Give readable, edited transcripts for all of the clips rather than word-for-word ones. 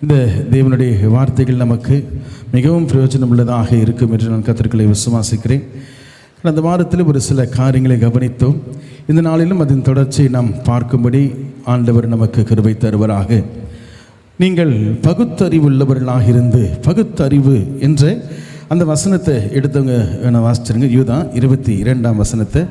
இந்த தேவனுடைய வார்த்தைகள் நமக்கு மிகவும் பிரயோஜனம் உள்ளதாக இருக்கும் என்று நான் கர்த்தர்களை விசுவாசிக்கிறேன். அந்த வாரத்தில் ஒரு சில காரியங்களை கவனித்தோம். இந்த நாளிலும் அதன் தொடர்ச்சியை நாம் பார்க்கும்படி ஆண்டவர் நமக்கு கிருபை தருவராக. நீங்கள் பகுத்தறிவு உள்ளவர்களாக இருந்து, பகுத்தறிவு என்ற அந்த வசனத்தை எடுத்தவங்க வேணா வாசிச்சிருங்க. யூதா 22ஆம் வசனத்தை.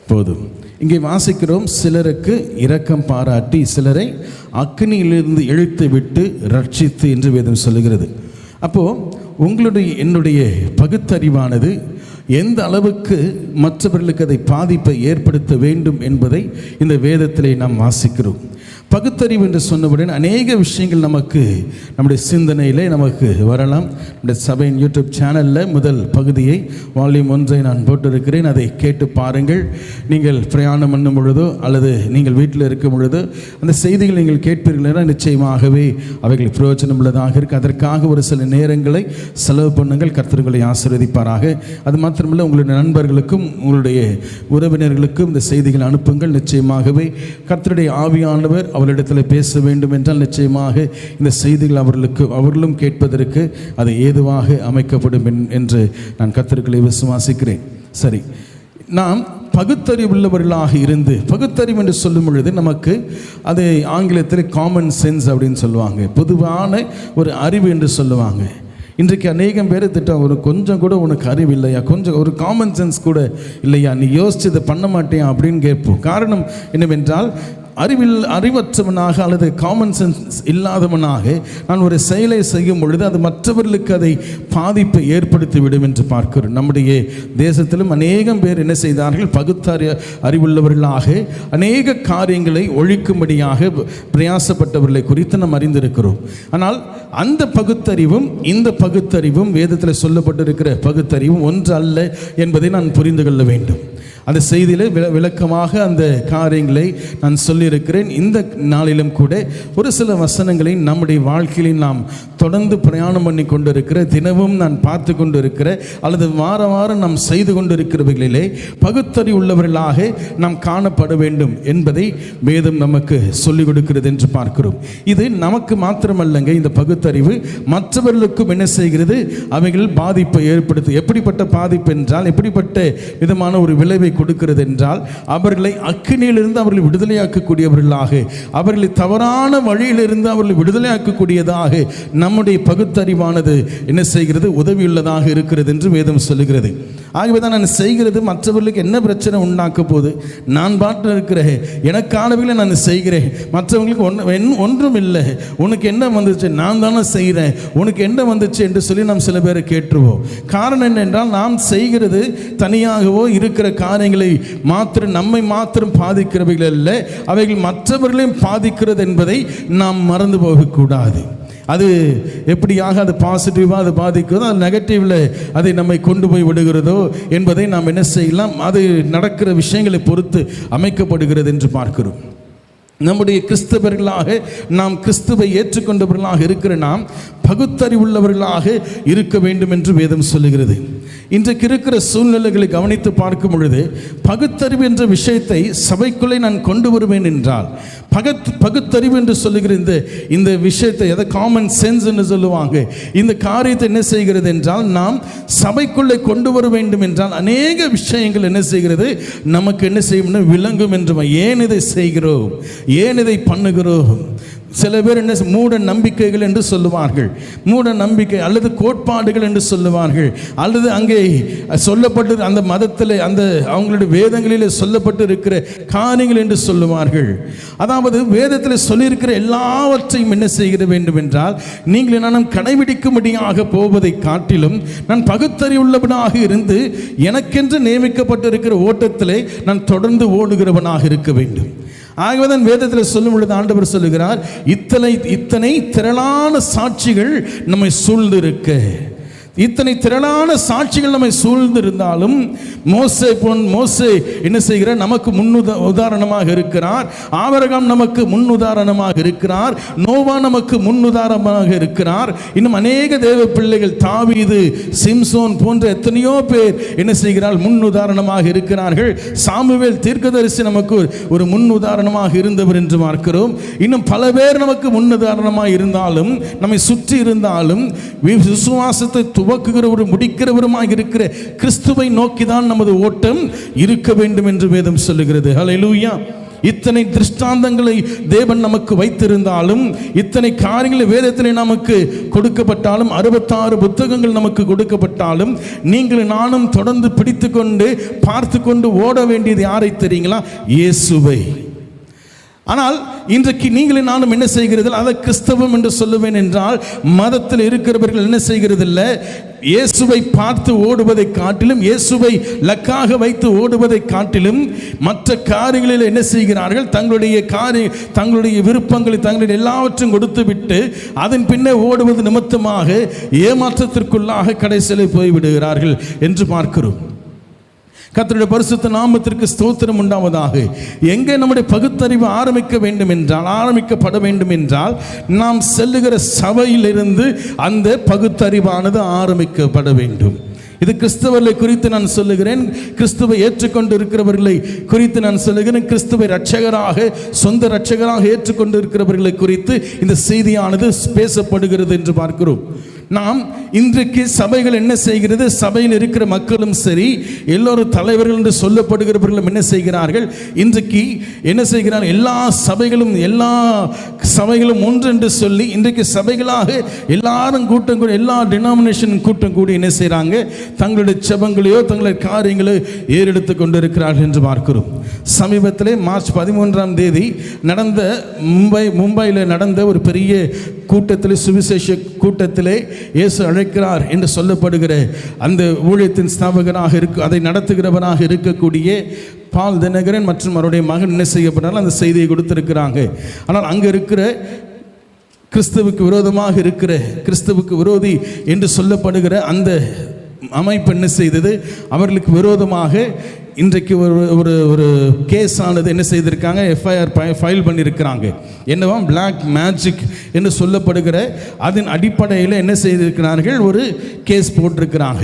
போதும். இங்கே வாசிக்கிறோம், சிலருக்கு இரக்கம் பாராட்டி சிலரை அக்கினியிலிருந்து இழுத்து விட்டு ரட்சித்து என்று வேதம் சொல்லுகிறது. அப்போது உங்களுடைய என்னுடைய பகுத்தறிவானது எந்த அளவுக்கு மற்றவர்களுக்கு அதை பாதிப்பை ஏற்படுத்த வேண்டும் என்பதை இந்த வேதத்திலே நாம் வாசிக்கிறோம். பகுத்தறிவு என்று சொன்னவுடன் அநேக விஷயங்கள் நமக்கு நம்முடைய சிந்தனையிலே நமக்கு வரலாம். நம்முடைய சபையின் யூடியூப் சேனலில் முதல் பகுதியை வால்யூம் 1 நான் போட்டிருக்கிறேன். அதை கேட்டு பாருங்கள். நீங்கள் பிரயாணம் பண்ணும் பொழுதோ அல்லது நீங்கள் வீட்டில் இருக்கும் பொழுதோ அந்த செய்திகள் நீங்கள் கேட்பீர்கள், நிச்சயமாகவே அவைகள் பிரயோஜனம் உள்ளதாக இருக்குது. அதற்காக ஒரு சில நேரங்களை செலவு பண்ணுங்கள். கர்த்தர்களை ஆசீர்வதிப்பாராக. அது மாத்திரமல்ல, உங்களுடைய நண்பர்களுக்கும் உங்களுடைய உறவினர்களுக்கும் இந்த செய்திகள் அனுப்புங்கள். நிச்சயமாகவே கர்த்தருடைய ஆவியானவர் அவர்களிடத்தில் பேச வேண்டும் என்றால் நிச்சயமாக இந்த செய்திகள் அவர்களும் கேட்பதற்கு அது ஏதுவாக அமைக்கப்படும் என்று நான் கர்த்தர்களை விசுவாசிக்கிறேன். சரி, நாம் பகுத்தறிவுள்ளவர்களாக இருந்து, பகுத்தறிவு என்று சொல்லும் பொழுது நமக்கு அது ஆங்கிலத்தில் காமன் சென்ஸ் அப்படின்னு சொல்லுவாங்க, பொதுவான ஒரு அறிவு என்று சொல்லுவாங்க. இன்றைக்கு அநேகம் பேர் திட்டம், ஒரு கொஞ்சம் கூட உனக்கு அறிவு இல்லையா, கொஞ்சம் ஒரு காமன் சென்ஸ் கூட இல்லையா, நீ யோசிச்சு இதை பண்ண மாட்டேன் அப்படின்னு கேட்போம். காரணம் என்னவென்றால், அறிவற்றவனாக அல்லது காமன் சென்ஸ் இல்லாதவனாக நான் ஒரு செயலை செய்யும் பொழுது அது மற்றவர்களுக்கு அதை பாதிப்பை ஏற்படுத்திவிடும் என்று பார்க்கிறோம். நம்முடைய தேசத்திலும் அநேகம் பேர் என்ன செய்தார்கள், அறிவுள்ளவர்களாக அநேக காரியங்களை ஒழிக்கும்படியாக பிரயாசப்பட்டவர்களை குறித்து நாம் அறிந்திருக்கிறோம். ஆனால் அந்த பகுத்தறிவும் இந்த பகுத்தறிவும், வேதத்தில் சொல்லப்பட்டிருக்கிற பகுத்தறிவும் ஒன்று அல்ல என்பதை நான் புரிந்து கொள்ள வேண்டும். அந்த செய்தியில் விளக்கமாக அந்த காரியங்களை நான் சொல்லியிருக்கிறேன். இந்த நாளிலும் கூட ஒரு சில வசனங்களை நம்முடைய வாழ்க்கையில் நாம் தொடர்ந்து பிரயாணம் பண்ணி கொண்டிருக்கிற, தினமும் நான் பார்த்து கொண்டு இருக்கிற அல்லது வாரம் நாம் செய்து கொண்டிருக்கிறவர்களிலே பகுத்தறிவு உள்ளவர்களாக நாம் காணப்பட வேண்டும் என்பதை வேதம் நமக்கு சொல்லிக் கொடுக்கிறது என்று பார்க்கிறோம். இது நமக்கு மாத்திரமல்லங்க, இந்த பகுத்தறிவு மற்றவர்களுக்கும் என்ன செய்கிறது, அவைகள் பாதிப்பை ஏற்படுத்து. எப்படிப்பட்ட பாதிப்பு என்றால், எப்படிப்பட்ட விதமான ஒரு விளைவை கொடுக்கிறது என்றால், அவர்களை அக்கினியிலிருந்து அவர்களை விடுதலையாக்கக்கூடியவர்களாக, அவர்களை தவறான வழியிலிருந்து அவர்களை விடுதலையாக்கக்கூடியதாக நம்முடைய பகுத்தறிவானது என்ன செய்கிறது, உதவியுள்ளதாக இருக்கிறது என்று வேதம் சொல்லுகிறது. ஆகவே தான் நான் செய்கிறது மற்றவர்களுக்கு என்ன பிரச்சனை உண்டாக்க போது, நான் பாட்டு இருக்கிறேன், எனக்கானவர்களை நான் செய்கிறேன், மற்றவங்களுக்கு ஒன்றும் இல்லை, உனக்கு என்ன வந்துச்சு, நான் தானே செய்கிறேன், உனக்கு என்ன வந்துச்சு என்று சொல்லி நாம் சில பேரை கேட்டுருவோம். காரணம் என்னென்றால், நாம் செய்கிறது தனியாகவோ இருக்கிற காரியங்களை மாத்திரம் நம்மை மாத்திரம் பாதிக்கிறவைகள் அல்ல, அவைகள் மற்றவர்களையும் பாதிக்கிறது என்பதை நாம் மறந்து போகக்கூடாது. அது எப்படியாக அது பாசிட்டிவாக அது பாதிக்கிறதோ, அது நெகட்டிவில் அதை நம்மை கொண்டு போய் விடுகிறதோ என்பதை நாம் என்ன செய்யலாம், அது நடக்கிற விஷயங்களை பொறுத்து அமைக்கப்படுகிறது என்று பார்க்கிறோம். நம்முடைய கிறிஸ்தவர்களாக, நாம் கிறிஸ்துவை ஏற்றுக்கொண்டவர்களாக இருக்கிற நாம் பகுத்தறிவுள்ளவர்களாக இருக்க வேண்டும் என்று வேதம் சொல்லுகிறது. இன்றைக்கு இருக்கிற சூழ்நிலைகளை கவனித்து பார்க்கும் பொழுது, பகுத்தறிவு என்ற விஷயத்தை சபைக்குள்ளே நான் கொண்டு வருவேன் என்றால், பகுத்தறிவு என்று சொல்லுகிற இந்த விஷயத்தை, எதை காமன் சென்ஸ் என்று சொல்லுவாங்க, இந்த காரியத்தை என்ன செய்கிறது என்றால், நாம் சபைக்குள்ளே கொண்டு வர வேண்டும் என்றால் அநேக விஷயங்கள் என்ன செய்கிறது, நமக்கு என்ன செய்யும், விளங்கும் என்று. ஏன் இதை செய்கிறோம், ஏன் இதை பண்ணுகிறோம். சில பேர் என்ன மூட நம்பிக்கைகள் என்று சொல்லுவார்கள், மூட நம்பிக்கை அல்லது கோட்பாடுகள் என்று சொல்லுவார்கள், அல்லது அங்கே சொல்லப்பட்டு அந்த மதத்தில் அந்த அவங்களுடைய வேதங்களில் சொல்லப்பட்டு இருக்கிற காரியங்கள் என்று சொல்லுவார்கள். அதாவது வேதத்தில் சொல்லியிருக்கிற எல்லாவற்றையும் என்ன செய்ய வேண்டும் என்றால், நீங்கள் நான் கடைபிடிக்கும்படியாக போவதை காட்டிலும் நான் பகுத்தறிவுள்ளவனாக இருந்து எனக்கென்று நியமிக்கப்பட்டிருக்கிற ஓட்டத்திலே நான் தொடர்ந்து ஓடுகிறவனாக இருக்க வேண்டும். ஆகவேதான் வேதத்தில் சொல்லும் பொழுது ஆண்டவர் சொல்லுகிறார், இத்தனை திரளான சாட்சிகள் நம்மை சூழ்ந்து இருக்க. இத்தனை திரளான சாட்சிகள் நம்மை சூழ்ந்து இருந்தாலும் மோசே என்ன செய்கிறார்? நமக்கு உதாரணமாக இருக்கிறார். ஆபிரகாம் நமக்கு முன்னுதாரணமாக இருக்கிறார். நோவா நமக்கு முன்னுதாரணமாக இருக்கிறார். இன்னும் அநேக தேவ பிள்ளைகள், தாவீது, சிம்சோன் போன்ற எத்தனையோ பேர் என்ன செய்கிறார்? முன்னுதாரணமாக இருக்கிறார்கள். சாமுவேல் தீர்க்கதரிசி நமக்கு ஒரு முன்னுதாரணமாக இருந்தவர் என்று பார்க்கிறோம். இன்னும் பல பேர் நமக்கு முன்னுதாரணமாக இருந்தாலும், நம்மை சுற்றி இருந்தாலும், விசுவாசத்தை துவக்குகிறவரும் முடிக்கிறவருமாக இருக்கிற கிறிஸ்துவை நோக்கிதான் நமது ஓட்டம் இருக்க வேண்டும் என்று வேதம் சொல்லுகிறது. ஹல்லேலூயா. இத்தனை திருஷ்டாந்தங்களை தேவன் நமக்கு வைத்திருந்தாலும், இத்தனை காரியங்கள் வேதத்திலே நமக்கு கொடுக்கப்பட்டாலும், 66 புத்தகங்கள் நமக்கு கொடுக்கப்பட்டாலும், நீங்கள் நானும் தொடர்ந்து பிடித்து கொண்டு பார்த்து கொண்டு ஓட வேண்டியது யாரை தெரியுங்களா? இயேசுவை. ஆனால் இன்றைக்கு நீங்களும் நானும் என்ன செய்கிறது? அதை கிறிஸ்தவம் என்று சொல்லுவேன் என்றால், மதத்தில் இருக்கிறவர்கள் என்ன செய்கிறது? இல்லை, இயேசுவை பார்த்து ஓடுவதை காட்டிலும், இயேசுவை லக்காக வைத்து ஓடுவதை காட்டிலும் மற்ற காரியங்களில் என்ன செய்கிறார்கள்? தங்களுடைய விருப்பங்களை, தங்களுடைய எல்லாவற்றையும் கொடுத்து விட்டு அதன் பின்னே ஓடுவது நிமித்தமாக ஏமாற்றத்திற்குள்ளாக கடைசியில் போய்விடுகிறார்கள் என்று பார்க்கிறோம். கர்த்தருடைய பரிசுத்த நாமத்திற்கு ஸ்தோத்திரம் உண்டாவதாக. எங்கே நம்முடைய பகுத்தறிவு ஆரம்பிக்கப்பட வேண்டும் என்றால் நாம் செல்லுகிற சபையிலிருந்து அந்த பகுத்தறிவானது ஆரம்பிக்கப்பட வேண்டும். இது கிறிஸ்தவர்களை குறித்து நான் சொல்லுகிறேன். கிறிஸ்துவை ஏற்றுக்கொண்டு இருக்கிறவர்களை குறித்து நான் சொல்லுகிறேன். கிறிஸ்துவை சொந்த இரட்சகராக ஏற்றுக்கொண்டு இருக்கிறவர்களை குறித்து இந்த செய்தியானது பேசப்படுகிறது என்று பார்க்கிறோம். நாம் இன்றைக்கு சபைகள் என்ன செய்கிறது? சபையில் இருக்கிற மக்களும் சரி, எல்லோரும் தலைவர்கள் என்று சொல்லப்படுகிறவர்களும் என்ன செய்கிறார்கள்? இன்றைக்கு என்ன செய்கிறார்கள்? எல்லா சபைகளும் ஒன்று என்று சொல்லி இன்றைக்கு சபைகளாக எல்லாரும் கூட்டம் கூடி, எல்லா டினாமினேஷன் கூட்டம் கூடி என்ன செய்கிறாங்க? தங்களுடைய செபங்களையோ தங்களுடைய காரியங்களோ ஏறெடுத்து கொண்டு இருக்கிறார்கள் என்று பார்க்கிறோம். சமீபத்திலே மார்ச் 13ஆம் தேதி நடந்த மும்பையில் நடந்த ஒரு பெரிய கூட்டத்தில், சுவிசேஷ கூட்டத்திலே இயேசு அழைக்கிறார் என்று சொல்லப்படுகிற அந்த ஊழியத்தின் ஸ்தாபகராக அதை நடத்துகிறவராக இருக்கக்கூடிய பால் தினகரன் மற்றும் அவருடைய மகன் என்ன செய்யப்பட்டாலும் அந்த செய்தியை கொடுத்திருக்கிறாங்க. ஆனால் அங்கே இருக்கிற கிறிஸ்துவுக்கு விரோதமாக இருக்கிற, கிறிஸ்துவுக்கு விரோதி என்று சொல்லப்படுகிற அந்த அமைப்பு என்ன செய்தது? அவர்களுக்கு விரோதமாக இன்றைக்கு ஒரு கேஸ் ஆனது என்ன செய்திருக்காங்க? எஃப்ஐஆர் ஃபைல் பண்ணியிருக்கிறாங்க. என்னவா? பிளாக் மேஜிக் என்று சொல்லப்படுகிற அதன் அடிப்படையில் என்ன செய்திருக்கிறார்கள்? ஒரு கேஸ் போட்டிருக்கிறாங்க.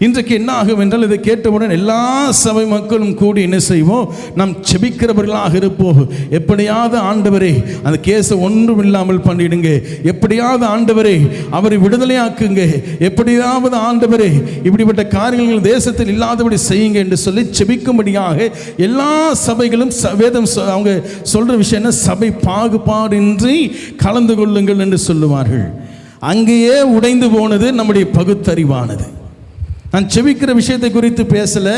இன்றைக்கு என்ன ஆகும் என்றால், இதை கேட்டவுடன் எல்லா சபை மக்களும் கூடி என்ன செய்வோம்? நாம் செபிக்கிறவர்களாக இருப்போம். எப்படியாவது ஆண்டவரே அந்த கேஸை ஒன்றும் இல்லாமல் பண்ணிடுங்க, எப்படியாவது ஆண்டவரே அவரை விடுதலையாக்குங்க, எப்படியாவது ஆண்டவரே இப்படிப்பட்ட காரியங்கள் தேசத்தில் இல்லாதபடி செய்யுங்க என்று சொல்லி செபிக்கும்படியாக எல்லா சபைகளும் வேதம் அவங்க சொல்ற விஷயம் என்ன? சபை பாகுபாடின்றி கலந்து கொள்ளுங்கள் என்று சொல்லுவார்கள். அங்கேயே உடைந்து போனது நம்முடைய பகுத்தறிவானது. நான் செபிக்கிற விஷயத்தை குறித்து பேசல,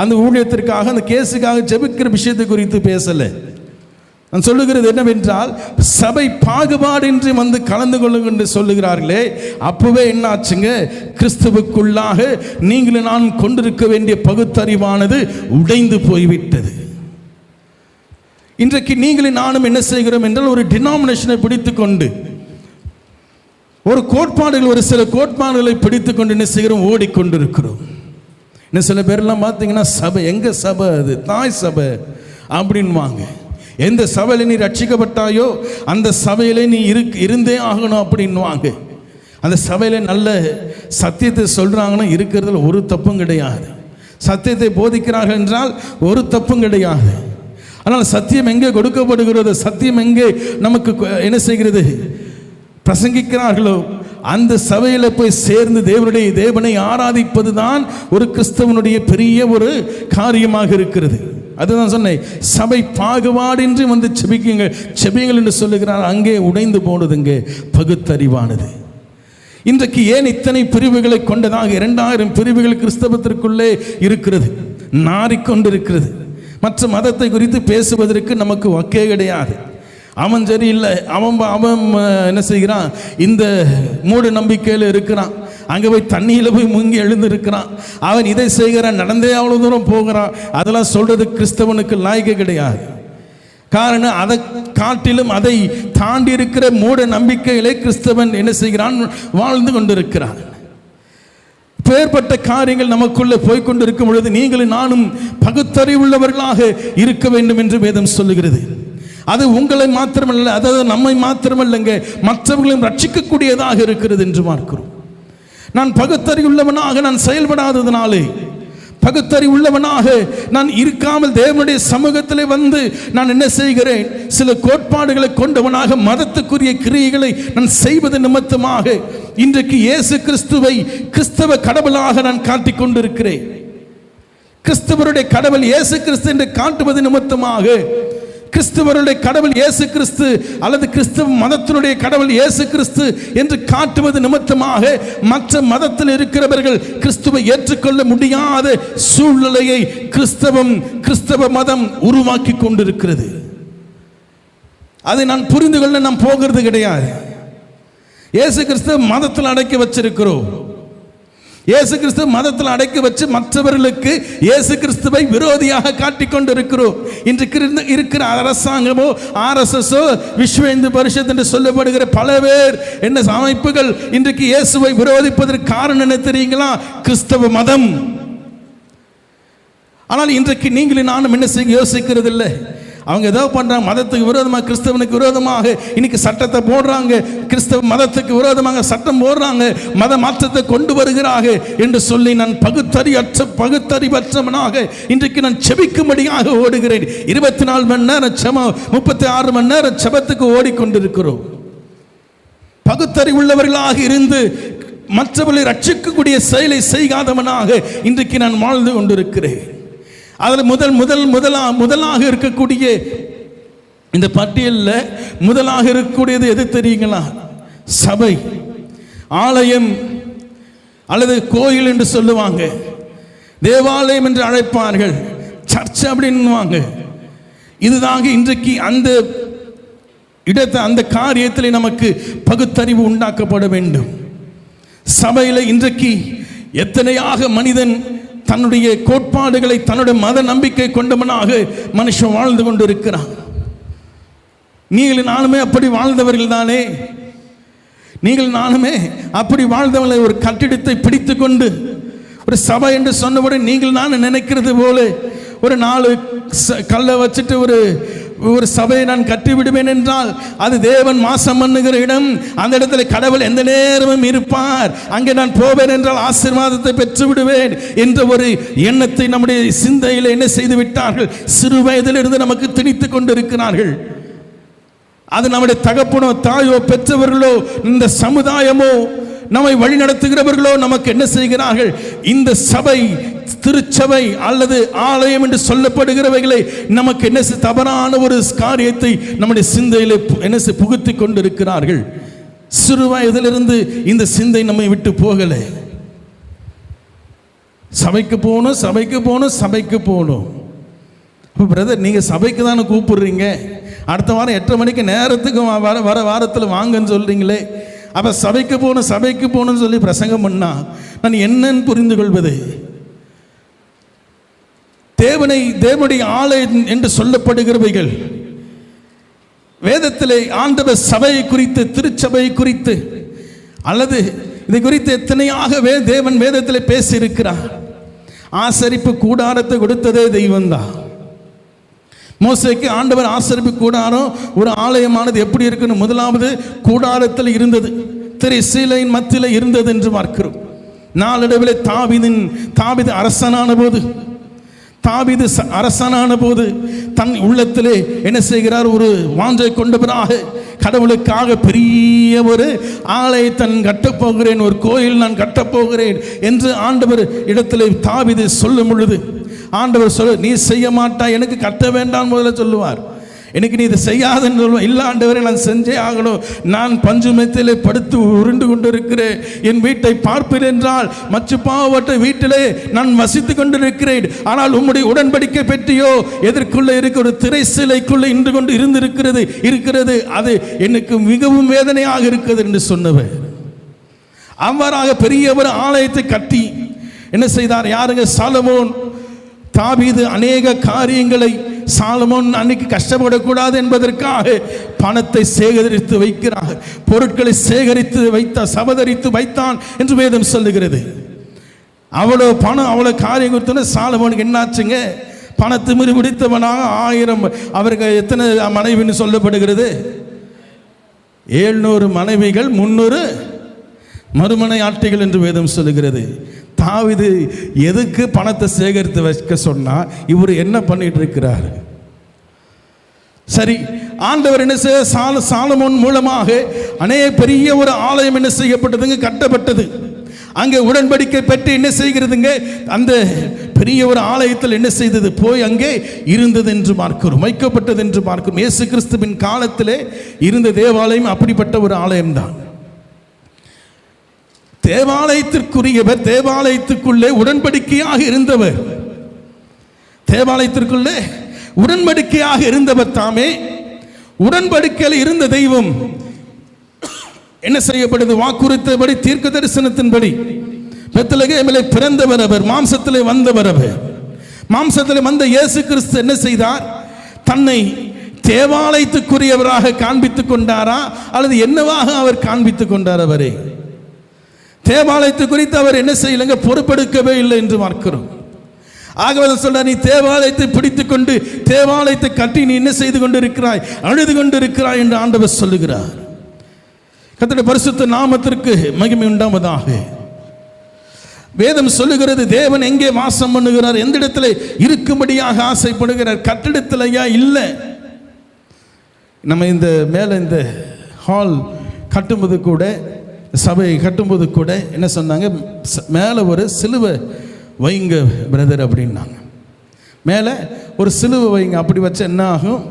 அந்த ஊழியத்திற்காக அந்த கேஸுக்காக செபிக்கிற விஷயத்தை குறித்து பேசல. நான் சொல்லுகிறது என்னவென்றால், சபை பாகுபாடின்றி வந்து கலந்து கொள்ளுங்கள் என்று சொல்லுகிறார்களே, அப்பவே என்ன ஆச்சுங்க? கிறிஸ்துவுக்குள்ளாக நீங்களும் நான் கொண்டிருக்க வேண்டிய பகுத்தறிவானது உடைந்து போய்விட்டது. இன்றைக்கு நீங்களும் நானும் என்ன செய்கிறோம் என்றால், ஒரு டினாமினேஷனை பிடித்துக்கொண்டு, ஒரு சில கோட்பாடுகளை பிடித்துக்கொண்டு என்ன செய்கிறோம்? ஓடிக்கொண்டிருக்கிறோம். இன்னும் சில பேர்லாம் பார்த்தீங்கன்னா, சபை எங்க சபை? அது தாய் சபை அப்படின்வாங்க. எந்த சபையில் நீ ரட்சிக்கப்பட்டாயோ அந்த சபையிலே நீ இருந்தே ஆகணும் அப்படின்வாங்க. அந்த சபையில் நல்ல சத்தியத்தை சொல்கிறாங்கன்னா இருக்கிறதுல ஒரு தப்பும் கிடையாது. சத்தியத்தை போதிக்கிறார்கள் என்றால் ஒரு தப்பும் கிடையாது. ஆனால் சத்தியம் எங்கே கொடுக்கப்படுகிறது, சத்தியம் எங்கே நமக்கு என்ன செய்கிறது பிரசங்கிக்கிறார்களோ அந்த சபையில் போய் சேர்ந்து தேவனை ஆராதிப்பது தான் ஒரு கிறிஸ்தவனுடைய பெரிய ஒரு காரியமாக இருக்கிறது. அதுதான் சொன்னேன், சபை பாகுபாடின்றி வந்து செபியுங்கள் என்று சொல்லுகிறார். அங்கே உடைந்து போனதுங்க பகுத்தறிவானது. இன்றைக்கு ஏன் இத்தனை பிரிவுகளை கொண்டதாக 2000 பிரிவுகள் கிறிஸ்தவத்திற்குள்ளே இருக்கிறது, நாறிக்கொண்டிருக்கிறது. மற்ற மதத்தை குறித்து பேசுவதற்கு நமக்கு வக்கே கிடையாது. அவன் சரியில்லை, அவன் என்ன செய்கிறான், இந்த மூட நம்பிக்கையில் இருக்கிறான், அங்கே போய் தண்ணியில் போய் முங்கி எழுந்திருக்கிறான், அவன் இதை செய்கிறான், நடந்தே அவ்வளோ தூரம் போகிறான். அதெல்லாம் சொல்றது கிறிஸ்தவனுக்கு லாய்க்கு கிடையாது. காரணம், அதை காட்டிலும் அதை தாண்டி இருக்கிற மூட நம்பிக்கையிலே கிறிஸ்தவன் என்ன செய்கிறான், வாழ்ந்து கொண்டிருக்கிறான். பேர்பட்ட காரியங்கள் நமக்குள்ளே போய்கொண்டிருக்கும் பொழுது நீங்களும் நானும் பகுத்தறிவுள்ளவர்களாக இருக்க வேண்டும் என்று வேதம் சொல்லுகிறது. அது உங்களை மாத்திரமல்ல, அதாவது நம்மை மாத்திரமல்லங்க, மற்றவர்களையும் ரட்சிக்கக்கூடியதாக இருக்கிறது என்று பார்க்கிறோம். நான் பகுத்தறிவுள்ளவனாக நான் செயல்படாததினாலே, பகுத்தறிவுள்ளவனாக நான் இருக்காமல் தேவனுடைய சமூகத்திலே வந்து நான் என்ன செய்கிறேன், சில கோட்பாடுகளை கொண்டவனாக மதத்துக்குரிய கிரியைகளை நான் செய்வது நிமித்தமாக இன்றைக்கு இயேசு கிறிஸ்துவை கிறிஸ்தவ கடவுளாக நான் காட்டிக் கொண்டிருக்கிறேன். கிறிஸ்தவருடைய கடவுள் இயேசு கிறிஸ்து என்று காட்டுவது நிமித்தமாக, கிறிஸ்துவருடைய கடவுள் இயேசு கிறிஸ்து அல்லது கிறிஸ்தவ மதத்தினுடைய கடவுள் இயேசு கிறிஸ்து என்று காட்டுவது நிமித்தமாக மற்ற மதத்தில் இருக்கிறவர்கள் கிறிஸ்துவை ஏற்றுக்கொள்ள முடியாத சூழ்நிலையை கிறிஸ்தவ மதம் உருவாக்கி கொண்டிருக்கிறது. அதை நான் புரிந்து கொள்ள நாம் போகிறது கிடையாது. இயேசு கிறிஸ்துவ மதத்தில் அடக்கி வச்சிருக்கிறோம். இயேசு கிறிஸ்துவ மதத்தில் அடக்கி வச்சு மற்றவர்களுக்கு இயேசு கிறிஸ்துவை விரோதியாக காட்டிக்கொண்டு இருக்கிறோம். இன்றைக்கு இருக்கிற அரசாங்கமோ RSSஓ விஸ்வ இந்து பரிஷத் என்று சொல்லப்படுகிற பல பேர் என்ன அமைப்புகள் இன்றைக்கு இயேசுவை விரோதிப்பதற்கு காரணம் என்ன தெரியுங்களா? கிறிஸ்தவ மதம். ஆனால் இன்றைக்கு நீங்களும் நானும் என்ன செய்ய யோசிக்கிறது இல்லை. அவங்க ஏதோ பண்றாங்க, மதத்துக்கு விரோதமாக கிறிஸ்தவனுக்கு விரோதமாக இன்னைக்கு சட்டத்தை போடுறாங்க, கிறிஸ்தவ மதத்துக்கு விரோதமாக சட்டம் போடுறாங்க, மத மாற்றத்தை கொண்டு வருகிறாங்க என்று சொல்லி நான் பகுத்தறிவற்றவனாக இன்றைக்கு நான் செபிக்கும்படியாக ஓடுகிறேன். 24 மணி நேரம் செபம், 36 மணி நேரம் செபத்துக்கு ஓடிக்கொண்டிருக்கிறோம். பகுத்தறிவுள்ளவர்களாக இருந்து மற்றவர்களை ரட்சிக்கக்கூடிய செயலை செய்யாதவனாக இன்றைக்கு நான் வாழ்ந்து கொண்டிருக்கிறேன். அதில் முதலாக இருக்கக்கூடிய இந்த பட்டியலில் முதலாக இருக்கக்கூடியது எது தெரியுங்களா? சபை, ஆலயம் அல்லது கோயில் என்று சொல்லுவாங்க, தேவாலயம் என்று அழைப்பார்கள், சர்ச் அப்படின்னுவாங்க. இதுதாங்க இன்றைக்கு அந்த இடத்தை, அந்த காரியத்தில் நமக்கு பகுத்தறிவு உண்டாக்கப்பட வேண்டும். சபையில் இன்றைக்கு எத்தனையாக மனிதன் தன்னுடைய கோட்பாடுகளை, தன்னுடைய மத நம்பிக்கை கொண்டவனாக மனுஷன் வாழ்ந்து கொண்டிருக்கிறான். நீங்கள் நானுமே அப்படி வாழ்ந்தவர்கள் தானே. நீங்கள் நானுமே அப்படி வாழ்ந்தவர்களை ஒரு கட்டிடத்தை பிடித்து கொண்டு ஒரு சபை என்று சொன்னவுடன் நீங்கள் நான் நினைக்கிறது போல ஒரு 4 கல்லை வச்சுட்டு ஒரு சபையை நான் கட்டிவிடுவேன் என்றால் அது தேவன் மாசம் பண்ணுகிற இடம், அந்த இடத்துல கடவுள் எந்த நேரமும் இருப்பார், அங்கே நான் போவேன் என்றால் ஆசீர்வாதத்தை பெற்று விடுவேன் என்ற ஒரு எண்ணத்தை நம்முடைய சிந்தையில் என்ன செய்து விட்டார்கள், சிறு வயதிலிருந்து நமக்கு திணித்து கொண்டிருக்கிறார்கள். அது நம்முடைய தகப்பனோ தாயோ பெற்றவர்களோ இந்த சமுதாயமோ நம்மை வழி நடத்துகிறவர்களோ நமக்கு என்ன செய்கிறார்கள், இந்த சபை, திருச்சபை அல்லது ஆலயம் என்று சொல்லப்படுகிறவைகளை நமக்கு என்ன தவறான ஒரு காரியத்தை நம்முடைய சிந்தையிலே என்ன புகுத்தி கொண்டிருக்கிறார்கள். சிறு வயதிலிருந்து இந்த சிந்தை நம்மை விட்டு போகலை. சபைக்கு போகணும். அப்போ பிரதர், நீங்கள் சபைக்கு தானே கூப்பிடுறீங்க, அடுத்த வாரம் 8 மணிக்கு நேரத்துக்கு வர வாரத்தில் வாங்கன்னு சொல்கிறீங்களே, அப்போ சபைக்கு போகணும்னு சொல்லி பிரசங்கம் பண்ணா நான் என்னன்னு புரிந்து கொள்வது? தேவனுடைய ஆலயம் என்று சொல்லப்படுகிறவைகள் வேதத்திலே ஆண்டவர் சபையை குறித்து, திருச்சபை குறித்து அல்லது இதை குறித்து எத்தனையாக தேவன் வேதத்தில் பேசி இருக்கிறார். ஆசரிப்பு கூடாரத்தை கொடுத்ததே தெய்வம்தான். மோசேக்கு ஆண்டவர் ஆசரிப்பு கூடாரம் ஒரு ஆலயமானது எப்படி இருக்குன்னு, முதலாவது கூடாரத்தில் இருந்தது, திரைச்சீலையின் மத்தியில் இருந்தது என்று பார்க்கிறோம். நாளடைவில் தாவீது அரசனான போது தன் உள்ளத்திலே என்ன செய்கிறார், ஒரு வாஞ்சை கொண்டவராக கடவுளுக்காக பெரிய ஒரு ஆலயத்தை நான் கட்டப்போகிறேன், ஒரு கோயில் நான் கட்டப்போகிறேன் என்று ஆண்டவர் இடத்திலே தாவீது சொல்லும் பொழுது ஆண்டவர் நீ செய்ய மாட்டாய், எனக்கு கட்ட வேண்டாம் முதல்ல சொல்லுவார். எனக்கு நீ இதை செய்யாதுன்னு சொல்லுவேன். இல்லை ஆண்டவரை, நான் செஞ்சே ஆகணும், நான் பஞ்சுமத்திலே படுத்து உருண்டு கொண்டிருக்கிறேன், என் வீட்டை பார்ப்பேன் என்றால் மற்ற பாவற்ற வீட்டிலே நான் வசித்து கொண்டிருக்கிறேன், ஆனால் உம்முடைய உடன்படிக்கை பெற்றியோ எதற்குள்ளே இருக்கிற ஒரு திரை சிலைக்குள்ளே இன்று கொண்டு இருக்கிறது, அது எனக்கு மிகவும் வேதனையாக இருக்கிறது என்று சொன்னவர். அவ்வாறாக பெரிய ஒரு ஆலயத்தை கட்டி என்ன செய்தார்? யாருங்க? சாலமோன். தாவீது அநேக காரியங்களை, சாலமோன் அன்னைக்கு கஷ்டப்படக்கூடாது என்பதற்காக பணத்தை சேகரித்து வைக்கிறார், பொருட்களை சேகரித்து வைத்தான், சபதரித்து வைத்தான் என்று வேதம் சொல்லுகிறது. அவ்வளோ பணம் அவ்வளோ காரியம் கொடுத்தோன்னு சாலமோனுக்கு என்னாச்சுங்க? பணத்திமிரு பிடித்தவனாக 1000 அவருக்கு எத்தனை மனைவின்னு சொல்லப்படுகிறது? 700 மனைவிகள் 300 மறுமனை ஆட்டைகள் என்று வேதம் சொல்லுகிறது. தாவீது எதுக்கு பணத்தை சேகரித்து வைக்க சொன்னா இவர் என்ன பண்ணிட்டு இருக்கிறார்? சரி, ஆண்டவர் என்ன செய்ய சாலமோன் மூலமாக அநேக பெரிய ஒரு ஆலயம் என்ன செய்யப்பட்டதுங்க? கட்டப்பட்டது. அங்கே உடன்படிக்கை பெற்று என்ன செய்கிறதுங்க? அந்த பெரிய ஒரு ஆலயத்தில் என்ன செய்தது? போய் அங்கே இருந்தது என்று பார்க்கிறோம், வைக்கப்பட்டது என்று பார்க்கிறோம். இயேசு கிறிஸ்துவின் காலத்திலே இருந்த தேவாலயம் அப்படிப்பட்ட ஒரு ஆலயம்தான். தேவாலயத்திற்குரியவர், தேவாலயத்துக்குள்ளே உடன்படிக்கையாக இருந்தவர், தேவாலயத்திற்குள்ளே உடன்படிக்கையாக இருந்தவர் தாமே. உடன்படிக்கையில் இருந்த தெய்வம் என்ன செய்யப்படுது? வாக்குறுத்தபடி, தீர்க்க தரிசனத்தின்படி பெத்லகேமிலே பிறந்தவர் அவர், மாம்சத்திலே வந்தவர் அவர். மாம்சத்திலே வந்த இயேசு கிறிஸ்து என்ன செய்தார்? தன்னை தேவாலயத்துக்குரியவராக காண்பித்துக் கொண்டாரா அல்லது என்னவாக அவர் காண்பித்துக் கொண்டார்? அவரே தேவாலயத்து குறித்து அவர் என்ன செய்யலங்க? பொறுப்பெடுக்கவே இல்லை என்று பார்க்கிறோம். ஆகவே சொல்ற, நீ தேவாலயத்தை பிடித்துக் கொண்டு தேவாலயத்தை கட்டி நீ என்ன செய்து கொண்டு இருக்கிறாய்? அழுது கொண்டு இருக்கிறாய் என்று ஆண்டவர் சொல்லுகிறார். கர்த்தருடைய பரிசுத்த நாமத்திற்கு மகிமை உண்டாவதாக. வேதம் சொல்லுகிறது, தேவன் எங்கே வாசம் பண்ணுகிறார்? எந்த இடத்துல இருக்கும்படியாக ஆசைப்படுகிறார்? கட்டிடத்திலையா? இல்லை. நம்ம இந்த மேலே இந்த ஹால் கட்டும்போது கூட, சபை கட்டும்போது கூட என்ன சொன்னாங்க? மேலே ஒரு சிலுவை வைங்க பிரதர் அப்படின்னாங்க. மேலே ஒரு சிலுவை வைங்க. அப்படி வச்சா என்ன ஆகும்?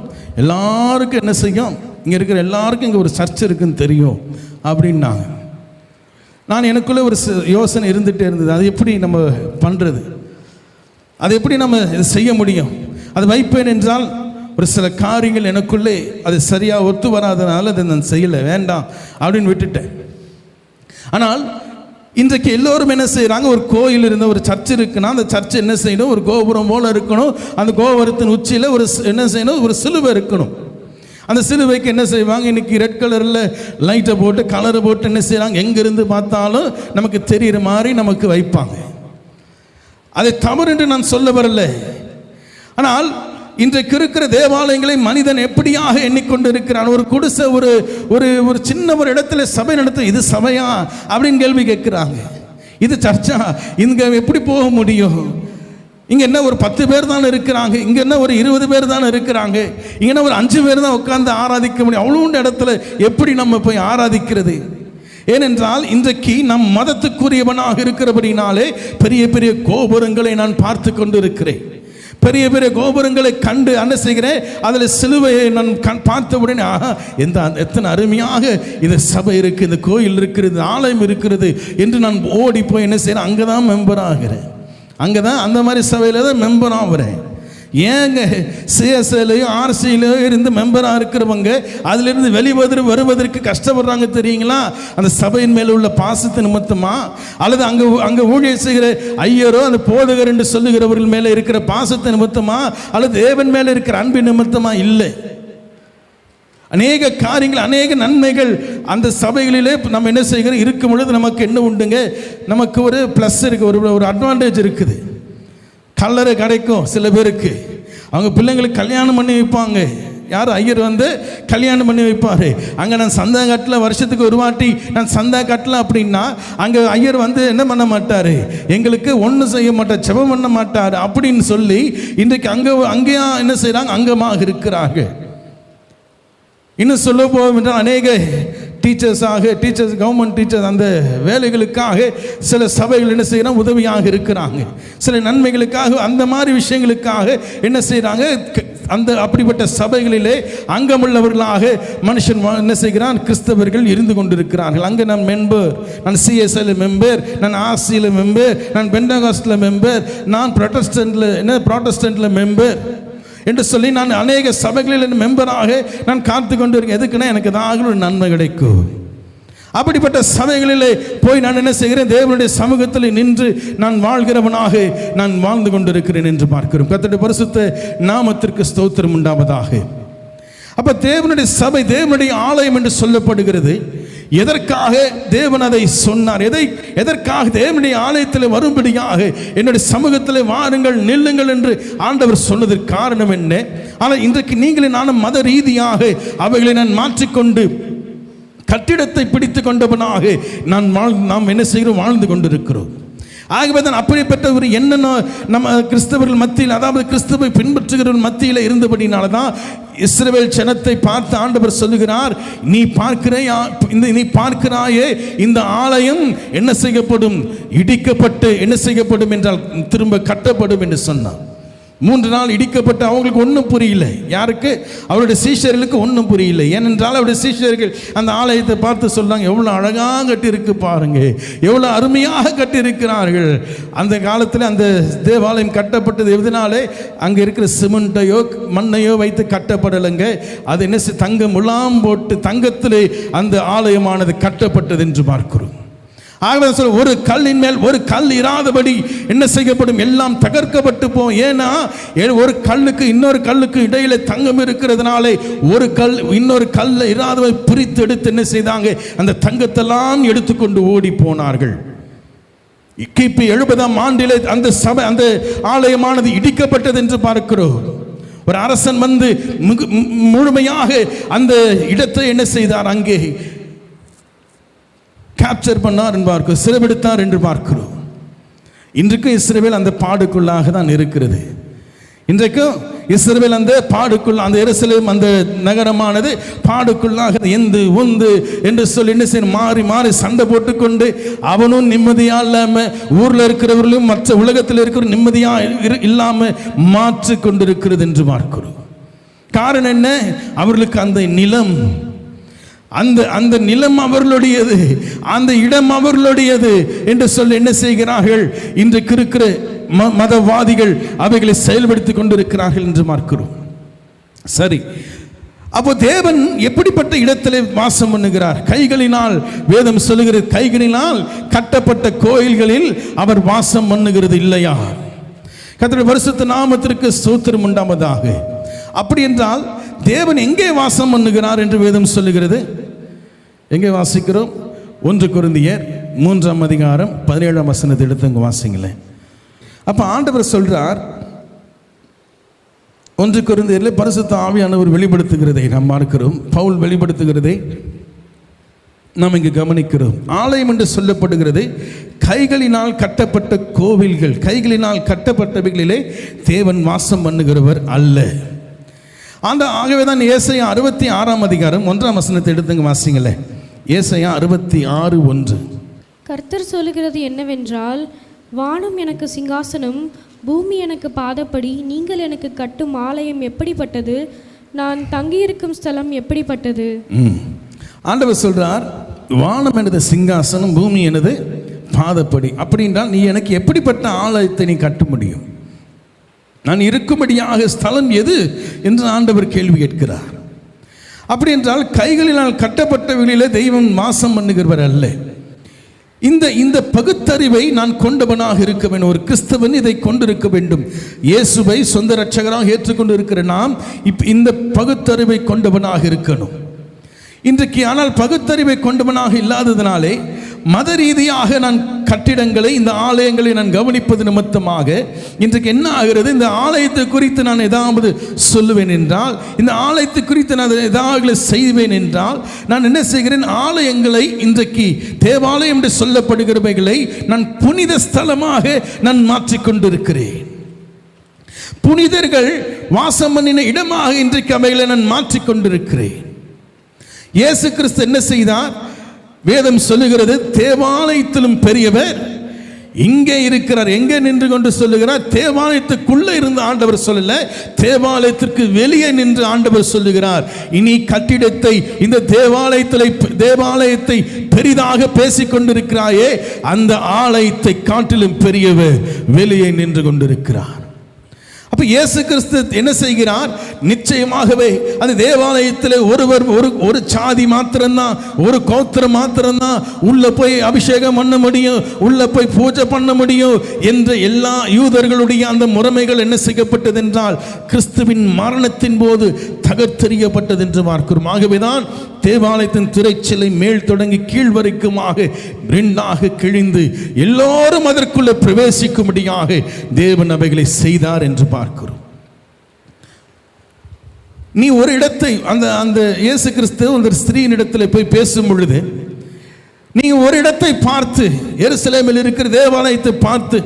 எல்லாருக்கும் என்ன செய்யும்? இங்கே இருக்கிற எல்லாருக்கும் இங்கே ஒரு சர்ச் இருக்குன்னு தெரியும் அப்படின்னாங்க. நான் எனக்குள்ளே ஒரு யோசனை இருந்துகிட்டே இருந்தது, அது எப்படி நம்ம பண்ணுறது? அது எப்படி நம்ம செய்ய முடியும்? அது வைப்பேன் என்றால் ஒரு சில காரியங்கள் எனக்குள்ளே அது சரியாக ஒத்து வராதனால அதை நான் செய்யலை, வேண்டாம் அப்படின்னு விட்டுட்டேன். ஆனால் இன்றைக்கு எல்லோரும் என்ன செய்கிறாங்க? ஒரு கோயில் இருந்த ஒரு சர்ச் இருக்குன்னா அந்த சர்ச் என்ன செய்யணும்? ஒரு கோபுரம் போல இருக்கணும். அந்த கோபுரத்தின் உச்சியில் ஒரு என்ன செய்யணும்? ஒரு சிலுவை இருக்கணும். அந்த சிலுவைக்கு என்ன செய்வாங்க? இன்னைக்கு ரெட் கலரில் லைட்டை போட்டு கலரை போட்டு என்ன செய்கிறாங்க? எங்கேருந்து பார்த்தாலும் நமக்கு தெரிகிற மாதிரி நமக்கு வைப்பாங்க. அதை தவறு என்று நான் சொல்ல வரல. ஆனால் இன்றைக்கு இருக்கிற தேவாலயங்களை மனிதன் எப்படியாக எண்ணிக்கொண்டு இருக்கிறான்? ஒரு குடிசை, ஒரு ஒரு ஒரு சின்ன ஒரு இடத்துல சபை நடத்த, இது சபையா அப்படின்னு கேள்வி கேட்குறாங்க. இது சர்ச்சா? இங்கே எப்படி போக முடியும்? இங்கே என்ன ஒரு 10 பேர் தான் இருக்கிறாங்க, இங்கே என்ன ஒரு 20 பேர் தான் இருக்கிறாங்க, இங்கே என்ன ஒரு 5 பேர் தான் உட்கார்ந்து ஆராதிக்க முடியும். அவ்வளோ இடத்துல எப்படி நம்ம போய் ஆராதிக்கிறது? ஏனென்றால் இன்றைக்கு நம் மதத்துக்குரியவனாக இருக்கிறபடினாலே பெரிய பெரிய கோபுரங்களை நான் பார்த்து கொண்டு இருக்கிறேன். பெரிய பெரிய கோபுரங்களை கண்டு என்ன செய்கிறேன்? அதில் சிலுவையை நான் பார்த்த உடனே எத்தனை அருமையாக இந்த சபை இருக்குது, இந்த கோயில் இருக்கிறது, ஆலயம் இருக்கிறது என்று நான் ஓடி போய் என்ன செய்கிறேன்? அங்கே தான் மெம்பர் ஆகிறேன். அங்கே தான் அந்த மாதிரி சபையில் தான் மெம்பர் ஆகிறேன். ஏங்க சிஎஸ்ஐலையும் ஆர்சியிலையும் இருந்து மெம்பராக இருக்கிறவங்க அதிலிருந்து வருவதற்கு கஷ்டப்படுறாங்க தெரியுங்களா? அந்த சபையின் மேலே உள்ள பாசத்து நிமித்தமா, அல்லது அங்கே ஊழியர் செய்கிற ஐயரோ அந்த போதகர் என்று சொல்லுகிறவர்கள் மேலே இருக்கிற பாசத்து நிமித்தமா, அல்லது தேவன் மேலே இருக்கிற அன்பின் நிமித்தமா? இல்லை. அநேக காரியங்கள், அநேக நன்மைகள் அந்த சபைகளிலே நம்ம என்ன செய்கிறோம்? இருக்கும் பொழுது நமக்கு என்ன உண்டுங்க? நமக்கு ஒரு ப்ளஸ் இருக்குது, ஒரு அட்வான்டேஜ் இருக்குது. கல்லறை கிடைக்கும் சில பேருக்கு. அவங்க பிள்ளைங்களுக்கு கல்யாணம் பண்ணி வைப்பாங்க. யார்? ஐயர் வந்து கல்யாணம் பண்ணி வைப்பார். அங்கே நான் சந்தா கட்டல, வருஷத்துக்கு ஒரு வாட்டி நான் சந்தா கட்டல அப்படின்னா அங்கே ஐயர் வந்து என்ன பண்ண மாட்டார்? எங்களுக்கு ஒன்றும் செய்ய மாட்டார், ஜெபம் பண்ண மாட்டார் அப்படின்னு சொல்லி இன்றைக்கு அங்கேயா என்ன செய்கிறாங்க? அங்கமாக இருக்கிறாங்க. இன்னும் சொல்ல போவோம் என்றால் அநேக டீச்சர்ஸ், கவர்மெண்ட் டீச்சர்ஸ் அந்த வேலைகளுக்காக சில சபைகள் என்ன செய்யறாங்க? உதவியாக இருக்கிறாங்க. சில நன்மைகளுக்காக, அந்த மாதிரி விஷயங்களுக்காக என்ன செய்கிறாங்க? அந்த அப்படிப்பட்ட சபைகளிலே அங்கமுள்ளவர்களாக மனுஷன் என்ன செய்கிறான்? கிறிஸ்தவர்கள் இருந்து கொண்டிருக்கிறார்கள். அங்கே நான் மெம்பர், நான் சிஎஸ்ஐல மெம்பர், நான் ஆர்சியில் மெம்பர், நான் பெண்டகாஸ்டில் மெம்பர், நான் ப்ராட்டஸ்டன்ட்ல மெம்பர் என்று சொல்லி நான் அநேக சபைகளில் மெம்பராக நான் காத்து கொண்டு இருக்கேன். எதுக்குன்னா எனக்கு தான் ஒரு நன்மை கிடைக்கும். அப்படிப்பட்ட சபைகளிலே போய் நான் என்ன செய்கிறேன்? தேவனுடைய சமூகத்தில் நின்று நான் வாழ்கிறவனாக நான் வாழ்ந்து கொண்டிருக்கிறேன் என்று பார்க்கிறோம். கர்த்தருடைய பரிசுத்த நாமத்திற்கு ஸ்தோத்திரம் உண்டாவதாக. அப்ப தேவனுடைய சபை, தேவனுடைய ஆலயம் என்று சொல்லப்படுகிறது. எதற்காக தேவன் அதை சொன்னார்? எதற்காக தேவனுடைய ஆலயத்தில் வரும்படியாக என்னுடைய சமூகத்தில் வாருங்கள், நில்லுங்கள் என்று ஆண்டவர் சொன்னதற்கு காரணம் என்ன? ஆனால் இன்றைக்கு நீங்களே நானும் மத ரீதியாக அவைகளை நான் மாற்றிக்கொண்டு கட்டிடத்தை பிடித்து கொண்டவனாக நாம் என்ன செய்கிறோம்? வாழ்ந்து கொண்டிருக்கிறோம். ஆகவே தான் அப்படிப்பட்ட ஒரு என்னென்ன நம்ம கிறிஸ்தவர்கள் மத்தியில், அதாவது கிறிஸ்துவை பின்பற்றுகிறவர்கள் மத்தியில் இருந்தபடினால தான் இஸ்ரவேல் ஜனத்தை பார்த்து ஆண்டவர் சொல்லுகிறார், நீ பார்க்கிறாயே இந்த ஆலயம் என்ன செய்யப்படும்? இடிக்கப்பட்டு என்ன செய்யப்படும் என்றால் திரும்ப கட்டப்படும் என்று சொன்னார். 3 நாள் இடிக்கப்பட்டு அவங்களுக்கு ஒன்றும் புரியல. யாருக்கு? அவருடைய சீஷர்களுக்கு ஒன்றும் புரியல. ஏனென்றால் அவருடைய சீஷர்கள் அந்த ஆலயத்தை பார்த்து சொல்றாங்க, எவ்வளோ அழகாக கட்டியிருக்கு பாருங்க, எவ்வளோ அருமையாக கட்டியிருக்கிறார்கள். அந்த காலத்தில் அந்த தேவாலயம் கட்டப்பட்டது எதனாலே? அங்கே இருக்கிற சிமெண்ட்டையோ மண்ணையோ வைத்து கட்டப்படலைங்க. அது என்ன, தங்கம் முலாம் போட்டு தங்கத்திலே அந்த ஆலயமானது கட்டப்பட்டது என்று பார்க்கிறோம். ஆகவே சொல்ல, ஒரு கல்லின் மேல் ஒரு கல் இராதபடி என்ன செய்யப்படும்? எல்லாம் தகர்க்கப்பட்டு போகும். ஏன்னா ஒரு கல்லுக்கு இன்னொரு கல்லுக்கு இடையில தங்கம் இருக்கிறதுனாலே ஒரு கல் இன்னொரு கல்லை இராதபடி பிரித்து எடுத்து என்ன செய்தாங்க? அந்த தங்கத்தெல்லாம் எடுத்துக்கொண்டு ஓடி போனார்கள். கிபி 70ஆம் ஆண்டிலே அந்த சபை, அந்த ஆலயமானது இடிக்கப்பட்டது என்று பார்க்கிறோம். ஒரு அரசன் வந்து முழுமையாக அந்த இடத்தை என்ன செய்தார்? அங்கே கேப்சர் பண்ணார் என்று பார்க்கிறோம், சிறைபிடித்தார் என்று பார்க்கிறோம். இன்றைக்கும் இஸ்ரவேல் அந்த பாடுக்குள்ளாக தான் இருக்கிறது. இன்றைக்கும் இஸ்ரவேல் அந்த பாடுக்குள்ள, அந்த எருசலேம் அந்த நகரமானது பாடுக்குள்ளாக எந்து உந்து என்று சொல்லி என்ன செய்ய மாறி மாறி சண்டை போட்டுக்கொண்டு அவனும் நிம்மதியா இல்லாம, ஊர்ல இருக்கிறவர்களும் மற்ற உலகத்தில் இருக்கிற நிம்மதியா இல்லாம மாற்றி கொண்டிருக்கிறது என்று பார்க்கிறோம். காரணம் என்ன? அவர்களுக்கு அந்த நிலம், அந்த நிலம் அவர்களுடையது, அந்த இடம் அவர்களுடையது என்று சொல்லி என்ன செய்கிறார்கள்? இன்றைக்கு இருக்கிற மதவாதிகள் அவைகளை செயல்படுத்தி கொண்டிருக்கிறார்கள் என்று பார்க்கிறோம். சரி, அப்போ தேவன் எப்படிப்பட்ட இடத்திலே வாசம் பண்ணுகிறார்? கைகளினால், வேதம் சொல்லுகிறது, கைகளினால் கட்டப்பட்ட கோயில்களில் அவர் வாசம் பண்ணுகிறது இல்லையா? கர்த்தருடைய பரிசுத்த நாமத்திற்கு ஸ்தோத்திரம் உண்டாவதாக. அப்படி என்றால் தேவன் எங்கே வாசம் பண்ணுகிறார் என்று வேதம் சொல்லுகிறது? எங்கே வாசிக்கிறோம்? 1 கொரிந்தியர் 3ஆம் அதிகாரம் 17ஆம் வசனத்தை எடுத்து வாசிங்களேன். அப்ப ஆண்டவர் சொல்றார், 1 கொரிந்தியரில் பரிசுத்த ஆவியானவர் வெளிப்படுத்துகிறதை நாம் பார்க்கிறோம். பவுல் வெளிப்படுத்துகிறதை நாம் இங்கு கவனிக்கிறோம். ஆலயம் என்று சொல்லப்படுகிறது கைகளினால் கட்டப்பட்ட கோவில்கள், கைகளினால் கட்டப்பட்டவைகளிலே தேவன் வாசம் பண்ணுகிறவர் அல்ல. ஆகவே தான் ஏசாயா 66ஆம் அதிகாரம் 1ஆம் வசனத்தை எடுத்துங்க வாசிங்களே. ஏசாயா 66:1. கர்த்தர் சொல்லுகிறது என்னவென்றால், வானம் எனக்கு சிங்காசனம், பூமி எனக்கு பாதப்படி. நீங்கள் எனக்கு கட்டும் ஆலயம் எப்படிப்பட்டது? நான் தங்கியிருக்கும் ஸ்தலம் எப்படிப்பட்டது? ஆண்டவர் சொல்றார், வானம் எனது சிங்காசனம், பூமி எனது பாதப்படி. அப்படி என்றால் நீ எனக்கு எப்படிப்பட்ட ஆலயத்தை நீ கட்ட முடியும்? நான் இருக்கும்படியாக ஸ்தலம் எது என்று ஆண்டவர் கேள்வி கேட்கிறார். அப்படி என்றால் கைகளினால் கட்டப்பட்டவர்களிலே தெய்வம் வாசம் பண்ணுகிறவர் அல்ல. இந்த பகுத்தறிவை நான் கொண்டவனாக இருக்க வேண்டும். ஒரு கிறிஸ்தவன் இதை கொண்டிருக்க வேண்டும். இயேசுவை சொந்த இரட்சகராக ஏற்றுக்கொண்டு இருக்கிற நாம் இந்த பகுத்தறிவை கொண்டவனாக இருக்கணும் இன்றைக்கு. ஆனால் பகுத்தறிவை கொண்டவனாக இல்லாததினாலே மத ரீதியாக நான் கட்டிடங்களை, இந்த ஆலயங்களை நான் கவனிப்பது நிமித்தமாக இன்றைக்கு என்ன ஆகிறது? இந்த ஆலயத்தை குறித்து நான் ஏதாவது சொல்லுவேன் என்றால், இந்த ஆலயத்தை குறித்து நான் ஏதாவது செய்வேன் என்றால், நான் என்ன செய்கிறேன்? ஆலயங்களை இன்றைக்கு தேவாலயம் என்று சொல்லப்படுகிறவைகளை நான் புனித ஸ்தலமாக நான் மாற்றிக்கொண்டிருக்கிறேன். புனிதர்கள் வாசம் பண்ணின இடமாக இன்றைக்கு அவைகளை நான் மாற்றிக்கொண்டிருக்கிறேன். இயேசு கிறிஸ்து என்ன செய்தார்? வேதம் சொல்லுகிறது, தேவாலயத்திலும் பெரியவர் இங்கே இருக்கிறார். எங்கே நின்று கொண்டு சொல்லுகிறார்? தேவாலயத்துக்குள்ளே இருந்து ஆண்டவர் சொல்லல, தேவாலயத்திற்கு வெளியே நின்று ஆண்டவர் சொல்லுகிறார். இனி கட்டிடத்தை, இந்த தேவாலயத்தை பெரிதாக பேசிக் கொண்டிருக்கிறாயே, அந்த ஆலயத்தை காட்டிலும் பெரியவர் வெளியே நின்று கொண்டிருக்கிறார். அப்ப இயேசு கிறிஸ்து என்ன செய்கிறார்? நிச்சயமாகவே அந்த தேவாலயத்தில் ஒரு சாதி மாத்திரம்தான், ஒரு கோத்திரம் மாத்திரம்தான் உள்ள போய் அபிஷேகம் பண்ண முடியும், உள்ள போய் பூஜை பண்ண முடியும் என்ற எல்லா யூதர்களுடைய அந்த முறைமைகள் என்ன செய்யப்பட்டது என்றால் கிறிஸ்துவின் மரணத்தின் போது தகர்த்தெறியப்பட்டது என்று பார்க்கிறோம். ஆகவேதான் தேவாலயத்தின் திரைச்சிலை மேல் தொடங்கி கீழ் வரைக்குமாக 2ஆக கிழிந்து எல்லோரும் அதற்குள்ள பிரவேசிக்கும்படியாக தேவன் அவைகளை செய்தார் என்று பார்க்கிறோம். நீ ஒரு இடத்தை அந்த இயேசு கிறிஸ்து அந்த ஸ்திரீயின் இடத்துல போய் பேசும் பொழுது நீ ஒரு இடத்தை பார்த்து எருசலேமில் இருக்கிற தேவாலயத்தை பார்த்து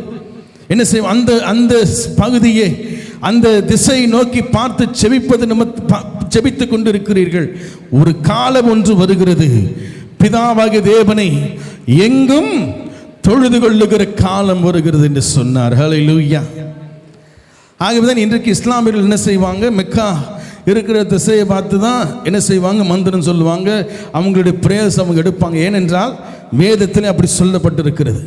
என்ன செய்வோம், அந்த பகுதியை அந்த திசையை நோக்கி பார்த்து செபித்து கொண்டிருக்கிறீர்கள். ஒரு காலம் ஒன்று வருகிறது, பிதாவாகிய தேவனை எங்கும் தொழுது கொள்ளுகிற காலம் வருகிறது என்று சொன்னார். ஹல்லேலூயா. ஆகவேதான் இன்றைக்கு இஸ்லாமியர்கள் என்ன செய்வாங்க, மெக்கா இருக்கிற திசையை பார்த்து தான் என்ன செய்வாங்க, மந்திரம் சொல்லுவாங்க, அவங்களுடைய பிரேயர்ஸ் அவங்க எடுப்பாங்க. ஏனென்றால் வேதத்தில் அப்படி சொல்லப்பட்டிருக்கிறது.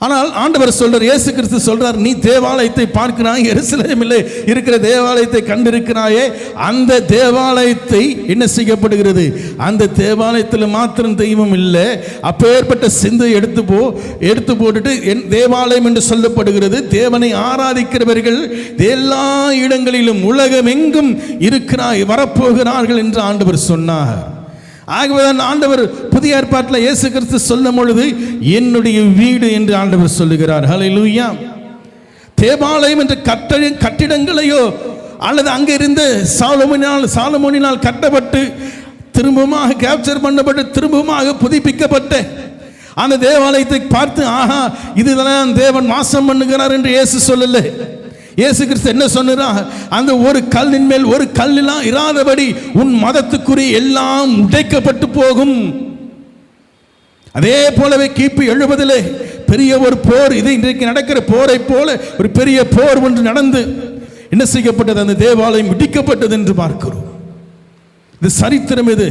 ஆனால் ஆண்டவர் சொல்றார், இயேசு கிறிஸ்து சொல்றார், நீ தேவாலயத்தை பார்க்கிறாய், எருசலேமில் இருக்கிற தேவாலயத்தை கண்டிருக்கிறாயே, அந்த தேவாலயத்தை என்ன செய்யப்படுகிறது, அந்த தேவாலயத்தில் மாத்திரம் தெய்வம் இல்லை, அப்பேற்பட்ட சிந்தை எடுத்து போட்டுட்டு தேவாலயம் என்று சொல்லப்படுகிறது. தேவனை ஆராதிக்கிறவர்கள் எல்லா இடங்களிலும் உலகம் எங்கும் இருக்கிறாய் வரப்போகிறார்கள் என்று ஆண்டவர் சொன்னார். ஆகவேதான் ஆண்டவர் புதிய ஏற்பாட்டில் இயேசு கிறிஸ்து சொல்லும் பொழுது என்னுடைய வீடு என்று ஆண்டவர் சொல்லுகிறார். ஹல்லேலூயா. தேவாலயம் என்ற கட்டிடங்களையோ அல்லது அங்கே இருந்த சாலமோனினால் கட்டப்பட்டு திரும்பமாக கேப்சர் பண்ணப்பட்டு திரும்பமாக புதுப்பிக்கப்பட்ட அந்த தேவாலயத்தை பார்த்து ஆஹா இதுதான் தேவன் வாசம் பண்ணுகிறார் என்று இயேசு சொல்லல. இயேசு கிறிஸ்து என்ன சொன்னார், அந்த ஒரு கல்லின் மேல் ஒரு கல்லெல்லாம் இராதபடி உன் மதத்துக்குரிய எல்லாம் உடைக்கப்பட்டு போகும். அதே போலவே கிபி 70 பெரிய ஒரு போர், இது இன்றைக்கு நடக்கிற போரை போல ஒரு பெரிய போர் ஒன்று நடந்து என்ன செய்யப்பட்டது, அந்த தேவாலயம் இடிக்கப்பட்டது என்று பார்க்கிறோம். இது சரித்திரம். இது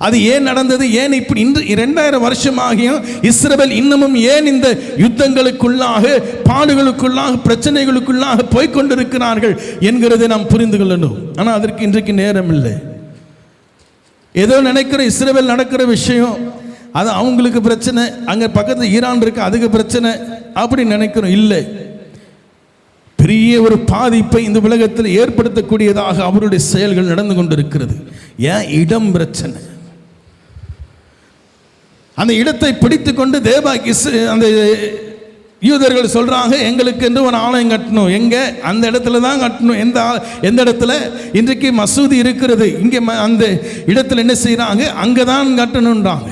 அது ஏன் நடந்தது, ஏன் இப்படி இன்று 2000 வருஷமாகியும் இஸ்ரவேல் இன்னமும் ஏன் இந்த யுத்தங்களுக்குள்ளாக பாடுகளுக்குள்ளாக பிரச்சனைகளுக்குள்ளாக போய்கொண்டிருக்கிறார்கள் என்கிறதை நாம் புரிந்து கொள்ளணும். ஆனால் அதற்கு இன்றைக்கு நேரம் இல்லை. ஏதோ நினைக்கிற இஸ்ரவேல் நடக்கிற விஷயம் அது அவங்களுக்கு பிரச்சனை, அங்கே பக்கத்தில் ஈரான் இருக்கு அதுக்கு பிரச்சனை அப்படி நினைக்கிறோம். இல்லை, பெரிய ஒரு பாதிப்பை இந்த உலகத்தில் ஏற்படுத்தக்கூடியதாக அவருடைய செயல்கள் நடந்து கொண்டிருக்கிறது. ஏன் இடம் பிரச்சனை, அந்த இடத்தை பிடித்து கொண்டு அந்த யூதர்கள் சொல்றாங்க எங்களுக்கு என்று ஒரு ஆலயம் கட்டணும். எங்க, அந்த இடத்துல தான் கட்டணும். எந்த இடத்துல இன்றைக்கு மசூதி இருக்கிறது, இங்கே அந்த இடத்துல என்ன செய்யறாங்க, அங்கதான் கட்டணும்ன்றாங்க.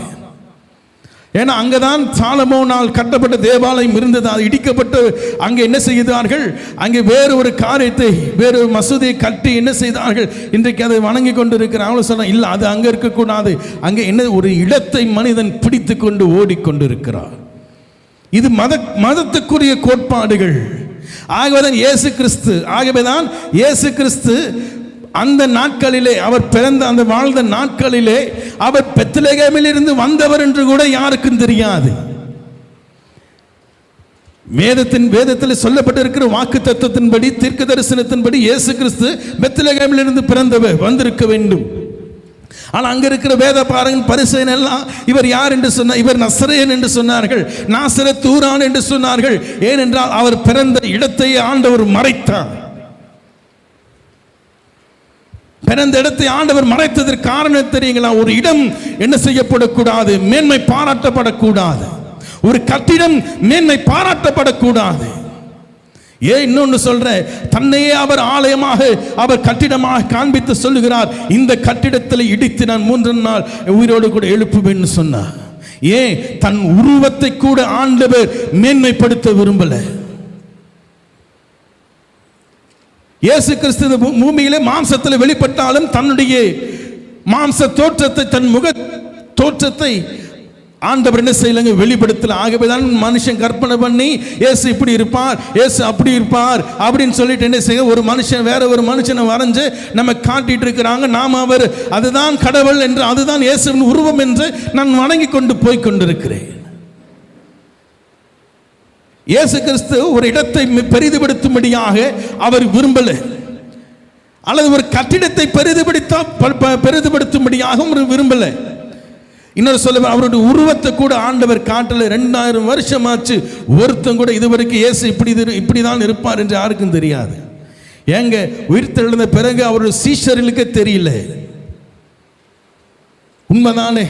ஏன்னா அங்கதான் சாலமோனால் கட்டப்பட்ட தேவாலயம் இருந்தது, அது இடிக்கப்பட்டு அங்கே என்ன செய்தார்கள், அங்கே வேறு ஒரு காரியத்தை வேறு மசூதியை கட்டி என்ன செய்தார்கள், இன்றைக்கு அதை வணங்கி கொண்டு இருக்கிறாங்க. சொன்ன இல்லை, அது அங்கே இருக்கக்கூடாது, அங்கே என்ன ஒரு இடத்தை மனிதன் பிடித்து கொண்டு ஓடிக்கொண்டிருக்கிறார். இது மதத்துக்குரிய கோட்பாடுகள். ஆகவேதான் இயேசு கிறிஸ்து அந்த நாட்களிலே, அவர் பிறந்த அந்த வாழ்ந்த நாட்களிலே அவர் பெத்லகேமில் இருந்து வந்தவர் என்று கூட யாருக்கும் தெரியாது. வேதத்தில் சொல்லப்பட்டிருக்கிற வாக்கு தத்துவத்தின்படி தீர்க்க தரிசனத்தின்படி இயேசு கிறிஸ்து பெத்லகேமில் இருந்து பிறந்தவர் வந்திருக்க வேண்டும். ஆனால் அங்க இருக்கிற வேத பாரகன் பரிசேயன் எல்லாம் இவர் யார் என்று சொன்னார், இவர் நசரேயன் என்று சொன்னார்கள், நாசரேத் ஊரான் என்று சொன்னார்கள். ஏனென்றால் அவர் பிறந்த இடத்தை ஆண்டவர் மறைத்தார். பிறந்த இடத்தை ஆண்டவர் மறைத்ததற்கு காரணம் தெரியுங்களா, ஒரு இடம் என்ன செய்யப்படக்கூடாது, மேன்மை பாராட்டப்படக்கூடாது, ஒரு கட்டிடம் மேன்மை பாராட்டப்படக்கூடாது. ஏன் இன்னொன்று சொல்ற, தன்னையே அவர் ஆலயமாக அவர் கட்டிடமாக காண்பித்து சொல்லுகிறார், இந்த கட்டிடத்தில் இடித்து நான் 3 நாள் உயிரோடு கூட எழுப்புவேன்னு சொன்னார். ஏன், தன் உருவத்தை கூட ஆண்டவர் மேன்மைப்படுத்த விரும்பல. இயேசு கிறிஸ்து பூமியிலே மாம்சத்தில் வெளிப்பட்டாலும் தன்னுடைய மாம்ச தோற்றத்தை, தன் முக தோற்றத்தை ஆண்டவர் என்ன செய்யலங்க, வெளிப்படுத்தல. ஆகவேதான் மனுஷன் கற்பனை பண்ணி இயேசு இப்படி இருப்பார், இயேசு அப்படி இருப்பார் அப்படின்னு சொல்லிட்டு என்ன செய்ய, ஒரு மனுஷன் வேற ஒரு மனுஷனை வரைஞ்சு நம்ம காட்டிட்டு இருக்கிறாங்க. நாம் அவர் அதுதான் கடவுள் என்று, அதுதான் இயேசுவின் உருவம் என்று நான் வணங்கி கொண்டு போய் கொண்டிருக்கிறேன். இயேசு கிறிஸ்து ஒரு இடத்தை பெரிதுபடுத்தும்படியாக அவர் விரும்பல, அல்லது ஒரு கட்டிடத்தை பெரிதுபடுத்தும்படியாக அவர் விரும்பல. இன்னொரு சொல்ல, அவருடைய உருவத்தை கூட ஆண்டவர் காட்டல. 2000 வருஷமாச்சு, ஒருத்தம் கூட இதுவரைக்கும் இயேசு இப்படிதான் இருப்பார் என்று யாருக்கும் தெரியாது. ஏங்க, உயிர்த்தெழுந்த பிறகு அவருடைய சீஷர்களுக்கு தெரியல. உண்மைதானே?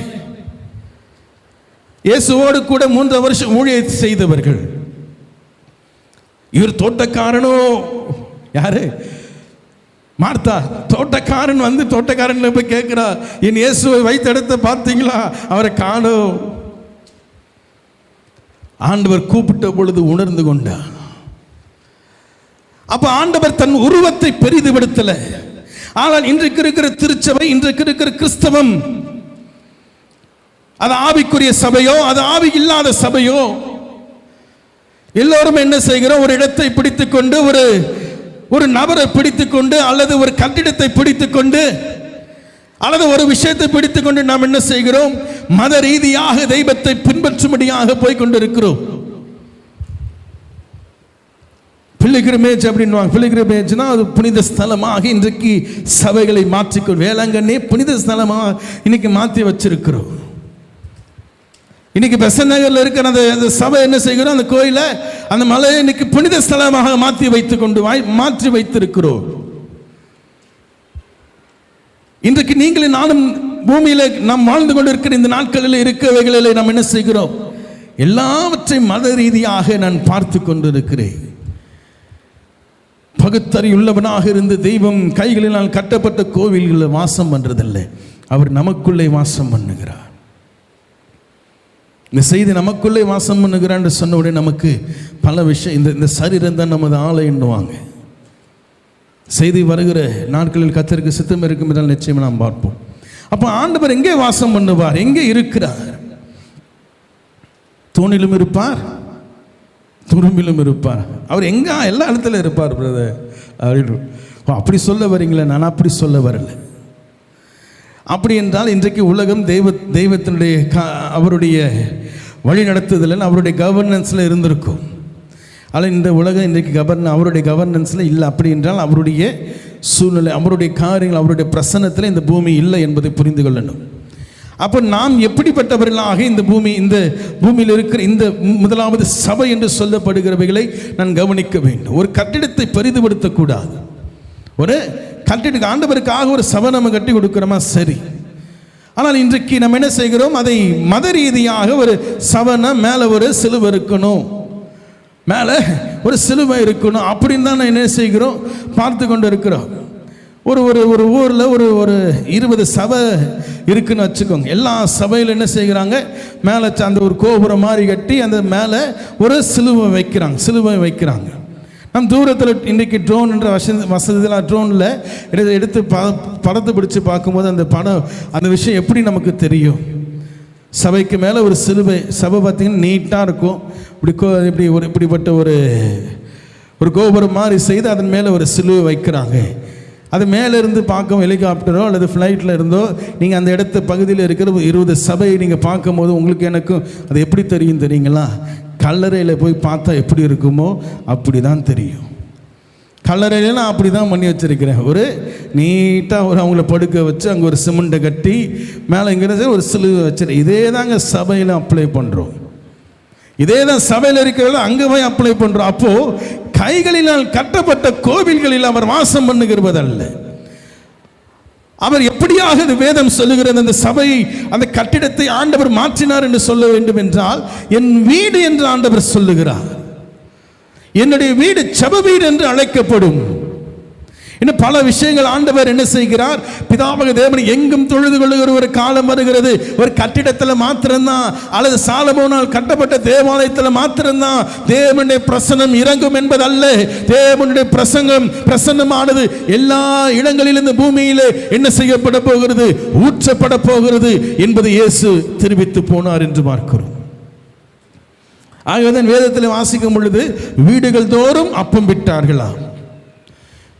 இயேசுவோடு கூட 3 வருஷம் ஊழியத்தை செய்தவர்கள். இவர் தோட்டக்காரனோ? யாரு? மார்த்தா. தோட்டக்காரன் வந்து தோட்டக்காரன் போய் கேட்கிறா, என் இயேசுவை வைத்த இடத்தை பார்த்தீங்களா? அவரை காணோம். ஆண்டவர் கூப்பிட்ட பொழுது உணர்ந்து கொண்டார். அப்ப ஆண்டவர் தன் உருவத்தை பெரிதுபடுத்தல. ஆனால் இன்றைக்கு இருக்கிற திருச்சபை, இன்றைக்கு இருக்கிற கிறிஸ்தவம், அது ஆவிக்குரிய சபையோ அது ஆவி இல்லாத சபையோ, எல்லோரும் என்ன செய்கிறோம்? ஒரு இடத்தை பிடித்துக்கொண்டு, ஒரு நபரை பிடித்துக்கொண்டு, அல்லது ஒரு கட்டிடத்தை பிடித்துக்கொண்டு, அல்லது ஒரு விஷயத்தை பிடித்துக்கொண்டு நாம் என்ன செய்கிறோம்? மத ரீதியாக தெய்வத்தை பின்பற்றும்படியாக போய் கொண்டிருக்கிறோம். பிலிகிரிமேஜ் அப்படின்வாங்க. பிலிகிரிமேஜ்னா அது புனித ஸ்தலமாக இன்றைக்கு சபைகளை மாற்றிக்கொள். வேளாங்கண்ணி புனித ஸ்தலமாக இன்னைக்கு மாற்றி வச்சிருக்கிறோம். இன்னைக்கு பெசன்ட் நகரில் இருக்கிற அந்த சபை என்ன செய்கிறோம்? அந்த கோயிலை, அந்த மலையை இன்னைக்கு புனித ஸ்தலமாக மாற்றி வைத்திருக்கிறோம். இன்றைக்கு நீங்களும் நானும் பூமியில நாம் வாழ்ந்து கொண்டிருக்கிற இந்த நாட்களில் இருக்கவைகளில் நாம் என்ன செய்கிறோம்? எல்லாவற்றையும் மத ரீதியாக நான் பார்த்து கொண்டிருக்கிறேன். பகுத்தறிவுள்ளவனாக இருந்து தெய்வம் கைகளினால் கட்டப்பட்ட கோவில்களில் வாசம் பண்றதில்லை, அவர் நமக்குள்ளே வாசம் பண்ணுகிறார். இந்த செய்தி நமக்குள்ளே வாசம் பண்ணுகிறான்னு சொன்ன உடனே நமக்கு பல விஷயம், இந்த சரீரம் தான் நமது ஆலயன்னுவாங்க. செய்தி வருகிற நாட்களில் கர்த்தருக்கு சித்தம் இருக்கும் என்றால் நிச்சயம் நாம் பார்ப்போம். அப்போ ஆண்டவர் எங்கே வாசம் பண்ணுவார்? எங்கே இருக்கிறார்? தூணிலும் இருப்பார், துரும்பிலும் இருப்பார். அவர் எங்க? எல்லா இடத்துல இருப்பார் பிரதர் அப்படின்னு. அப்படி சொல்ல வரீங்களே? நான் அப்படி சொல்ல வரல. அப்படி என்றால் இன்றைக்கு உலகம் தெய்வத்தினுடைய அவருடைய வழி நடத்துதல், அவருடைய கவர்னன்ஸில் இருந்திருக்கும். ஆனால் இந்த உலகம் இன்றைக்கு அவருடைய கவர்னன்ஸில் இல்லை. அப்படி என்றால் அவருடைய சூழ்நிலை, அவருடைய காரியங்கள், அவருடைய பிரசன்னத்தில் இந்த பூமி இல்லை என்பதை புரிந்து கொள்ளணும். அப்போ நாம் எப்படிப்பட்டவர்களாக இந்த பூமியில் இருக்கிற இந்த முதலாவது சபை என்று சொல்லப்படுகிறவைகளை நான் கவனிக்க வேண்டும். ஒரு கட்டிடத்தை பெரிதுபடுத்தக்கூடாது. ஒரு கட்டிட ஆண்டவருக்காக ஒரு சபை நம்ம கட்டி கொடுக்கிறோமா? சரி. ஆனால் இன்றைக்கு நம்ம என்ன செய்கிறோம்? அதை மத ரீதியாக ஒரு சபைனா மேலே ஒரு சிலுவை இருக்கணும், மேலே ஒரு சிலுவை இருக்கணும் அப்படின்னு தான் என்ன செய்கிறோம்? பார்த்து கொண்டு இருக்கிறோம். ஒரு ஊரில் ஒரு 20 சபை இருக்குன்னு வச்சுக்கோங்க. எல்லா சபையில் என்ன செய்கிறாங்க? மேலே அந்த ஒரு கோபுரம் மாதிரி கட்டி அந்த மேலே ஒரு சிலுவை வைக்கிறாங்க. நம் தூரத்தில் இன்றைக்கி ட்ரோன் என்ற வசதியில் ட்ரோனில் எடுத்து படத்தை பிடிச்சி பார்க்கும்போது அந்த விஷயம் எப்படி நமக்கு தெரியும்? சபைக்கு மேலே ஒரு சிலுவை, சபை பார்த்திங்கன்னா நீட்டாக இருக்கும். இப்படிப்பட்ட ஒரு கோபுரம் மாதிரி செய்து அதன் மேலே ஒரு சிலுவை வைக்கிறாங்க. அது மேலே இருந்து பார்க்கும் ஹெலிகாப்டரோ அல்லது ஃப்ளைட்டில் இருந்தோ நீங்கள் அந்த இடத்து பகுதியில் இருக்கிற 20 சபையை நீங்கள் பார்க்கும்போது உங்களுக்கு எனக்கும் அது எப்படி தெரியும் தெரியுங்களா? கல்லறையில் போய் பார்த்தா எப்படி இருக்குமோ அப்படி தான் தெரியும். கல்லறையில நான் அப்படி தான் பண்ணி வச்சுருக்கிறேன். ஒரு நீட்டாக அவங்கள படுக்க வச்சு அங்கே ஒரு சிமெண்ட்டை கட்டி மேலே இங்கே ஒரு சிலுவை வச்சுருக்கேன். இதே தாங்க சபையில் அப்ளை பண்ணுறோம். இதே தான் சபையில் இருக்கிறவங்க அங்கே போய் அப்ளை பண்ணுறோம். அப்போது கைகளினால் கட்டப்பட்ட கோவில்களில் அவர் வாசம் பண்ணுகிறதல்ல. அவர் எப்படியாக வேதம் சொல்லுகிறது? அந்த சபையை, அந்த கட்டிடத்தை ஆண்டவர் மாற்றினார் என்று சொல்ல வேண்டும் என்றால், என் வீடு என்று ஆண்டவர் சொல்லுகிறார். என்னுடைய வீடு ஜெப வீடு என்று அழைக்கப்படும். இன்னும் பல விஷயங்கள் ஆண்டவர் என்ன செய்கிறார்? பிதாவாகிய தேவனை எங்கும் தொழுது கொள்ளுகிற ஒரு காலம் வருகிறது. ஒரு கட்டிடத்தில் மாத்திரம்தான் அல்லது சாலமோனால் கட்டப்பட்ட தேவாலயத்தில் மாத்திரம்தான் தேவனுடைய பிரசன்னம் இறங்கும் என்பதல்ல. தேவனுடைய பிரசன்னமானது எல்லா இடங்களிலும் இந்த பூமியிலே என்ன செய்யப்பட போகிறது? ஊற்றப்பட போகிறது என்பது இயேசு தெரிவித்து போனார் என்று பார்க்கிறோம். ஆகவேதான் வேதத்தில் வாசிக்கும் பொழுது வீடுகள் தோறும் அப்பம் விட்டார்களாம்.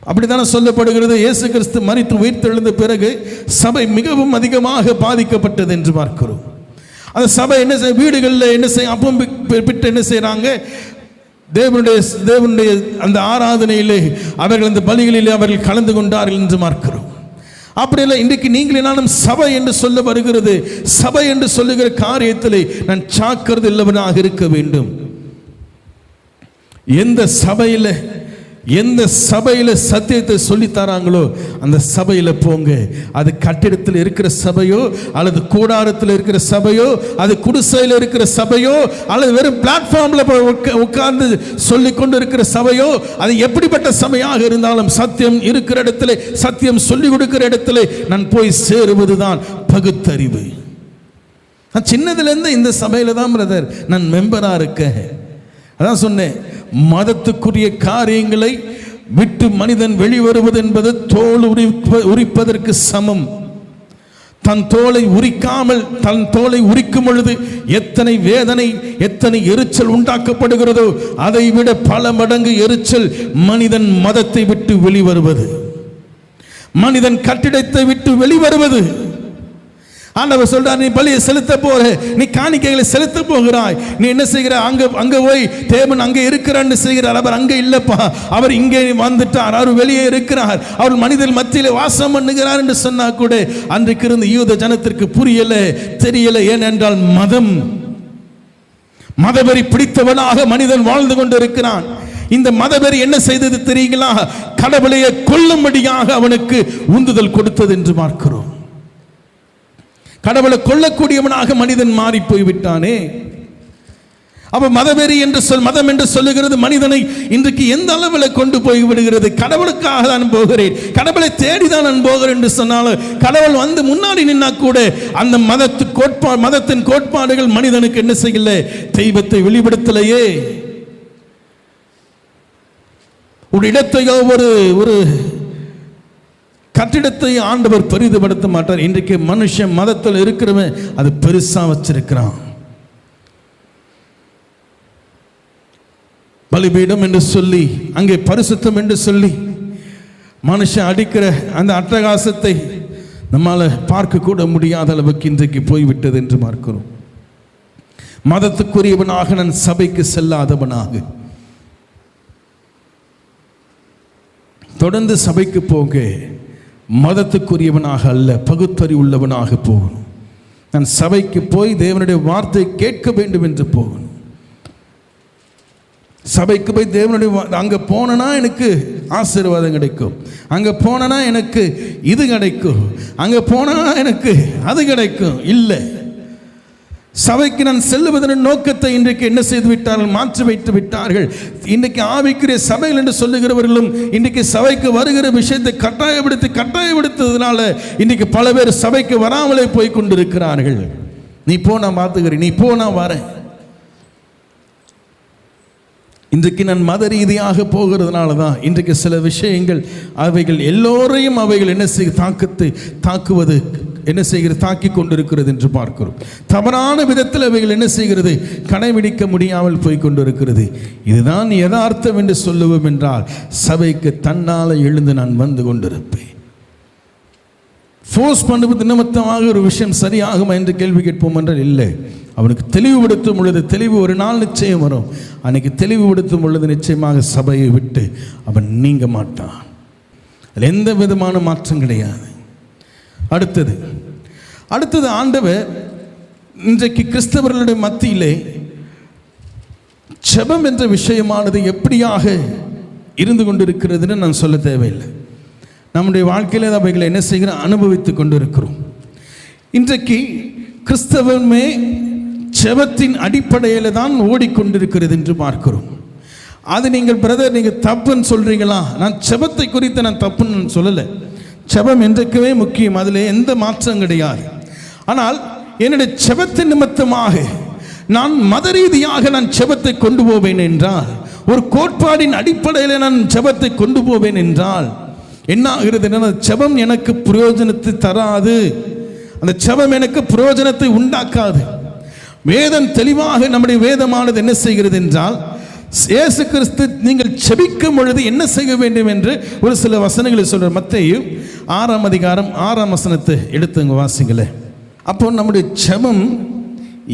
அப்படித்தானே சொல்லப்படுகிறது. இயேசு கிறிஸ்து மரித்து உயிர்த்தெழுந்த பிறகு சபை மிகவும் அதிகமாக பாதிக்கப்பட்டது என்று பார்க்கிறோம். அந்த சபை என்ன செய்ய, வீடுகளில் என்ன செய்ய, அப்பம் விட்டு என்ன செய்யறாங்க? தேவனுடைய அந்த ஆராதனையிலே அவர்கள் அந்த பலிகளிலே அவர்கள் கலந்து கொண்டார்கள் என்று பார்க்கிறோம். அப்படி இல்லை, இன்றைக்கு நீங்களே நானும் சபை என்று சொல்ல வருகிறது. சபை என்று சொல்லுகிற காரியத்திலே நான் ஜாக்கிரதை உள்ளவனாக இருக்க வேண்டும். எந்த சபையில் எந்த சபையில் சத்தியத்தை சொல்லி தராங்களோ அந்த சபையில் போங்க. அது கட்டிடத்தில் இருக்கிற சபையோ அல்லது கூடாரத்தில் இருக்கிற சபையோ அது குடிசையில் இருக்கிற சபையோ அல்லது வெறும் பிளாட்ஃபார்ம்ல உட்கார்ந்து சொல்லி கொண்டு இருக்கிற சபையோ, அது எப்படிப்பட்ட சபையாக இருந்தாலும் சத்தியம் இருக்கிற இடத்துல, சத்தியம் சொல்லிக் கொடுக்கிற இடத்துல நான் போய் சேருவதுதான் பகுத்தறிவு. நான் சின்னதுலேருந்து இந்த சபையில தான் பிரதர் நான் மெம்பரா இருக்கேன். அதான் சொன்னேன், மதத்துக்குரிய காரியங்களை விட்டு மனிதன் வெளிவருவது என்பது தோல் உரிப்பதற்கு சமம். தன் தோலை உரிக்காமல் தன் தோலை உரிக்கும் பொழுது எத்தனை வேதனை, எத்தனை எரிச்சல் உண்டாக்கப்படுகிறதோ அதை விட பல மடங்கு எரிச்சல் மனிதன் மதத்தை விட்டு வெளிவருவது, மனிதன் கட்டிடத்தை விட்டு வெளிவருவது. ஆண்டவர் சொல்றார், நீ பலியை செலுத்த போற, நீ காணிக்கைகளை செலுத்த போகிறாய், நீ என்ன செய்கிற, அங்க போய் தேவன் அங்கே இருக்கிறான்னு செய்கிறார். அவர் அங்கே இல்லப்பா, அவர் இங்கே வந்துட்டார், அவர் வெளியே இருக்கிறார், அவர் மனிதன் மத்தியிலே வாசம் பண்ணுகிறார் என்று சொன்னா கூட அன்றைக்கு இருந்த யூத ஜனத்திற்கு புரியல, தெரியல. ஏனென்றால் மதவெறி பிடித்தவனாக மனிதன் வாழ்ந்து கொண்டு இருக்கிறான். இந்த மதவெறி என்ன செய்தது தெரியுங்களா? கடவுளையே கொல்லும்படியாக அவனுக்கு உந்துதல் கொடுத்தது என்று பார்க்கிறோம். கடவுளை கொல்லக்கூடியவனாக மனிதன் மாறி போய்விட்டானே. அப்ப மதவெறி என்று மதம் என்று சொல்லுகிறது மனிதனை இன்றைக்கு எந்த அளவில் கொண்டு போய் விடுகிறது? கடவுளுக்காக தான் போகிறேன், கடவுளை தேடிதான் நான் போகிறேன் என்று சொன்னாலும் கடவுள் வந்து முன்னாடி நின்னா கூட அந்த மதத்தின் கோட்பாடுகள் மனிதனுக்கு என்ன செய்யல? தெய்வத்தை வெளிப்படுத்தலையே. ஒரு இடத்தையோ ஒரு கட்டிடத்தை ஆண்டவர் பெரிதுபடுத்த மாட்டார். இன்றைக்கு மனுஷன் மதத்தில் இருக்கிறவன் அது பெருசா வச்சிருக்கிறான். பலிபீடம் என்று சொல்லி, அங்கே பரிசுத்தம் என்று சொல்லி மனுஷன் அடிக்கிற அந்த அட்டகாசத்தை நம்மால பார்க்க கூட முடியாத அளவுக்கு இன்றைக்கு போய்விட்டது என்று பார்க்கிறோம். மதத்துக்குரியவனாக நான் சபைக்கு செல்லாதவனாக தொடர்ந்து சபைக்கு போக மதத்துக்குரியவனாக அல்ல, பகுத்தறிவு உள்ளவனாக போகணும். நான் சபைக்கு போய் தேவனுடைய வார்த்தை கேட்க வேண்டும் என்று போகணும். சபைக்கு போய் தேவனுடைய அங்கே போனா எனக்கு ஆசீர்வாதம் கிடைக்கும், அங்கே போனா எனக்கு இது கிடைக்கும், அங்கே போனா எனக்கு அது கிடைக்கும். இல்லை, சபைக்கு நான் செல்லுவதன் நோக்கத்தை இன்றைக்கு என்ன செய்து விட்டார்கள்? மாற்றி வைத்து விட்டார்கள். இன்றைக்கு ஆவிக்குரிய சபைகள் என்று சொல்லுகிறவர்களும் இன்றைக்கு சபைக்கு வருகிற விஷயத்தை கட்டாயப்படுத்ததுனால இன்றைக்கு பல பேர் சபைக்கு வராமலே போய் கொண்டிருக்கிறார்கள். நீ போ, நான் பார்த்துக்கிறேன், நீ போ, நான் வரேன். இன்றைக்கு நான் மத ரீதியாக போகிறதுனால தான் இன்றைக்கு சில விஷயங்கள் அவைகள் எல்லோரையும் அவைகள் என்ன செய்ய தாக்குவது என்ன செய்கிறது? தாக்கி கொண்டிருக்கிறது என்று பார்க்கிறோம். தவறான விதத்தில் அவைகள் என்ன செய்கிறது? கடைபிடிக்க முடியாமல் போய் கொண்டிருக்கிறது. இதுதான் யதார்த்தம் என்று சொல்லுவோம் என்றால் சபைக்கு தன்னால் எழுந்து நான் வந்து கொண்டிருப்பேன். ஃபோர்ஸ் பண்ணுவது நிமித்தமாக ஒரு விஷயம் சரியாகுமா என்று கேள்வி கேட்போம் என்றால் இல்லை. அவனுக்கு தெளிவுபடுத்தும் பொழுது, தெளிவு ஒரு நாள் நிச்சயம் வரும், அன்னைக்கு தெளிவுபடுத்தும் பொழுது நிச்சயமாக சபையை விட்டு அவன் நீங்க மாட்டான். அதில் எந்த விதமான மாற்றம் கிடையாது. அடுத்தது ஆண்டவர் இன்றைக்கு கிறிஸ்தவர்களுடைய மத்தியிலே ஜெபம் என்ற விஷயமானது எப்படியாக இருந்து கொண்டிருக்கிறதுன்னு நான் சொல்ல தேவையில்லை. நம்முடைய வாழ்க்கையில் அவைகளை என்ன செய்கிற அனுபவித்து கொண்டு இருக்கிறோம். இன்றைக்கு கிறிஸ்தவமே ஜெபத்தின் அடிப்படையில் தான் ஓடிக்கொண்டிருக்கிறது என்று பார்க்கிறோம். அது நீங்கள் பிரதர் நீங்கள் தப்புன்னு சொல்றீங்களா? நான் ஜெபத்தை குறித்து நான் தப்புன்னு சொல்லலை. ஜெபம் என்றைக்குமே முக்கியம், அதில் எந்த மாற்றம் கிடையாது. ஆனால் என்னுடைய ஜெபத்தின் நிமித்தமாக நான் மத ரீதியாக நான் ஜெபத்தை கொண்டு போவேன் என்றால், ஒரு கோட்பாடின் அடிப்படையில் நான் ஜெபத்தை கொண்டு போவேன் என்றால் என்ன ஆகிறது? ஜெபம் எனக்கு பிரயோஜனத்தை தராது, அந்த ஜெபம் எனக்கு பிரயோஜனத்தை உண்டாக்காது. வேதம் தெளிவாக நம்முடைய வேதமானது என்ன செய்கிறது என்றால், இயேசு கிறிஸ்து நீங்கள் செபிக்கும் பொழுது என்ன செய்ய வேண்டும் என்று ஒரு சில வசனங்களை சொல்ற. மத்தேயு 6ஆம் அதிகாரம் 6ஆம் வசனத்தை எடுத்துங்க வாசிங்களே. அப்போ நம்முடைய ஜெபம்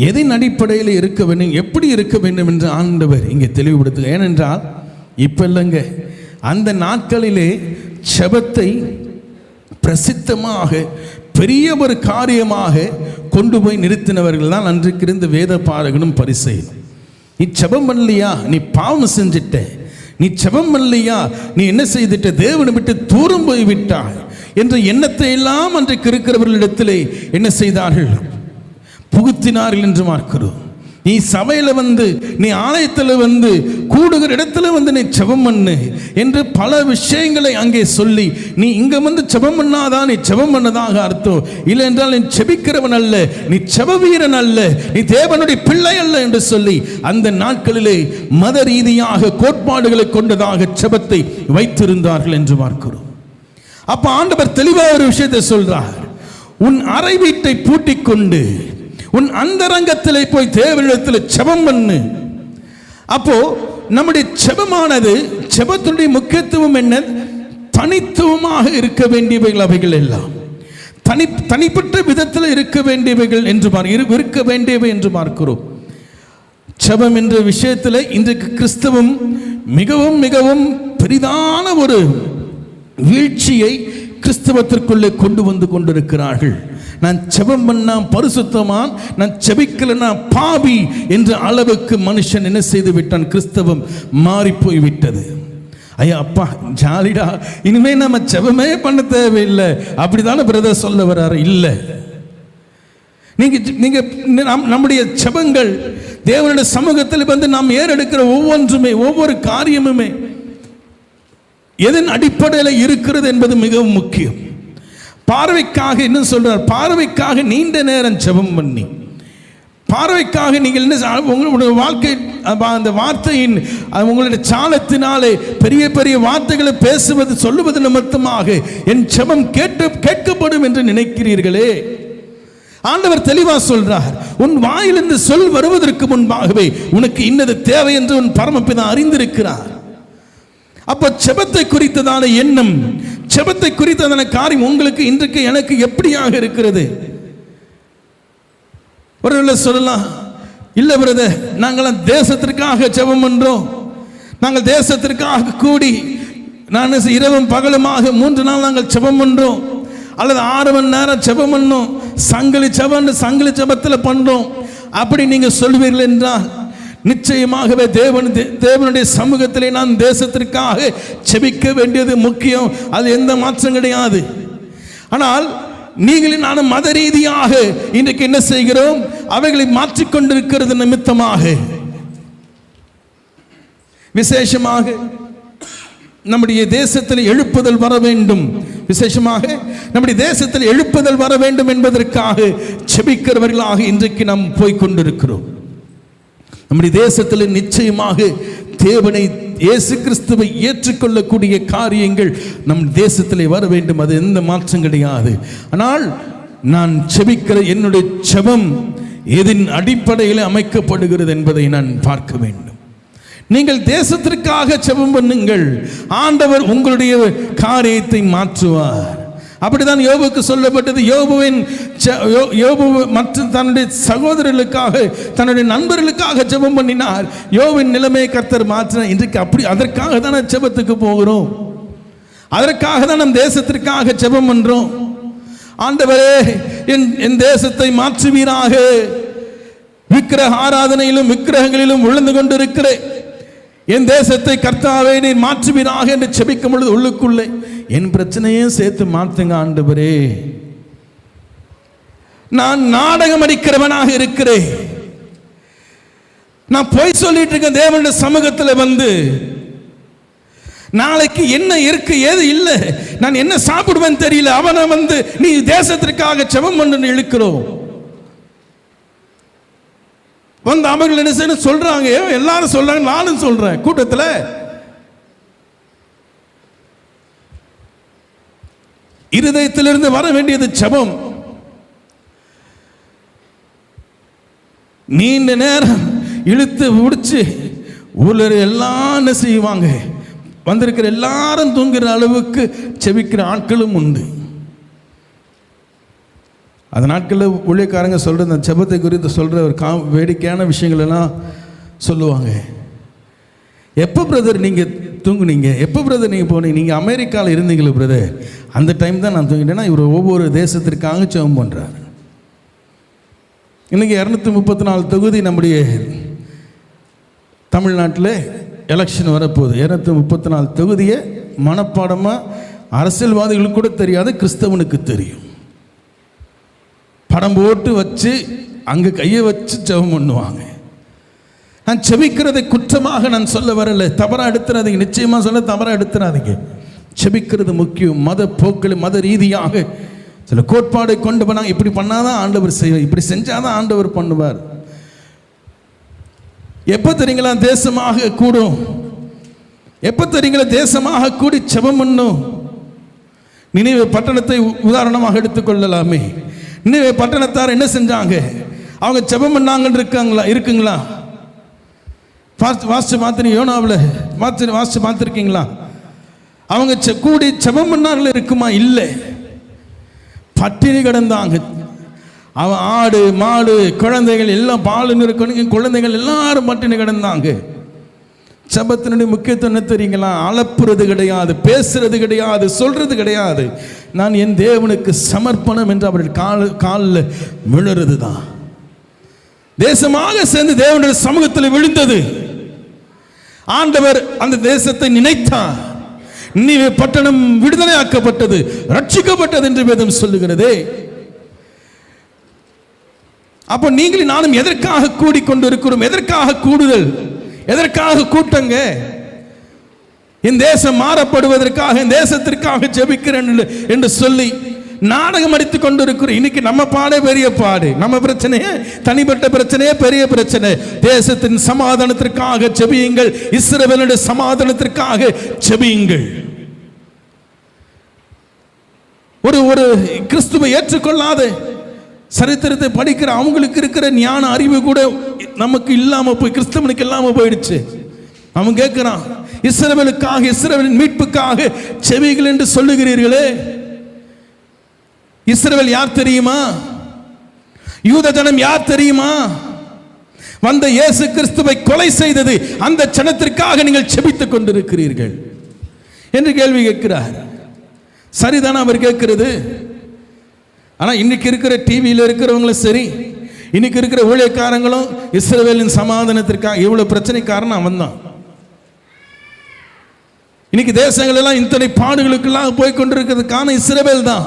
எதின் அடிப்படையில் இருக்க வேண்டும், எப்படி இருக்க வேண்டும் என்று ஆண்டவர் இங்கே தெளிவுபடுத்துக. ஏனென்றால் இப்போ இல்லைங்க, அந்த நாட்களிலே ஜெபத்தை பிரசித்தமாக பெரிய ஒரு காரியமாக கொண்டு போய் நிறுத்தினவர்கள் தான் அன்றைக்கு இருந்த வேத பாரகனும் பரிசேயனும். நீ ஜெபம் பண்ணலையா, நீ பாவம் செஞ்சிட்ட, நீ ஜெபம் பண்ணலையா, நீ என்ன செய்துட்ட, தேவனை விட்டு தூரம் போய் விட்டாய் என்ற எண்ணத்தை எல்லாம் அன்றைக்கு இருக்கிறவர்களிடத்திலே என்ன செய்தார்கள், புகுத்தினார்கள் என்று பார்க்கிறோம். நீ சபையில் வந்து, நீ ஆலயத்தில் வந்து, கூடுகிற இடத்துல வந்து நீ ஜெபம் பண்ணு என்று பல விஷயங்களை அங்கே சொல்லி, நீ இங்கே வந்து ஜெபம் பண்ணாதான் நீ ஜெபம் பண்ணதாக அர்த்தம். இல்லை என்றால் நீ ஜெபிக்கிறவன் அல்ல, நீ ஜெப வீரன் அல்ல, நீ தேவனுடைய பிள்ளை அல்ல என்று சொல்லி அந்த நாட்களிலே மத ரீதியாக கோட்பாடுகளை கொண்டதாக ஜெபத்தை வைத்திருந்தார்கள் என்று பார்க்கிறோம். அப்ப ஆண்டவர் தெளிவாக ஒரு விஷயத்தை சொல்றார், உன் அறை வீட்டை பூட்டிக் கொண்டு உன் அந்தரங்கத்திலே போய் தேவனிடத்தில் ஜெபம் பண்ணு. அப்போ நம்முடைய ஜெபமானது, ஜெபத்துடைய முக்கியத்துவம் என்ன, தனித்துவமாக இருக்க வேண்டியவைகள் அவைகள் எல்லாம் தனிப்பட்ட விதத்தில் இருக்க வேண்டியவைகள் என்று இருக்க வேண்டியவை என்று பார்க்கிறோம். ஜெபம் என்ற விஷயத்தில் இன்றைக்கு கிறிஸ்தவம் மிகவும் மிகவும் பெரிதான ஒரு வீழ்ச்சியை கிறிஸ்தவத்திற்குள்ளே கொண்டு வந்து கொண்டிருக்கிறார்கள். நான் ஜெபம் பண்ணா பரிசுத்தமான், நான் ஜெபிக்கலனா பாவி என்ற அளவுக்கு மனுஷன் என்ன செய்து விட்டான், கிறிஸ்தவம் மாறி போய் விட்டது. ஐயா அப்பா ஜாலிடா, இனிமே நம்ம ஜெபமே பண்ண தேவையில்லை அப்படிதானே பிரதர் சொல்ல வர்றாரு. இல்லை, நீங்க நம்முடைய ஜெபங்கள் தேவனுடைய சமூகத்தில் வந்து நாம் ஏறெடுக்கிற ஒவ்வொன்றுமே, ஒவ்வொரு காரியமுமே எதன் அடிப்படையில் இருக்கிறது என்பது மிகவும் முக்கியம். பார்வைக்காக என்ன சொல்றார், பார்வைக்காக நீண்ட நேரம் ஜெபம் பண்ணி, பார்வைக்காக நீங்கள் என்ன உங்களுடைய வாழ்க்கை அந்த வார்த்தையின் உங்களுடைய சாலத்தினாலே பெரிய பெரிய வார்த்தைகளை பேசுவது சொல்லுவது நிமித்தமாக என் ஜெபம் கேட்கப்படும் என்று நினைக்கிறீர்களே. ஆண்டவர் தெளிவா சொல்றார், உன் வாயிலிருந்து சொல் வருவதற்கு முன்பாகவே உனக்கு இன்னது தேவை என்று உன் பரமபிதா அறிந்திருக்கிறார். அப்ப ஜெபத்தை குறித்ததான எண்ணம், ஜெபத்தை குறித்ததான காரியம் உங்களுக்கு இன்றைக்கு எனக்கு எப்படியாக இருக்கிறது? ஒரு சொல்லலாம், இல்லை பிரதர் நாங்கள் தேசத்திற்காக ஜெபம் பண்றோம், நாங்கள் தேசத்திற்காக கூடி நான் இரவும் பகலுமாக 3 நாள் நாங்கள் ஜெபம் பண்றோம், அல்லது 6 மணி நேரம் ஜெபம் பண்ணோம், சங்கிலி ஜெபத்தில் பண்றோம் அப்படி நீங்க சொல்வீர்கள் என்றால் நிச்சயமாகவே தேவனுடைய சமூகத்திலே நான் தேசத்திற்காக ஜெபிக்க வேண்டியது முக்கியம், அது எந்த மாற்றம் கிடையாது. ஆனால் நீங்களும் நானும் மத ரீதியாக இன்றைக்கு என்ன செய்கிறோம், அவைகளை மாற்றிக்கொண்டிருக்கிறது நிமித்தமாக விசேஷமாக நம்முடைய தேசத்தில் எழுப்புதல் வர வேண்டும், விசேஷமாக நம்முடைய தேசத்தில் எழுப்புதல் வர வேண்டும் என்பதற்காக ஜெபிக்கிறவர்களாக இன்றைக்கு நாம் போய்கொண்டிருக்கிறோம். நம்முடைய தேசத்தில் நிச்சயமாக தேவனை இயேசு கிறிஸ்துவை ஏற்றுக்கொள்ளக்கூடிய காரியங்கள் நம் தேசத்தில் வர வேண்டும், அது எந்த மாற்றம் கிடையாது. ஆனால் நான் ஜெபிக்கிற என்னுடைய ஜெபம் எதின் அடிப்படையில் அமைக்கப்படுகிறது என்பதை நான் பார்க்க வேண்டும். நீங்கள் தேசத்திற்காக ஜெபம் பண்ணுங்கள், ஆண்டவர் உங்களுடைய காரியத்தை மாற்றுவார். அப்படிதான் யோபுக்கு சொல்லப்பட்டது. யோபு மற்றும் தன்னுடைய சகோதரர்களுக்காக, தன்னுடைய நண்பர்களுக்காக ஜெபம் பண்ணினார். யோபின் நிலைமையை கர்த்தர் மாற்றினார். இன்றைக்கு அப்படி அதற்காக தான் ஜெபத்துக்கு போகிறோம், அதற்காக தான் நம் தேசத்திற்காக ஜெபம் பண்றோம். ஆண்டவரே என் தேசத்தை மாற்றுவீராக, விக்கிரக ஆராதனையிலும் விக்கிரகங்களிலும் விழுந்து கொண்டிருக்கிறேன், என் தேசத்தை கர்த்தாவே நீ மாற்றுவீராக என்று ஜெபிக்கும் பொழுது உள்ளுக்குள்ளே என் பிரச்சனையும் சேர்த்து மாற்றுங்க ஆண்டவரே, நான் நாடகம் அடிக்கிறவனாக இருக்கிறேன், நான் பொய் சொல்லிட்டு இருக்கேன் தேவனுடைய சமூகத்தில் வந்து, நாளைக்கு என்ன இருக்கு ஏது இல்லை, நான் என்ன சாப்பிடுவேன் தெரியல, அவனை வந்து நீ தேசத்திற்காக ஜெபம் பண்ணு இழுக்கிறோம் வந்து அவர்கள் என்ன செய்ய சொல்றாங்க, எல்லாரும் சொல்றாங்க, நானும் சொல்றேன் கூட்டத்தில். இருதயத்திலிருந்து வர வேண்டியது ஜெபம். நீண்ட நேரம் இழுத்து முடிச்சு ஊர்ல எல்லாம் என்ன செய்வாங்க, வந்திருக்கிற எல்லாரும் தூங்குற அளவுக்கு ஜெபிக்கிற ஆட்களும் உண்டு. அந்த நாட்களில் ஊழியக்காரங்க சொல்கிற அந்த ஜெபத்தை குறித்து சொல்கிற ஒரு வேடிக்கையான விஷயங்கள் எல்லாம் சொல்லுவாங்க. எப்போ பிரதர் நீங்கள் தூங்குனீங்க, எப்போ பிரதர் நீங்கள் போனீங்க, நீங்கள் அமெரிக்காவில் இருந்தீங்களே பிரதர், அந்த டைம் தான் நான் தூங்கிட்டேன்னா இவர் ஒவ்வொரு தேசத்திற்காக ஜெபம் பண்ணுறார். இன்றைக்கி 234 தொகுதி நம்முடைய தமிழ்நாட்டில் எலெக்ஷன் வரப்போகுது. 234 தொகுதியை மனப்பாடமாக அரசியல்வாதிகளுக்கு கூட தெரியாது, கிறிஸ்தவனுக்கு தெரியும். படம் போட்டு வச்சு அங்கே கையை வச்சு ஜெபம் பண்ணுவாங்க. நான் செபிக்கிறதை குற்றமாக நான் சொல்ல வரல, தவறாக எடுத்துறாதீங்க, நிச்சயமாக சொல்ல தவறாக எடுத்துறாதீங்க. செபிக்கிறது முக்கியம். மத போக்கள் மத ரீதியாக சில கோட்பாடை கொண்டு போனாங்க, இப்படி பண்ணாதான் ஆண்டவர் செய்வார், இப்படி செஞ்சாதான் ஆண்டவர் பண்ணுவார். எப்போ தெரியுங்களா தேசமாக கூடும்? எப்போ தெரியுங்களா தேசமாக கூடி செபம் பண்ணும்? நினைவே பட்டணத்தை உதாரணமாக எடுத்துக்கொள்ளலாமே. நினைவே பட்டணத்தார் என்ன செஞ்சாங்க? அவங்க செபம் பண்ணாங்கன்னு இருக்குங்களா? வாசிச்சு பார்த்து யோனாவில் வாசிச்சு பார்த்துருக்கீங்களா? அவங்க கூடி செபம் பண்ணார்கள் இருக்குமா? இல்லை, பட்டினி கிடந்தாங்க. அவன் ஆடு மாடு குழந்தைகள் எல்லாம் பாலுன்னு இருக்கணும், குழந்தைகள் எல்லாரும் பட்டினி கிடந்தாங்க. ஜெபத்தினுடைய முக்கியத்துவம் என்ன தெரியுங்களா? அலப்புறது கிடையாது, பேசுறது கிடையாது, சொல்றது கிடையாது. நான் என் தேவனுக்கு சமர்ப்பணம் என்று அவர்கள் காலில் விழுறது தான். தேசமாக சேர்ந்து தேவனுடைய சமூகத்தில் விழுந்தது. ஆண்டவர் அந்த தேசத்தை நினைத்தார். நினிவே பட்டணம் விடுதலையாக்கப்பட்டது, ரட்சிக்கப்பட்டது என்று வேதம் சொல்லுகிறதே. அப்போ நீங்களும் நானும் எதற்காக கூடிக்கொண்டு இருக்கிறோம்? எதற்காக கூடுதல்? எதற்காக கூட்டங்க? என் தேசம் மாறப்படுவதற்காக, என் தேசத்திற்காக ஜெபிக்கிறேன் என்று சொல்லி நாடகம் அடித்துக் கொண்டு இருக்கிறோம். இன்னைக்கு நம்ம பாடே பெரிய பாடு, நம்ம பிரச்சனையே தனிப்பட்ட பிரச்சனையே பெரிய பிரச்சனை. தேசத்தின் சமாதானத்திற்காக ஜெபியுங்கள், இஸ்ரவேலுடைய சமாதானத்திற்காக ஜெபியுங்கள். ஒரு கிறிஸ்துவை ஏற்றுக்கொள்ளாத சரித்திரத்தை படிக்கிற அவங்களுக்கு இருக்கிற ஞான அறிவு கூட நமக்கு இல்லாம போய், கிறிஸ்தவனுக்கு இல்லாம போயிடுச்சு. அவன் கேட்கிறான், இஸ்ரவேலுக்காக, இஸ்ரவேலின் மீட்புக்காக செவிகள் என்று சொல்லுகிறீர்களே. இஸ்ரவேல் யார் தெரியுமா? யூத ஜனம் யார் தெரியுமா? வந்த இயேசு கிறிஸ்துவை கொலை செய்தது அந்த ஜனத்திற்காக நீங்கள் செபித்துக் கொண்டிருக்கிறீர்கள் என்று கேள்வி கேட்கிறார். சரிதானே அவர் கேட்கிறது? ஆனால் இன்னைக்கு இருக்கிற டிவியில் இருக்கிறவங்களும் சரி, இன்னைக்கு இருக்கிற ஊழியக்காரங்களும் இஸ்ரவேலின் சமாதானத்திற்காக இவ்வளவு பிரச்சனை காரணம் அவன் தான். இன்னைக்கு தேசங்கள் எல்லாம் இத்தனை பாடுகளுக்கெல்லாம் போய் கொண்டிருக்கிறதுக்கான இஸ்ரவேல் தான்.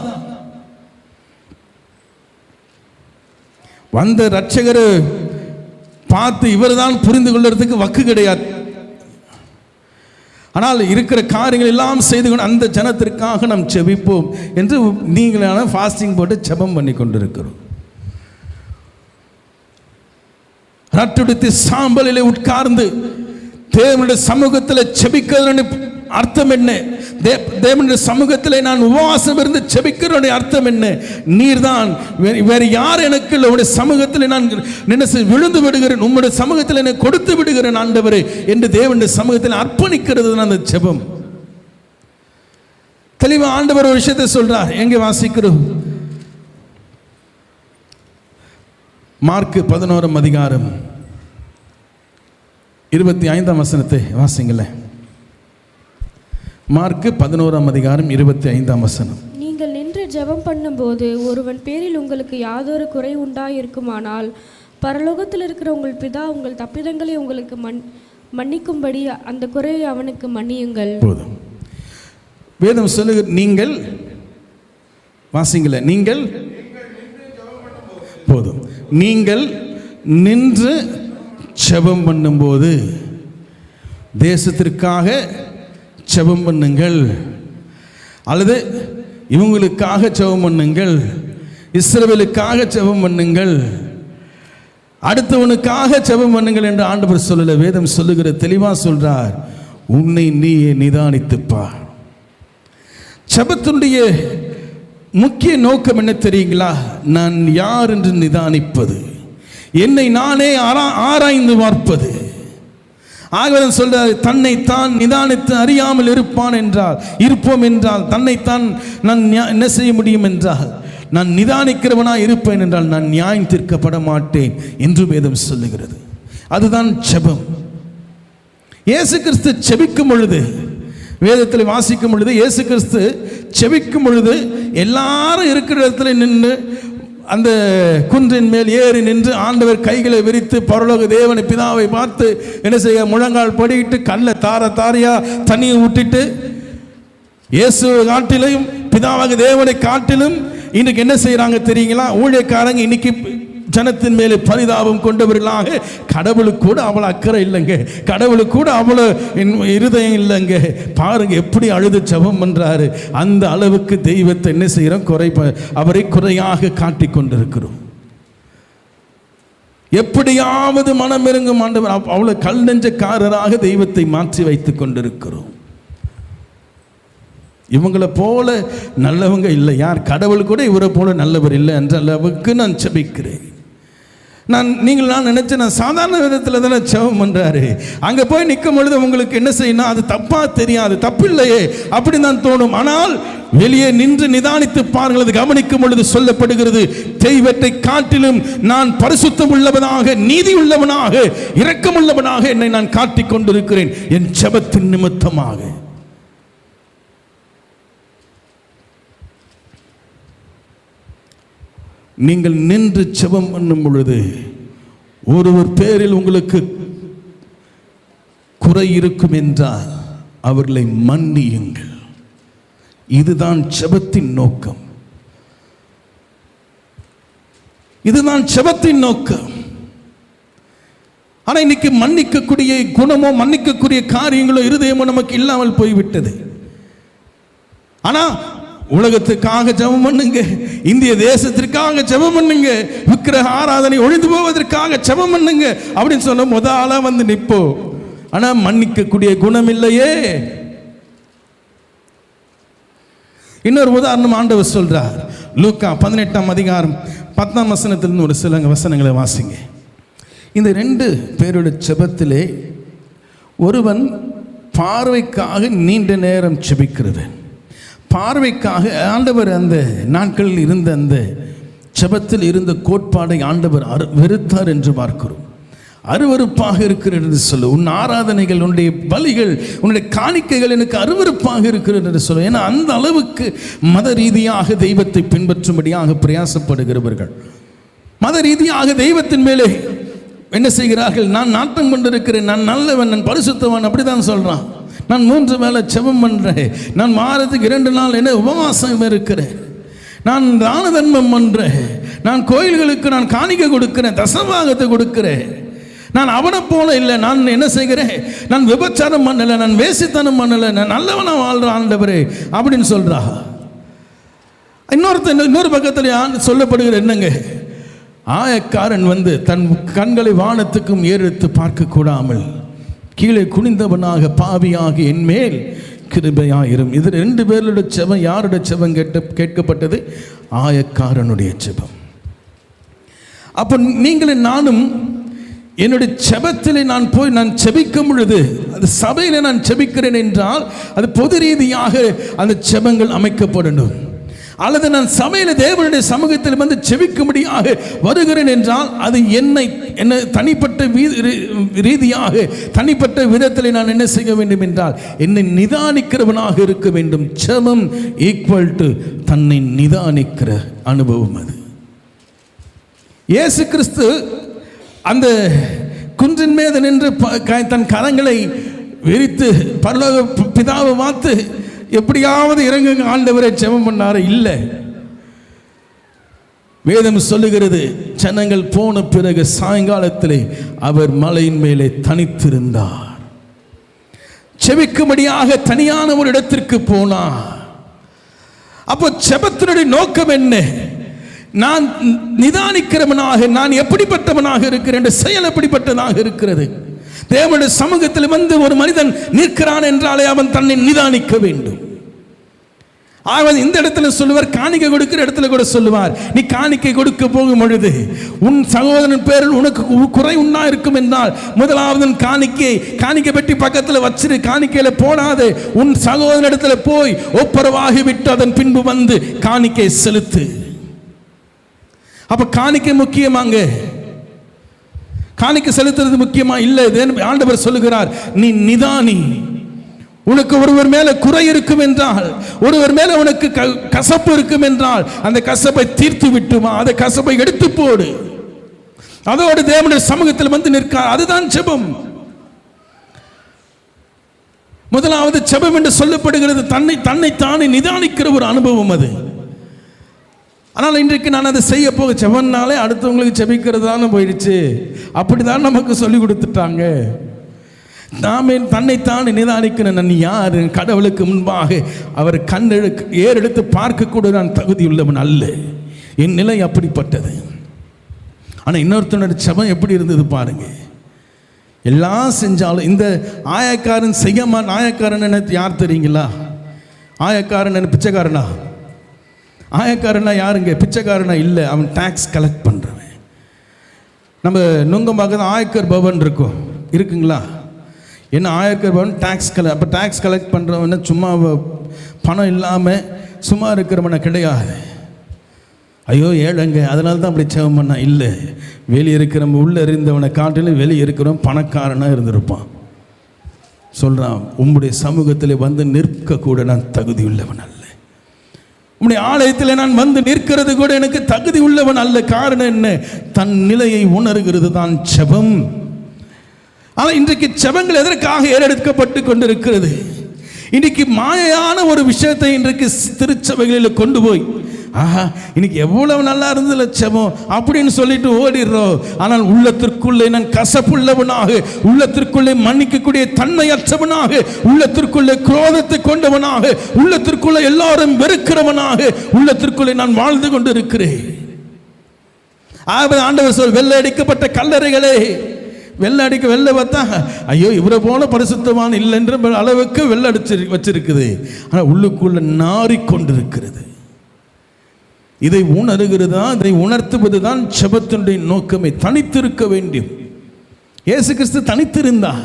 வந்த ரட்சகர் பார்த்து இவர் தான் புரிந்து கொள்றதுக்கு வக்கு கிடையாது. ஆனால் இருக்கிற காரியங்கள் எல்லாம் செய்து கொண்டு அந்த ஜனத்திற்காக நாம் செபிப்போம் என்று நீங்களான ஃபாஸ்டிங் போட்டு ஜெபம் பண்ணி கொண்டிருக்கிறோம். ரட்டுடுத்தி சாம்பலிலே உட்கார்ந்து தேவனுடைய சமூகத்தில் செபிக்கிறது அர்த்தம் என்ன? தேவனுடைய சமூகத்தில் நான் உபவாசம் இருந்து செபிக்கிறோடைய அர்த்தம் என்ன? நீர்தான், வேறு யார் எனக்கு இல்லை. உங்களுடைய சமூகத்தில் நான் விழுந்து விடுகிறேன், உங்களுடைய சமூகத்தில் என்னை கொடுத்து விடுகிறேன் ஆண்டவரே என்று தேவனுடைய சமூகத்தில் அர்ப்பணிக்கிறது தான் அந்த ஜெபம். தெளிவா ஆண்டவர் ஒரு விஷயத்தை சொல்றார். எங்கே வாசிக்கிறோம்? மார்க்கு 11ஆம் அதிகாரம் 25ஆம் வசனத்தை வாசிங்கள. மார்க்கு 11ஆம் அதிகாரம் 25ஆம் வசனம். நீங்கள் நின்று ஜெபம் பண்ணும்போது ஒருவன் பேரில் உங்களுக்கு யாதொரு குறை உண்டாயிருக்குமானால் பரலோகத்தில் இருக்கிற உங்கள் பிதா உங்கள் தப்பிதங்களை உங்களுக்கு மன்னிக்கும்படி அந்த குறையை அவனுக்கு மன்னியுங்கள். போதும். வேதம் சொல்லுங்க, நீங்கள் வாசிங்கள. நீங்கள் போதும். நீங்கள் நின்று ஜெபம் பண்ணும்போது தேசத்திற்காக ஜெபம் பண்ணுங்கள், அல்லது இவங்களுக்காக ஜெபம் பண்ணுங்கள், இஸ்ரவேலுக்காக ஜெபம் பண்ணுங்கள், அடுத்தவனுக்காக ஜெபம் பண்ணுங்கள் என்று ஆண்டவர் சொல்லல. வேதம் சொல்லுகிற தெளிவா சொல்றார், உன்னை நீயே நிதானித்துப்பார். ஜெபத்துடைய முக்கிய நோக்கம் என்ன தெரியுங்களா? நான் யார் என்று நிதானிப்பது, என்னை நானே ஆராய்ந்து பார்ப்பது. ஆகவே சொல்றார், தன்னைத்தான் நிதானித்து அறியாமல் இருப்போம் என்றால் தன்னைத்தான் நான் என்ன செய்ய முடியும் என்றால் நான் நிதானிக்கிறவனாய் இருப்பேன் என்றால் நான் நியாயம் தீர்க்கப்பட மாட்டேன் என்று வேதம் சொல்லுகிறது. அதுதான் ஜெபம். இயேசு கிறிஸ்து ஜெபிக்கும் பொழுது, வேதத்தில் வாசிக்கும் பொழுது, இயேசு கிறிஸ்து ஜெபிக்கும் பொழுது எல்லாரும் இருக்கிற இடத்துல நின்று அந்த குன்றின் மேல் ஏறி நின்று ஆண்டவர் கைகளை விரித்து பரலோக தேவனை பிதாவை பார்த்து என்ன செய்ய முழங்கால் படிக்கிட்டு கல்லை தாரையா தண்ணியை விட்டுட்டு இயேசு காட்டிலும் பிதாவாக தேவனை காட்டிலும் இன்னைக்கு என்ன செய்யறாங்க தெரியுங்களா? ஊழியக்காரங்க இன்னைக்கு ஜனத்தின் மேலே பரிதாபம் கொண்டவர்களாக, கடவுளுக்கு கூட அவ்வளோ அக்கறை இல்லைங்க, கடவுளுக்கு கூட அவ்வளோ இருதயம் இல்லைங்க. பாருங்க எப்படி அழுது ஜெபம் பண்றாரு. அந்த அளவுக்கு தெய்வத்தை என்ன செய்யறோம்? அவரை குறையாக காட்டி கொண்டிருக்கிறோம். எப்படியாவது மனம் இறங்கும் ஆண்டவர், அவ்வளவு கல் நெஞ்சக்காரராக தெய்வத்தை மாற்றி வைத்துக் கொண்டிருக்கிறோம். இவங்களை போல நல்லவங்க இல்லை, யார் கடவுள் கூட இவரை போல நல்லவர் இல்லை என்ற அளவுக்கு நான் செபிக்கிறேன். நான் நினைச்சேன், நான் சாதாரண விதத்தில் தானே ஜெபம் பண்றாரு, அங்கே போய் நிற்கும் பொழுது உங்களுக்கு என்ன செய்யணும்? அது தப்பா தெரியாது, தப்பில்லையே அப்படி தான் தோணும். ஆனால் வெளியே நின்று நிதானித்து பாருங்கள், அது கவனிக்கும் பொழுது சொல்லப்படுகிறது, தெய்வத்தை காட்டிலும் நான் பரிசுத்தம் உள்ளவனாக, நீதி உள்ளவனாக, இரக்கம் உள்ளவனாக என்னை நான் காட்டிக் கொண்டிருக்கிறேன் என் ஜெபத்தின் நிமித்தமாக. நீங்கள் நின்று ஜெபம் பண்ணும் பொழுது ஒருவர் பேரில் உங்களுக்கு குறை இருக்கும் என்றால் அவர்களை மன்னியுங்கள். இதுதான் ஜெபத்தின் நோக்கம், இதுதான் ஜெபத்தின் நோக்கம். ஆனா இன்னைக்கு மன்னிக்கக்கூடிய குணமோ மன்னிக்கக்கூடிய காரியங்களோ இருதயமோ நமக்கு இல்லாமல் போய்விட்டது. ஆனா உலகத்துக்காக ஜெபம் பண்ணுங்க, இந்திய தேசத்திற்காக ஜெபம் பண்ணுங்க, விக்கிரக ஆராதனை ஒழிந்து போவதற்காக ஜெபம் பண்ணுங்க அப்படின்னு சொன்ன முதல்ல வந்து நிப்போ. ஆனா மன்னிக்கக்கூடிய குணம் இல்லையே. இன்னொரு உதாரணம் ஆண்டவர் சொல்றார். லூக்கா 18ஆம் அதிகாரம் 10ஆம் வசனத்திலிருந்து ஒரு சில வசனங்களை வாசிங்க. இந்த 2 பேருடைய ஜெபத்திலே ஒருவன் பார்வைக்காக நீண்ட நேரம் ஜெபிக்கிறவன். பார்வைக்காக ஆண்டவர் அந்த நாட்களில் இருந்த அந்த ஜெபத்தில் இருந்த கோட்பாடை ஆண்டவர் வெறுத்தார் என்று பார்க்கிறோம். அருவருப்பாக இருக்கிறது என்று சொல்ல, உன் ஆராதனைகள், உன்னுடைய பலிகள், உன்னுடைய காணிக்கைகள் எனக்கு அருவருப்பாக இருக்கிறது என்று சொல்ல. ஏன்னா அந்த அளவுக்கு மத ரீதியாக தெய்வத்தை பின்பற்றும்படியாக பிரயாசப்படுகிறவர்கள், மத ரீதியாக தெய்வத்தின் மேலே என்ன செய்கிறார்கள்? நான் நாட்டம் கொண்டிருக்கிறேன், நான் நல்லவன், நான் பரிசுத்தவன், அப்படிதான் சொல்றான். நான் 3 வேளை ஜெபம் பண்றேன், நான் வாரத்துக்கு 2 நாள் என்ன உபவாசம் இருக்கிறேன், நான் தான தர்மம் பண்றேன், நான் கோயில்களுக்கு நான் காணிக்கை கொடுக்கிறேன், தசமபாகத்தை கொடுக்கிறேன், நான் அவனை போல இல்லை, நான் என்ன செய்கிறேன்? நான் விபச்சாரம் பண்ணல, நான் வேசித்தனம் பண்ணல, நான் நல்லவனா வாழ்ற ஆண்டவரே அப்படின்னு சொல்றா. இன்னொரு பக்கத்தில் சொல்லப்படுகிற என்னங்க? ஆயக்காரன் வந்து தன் கண்களை வானத்துக்கும் ஏறெடுத்து பார்க்க கூடாமல் கீழே குனிந்தவனாக பாவியாகி என் மேல் கிருபையாயிரும். இது 2 பேருடைய ஜெபம். யாருடைய ஜெபம் கேட்கப்பட்டது? ஆயக்காரனுடைய ஜெபம். அப்போ நீங்களும் நானும் என்னுடைய ஜெபத்தில் நான் போய் நான் ஜெபிக்கும் பொழுது, அது சபையில் நான் ஜெபிக்கிறேன் என்றால் அது பொது ரீதியாக அந்த ஜெபங்கள் அமைக்கப்படணும். அல்லது நான் சபையில் தேவனுடைய சமூகத்தில் வந்து ஜெபிக்கும்படியாக வருகிறேன் என்றால் அது என்ன தனிப்பட்ட ரீதியாக தனிப்பட்ட விதத்தில் நான் என்ன செய்ய வேண்டும் என்றால் என்னை நிதானிக்கிறவனாக இருக்க வேண்டும். ஜெபம் ஈக்குவல் டு தன்னை நிதானிக்கிற அனுபவம். அது இயேசு கிறிஸ்து அந்த குன்றின் மீது நின்று தன் கரங்களை விரித்து பரலோக பிதாவை பார்த்து எப்படியாவது இறங்குங்க ஆண்டவரை ஜெபம் பண்ணாரு? இல்லை. வேதம் சொல்லுகிறது, ஜனங்கள் போன பிறகு சாயங்காலத்திலே அவர் மலையின் மேலே தனித்திருந்தார். ஜெபிக்கும்படியாக தனியான ஒரு இடத்திற்கு போனார். அப்போ ஜெபத்தினுடைய நோக்கம் என்ன? நான் நிதானிக்கிறவனாக, நான் எப்படிப்பட்டவனாக இருக்கிறேன், செயல் எப்படிப்பட்டதாக இருக்கிறது. தேவனுடைய சமூகத்தில் வந்து ஒரு மனிதன் நிற்கிறான் என்றாலே அவன் தன்னை நிதானிக்க வேண்டும். அவன் இந்த இடத்துல சொல்லுவார், காணிக்கை கொடுக்கிற இடத்துல கூட சொல்லுவார், நீ காணிக்கை கொடுக்க போகும் பொழுது உன் சகோதரன் பேரில் உனக்கு குறை உண்ணா இருக்கும் என்றால் முதலாவது காணிக்கை பெட்டி பக்கத்தில் வச்சிரு, காணிக்கையில போடாது, உன் சகோதரன் இடத்துல போய் ஒப்புரவாகி விட்டு அதன் பின்பு வந்து காணிக்கை செலுத்து. அப்ப காணிக்கை முக்கியமாங்க, காணிக்கை செலுத்துறது முக்கியமா? இல்லை. ஆண்டவர் சொல்லுகிறார், நீ நிதானி, உனக்கு ஒருவர் மேல குறை இருக்கும் என்றால், ஒருவர் மேல உனக்கு கசப்பு இருக்கும் என்றால், அந்த கசப்பை தீர்த்து விட்டுமா, அந்த கசப்பை எடுத்து போடு. அதோடு தேவனுடைய சமூகத்தில் வந்து நிற்க. அதுதான் ஜெபம். முதலாவது ஜெபம் என்று சொல்லப்படுகிறது தன்னைத்தானே நிதானிக்கிற ஒரு அனுபவம் அது. ஆனால் இன்றைக்கு நான் அதை செய்ய போக ஜெபம்னாலே அடுத்தவங்களுக்கு ஜெபிக்கிறதான போயிடுச்சு. அப்படிதான் நமக்கு சொல்லி கொடுத்துட்டாங்க. நாமே தன்னைத்தான் நிதானிக்கணும். நான் யார்? கடவுளுக்கு முன்பாக அவர் ஏறெடுத்து பார்க்க கூட நான் தகுதி உள்ளவன் அல்ல. என் நிலை அப்படிப்பட்டது. ஆனால் இன்னொருத்தனுடைய ஜெபம் எப்படி இருந்தது பாருங்க. எல்லாம் செஞ்சாலும் இந்த ஆயக்காரன் ஆயக்காரன் என்ன யார் தெரியுங்களா? ஆயக்காரன் என்ன பிச்சைக்காரனா? ஆயக்காரனா யாருங்க? பிச்சைக்காரனா இல்லை, அவன் டாக்ஸ் கலெக்ட் பண்ணுறவன். நம்ம நுங்கம்பாக்க ஆயக்கர் பவன் இருக்குங்களா? என்ன ஆயக்கர் பவன் டாக்ஸ் அப்போ டாக்ஸ் கலெக்ட் பண்ணுறவன சும்மா பணம் இல்லாமல் சும்மா இருக்கிறவன கிடையாது. ஐயோ ஏழைங்க அதனால தான் அப்படி சேவம் பண்ணா இல்லை. வெளியே இருக்கிறவன் உள்ளே இருந்தவனை காட்டிலும் வெளியே இருக்கிறவன் பணக்காரனாக இருந்திருப்பான். சொல்கிறான், உம்முடைய சமூகத்தில் வந்து நிற்கக்கூட நான் தகுதி உள்ளவன் அல்ல. உம்முடைய ஆலயத்தில் நான் வந்து நிற்கிறது கூட எனக்கு தகுதி உள்ளவன் அல்ல. காரணம் என்ன? தன் நிலையை உணர்கிறது தான் ஜெபம். ஆனால் இன்றைக்கு ஜெபங்கள் எதற்காக ஏறெடுக்கப்பட்டு கொண்டிருக்கிறது? இன்றைக்கு மாயையான ஒரு விஷயத்தை இன்றைக்கு திருச்சபைகளில் கொண்டு போய், ஆஹா இன்னைக்கு எவ்வளவு நல்லா இருந்ததுல ஜெபம் அப்படின்னு சொல்லிட்டு ஓடிடுறோம். ஆனால் உள்ளத்திற்குள்ளே நான் கசப்புள்ளவனாக, உள்ளத்திற்குள்ளே மன்னிக்கக்கூடிய தன்மையற்றவனாக, உள்ளத்திற்குள்ளே குரோதத்தை கொண்டவனாக, உள்ளத்திற்குள்ளே எல்லாரும் வெறுக்கிறவனாக உள்ளத்திற்குள்ளே நான் வாழ்ந்து கொண்டு இருக்கிறேன். ஆண்டவர் சொல், வெள்ளை அடிக்கப்பட்ட கல்லறைகளே, வெள்ளை பார்த்தா ஐயோ இவரை போல பரிசுத்தவான் இல்லை என்ற அளவுக்கு வெள்ளை அடிச்சு வச்சிருக்குது. ஆனால் உள்ளுக்குள்ள நாறிக்கொண்டிருக்கிறது. இதை உணர்கிறதா, இதை உணர்த்துவது தான் ஜெபத்தினுடைய நோக்கமே. தனித்திருக்க வேண்டும். இயேசு கிறிஸ்து தனித்திருந்தார்.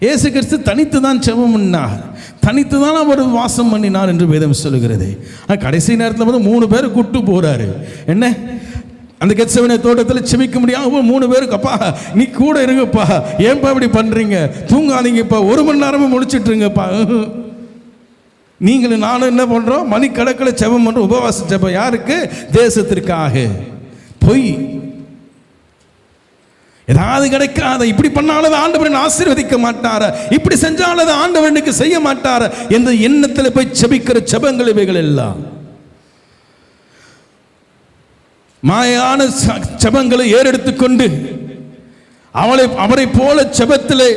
இயேசு கிறிஸ்து தனித்து தான் ஜெபம் பண்ணார், தனித்து தான் அவர் வாசம் பண்ணினார் என்று வேதம் சொல்லுகிறது. கடைசி நேரத்தில் வந்து 3 பேர் கூட்டு போறாரு. என்ன அந்த கெத்செமனே தோட்டத்தில் செபிக்க முடியாம 3 பேருக்கு, அப்பா நீ கூட இருங்கப்பா, ஏன்பா இப்படி பண்றீங்க, தூங்காதீங்கப்பா, 1 மணி நேரமும் முடிச்சிட்டு இருங்கப்பா. நீங்களும் நானும் என்ன பண்றோம்? மணிக்கணக்கில் ஜெபம் பண்றோம். உபவாச ஜெபம் யாருக்கு? தேசத்திற்காக. பொய். ஏதாவது கிடைக்காத, இப்படி பண்ணாலும் ஆண்டவன் ஆசீர்வதிக்க மாட்டார, இப்படி செஞ்சாலும் ஆண்டவனுக்கு செய்ய மாட்டார என்ற எண்ணத்தில் போய் ஜெபிக்கிற ஜெபங்கள் இவைகள் எல்லாம் மாயான ஜெபங்களை ஏறெடுத்துக்கொண்டு அவரை போல ஜெபத்திலே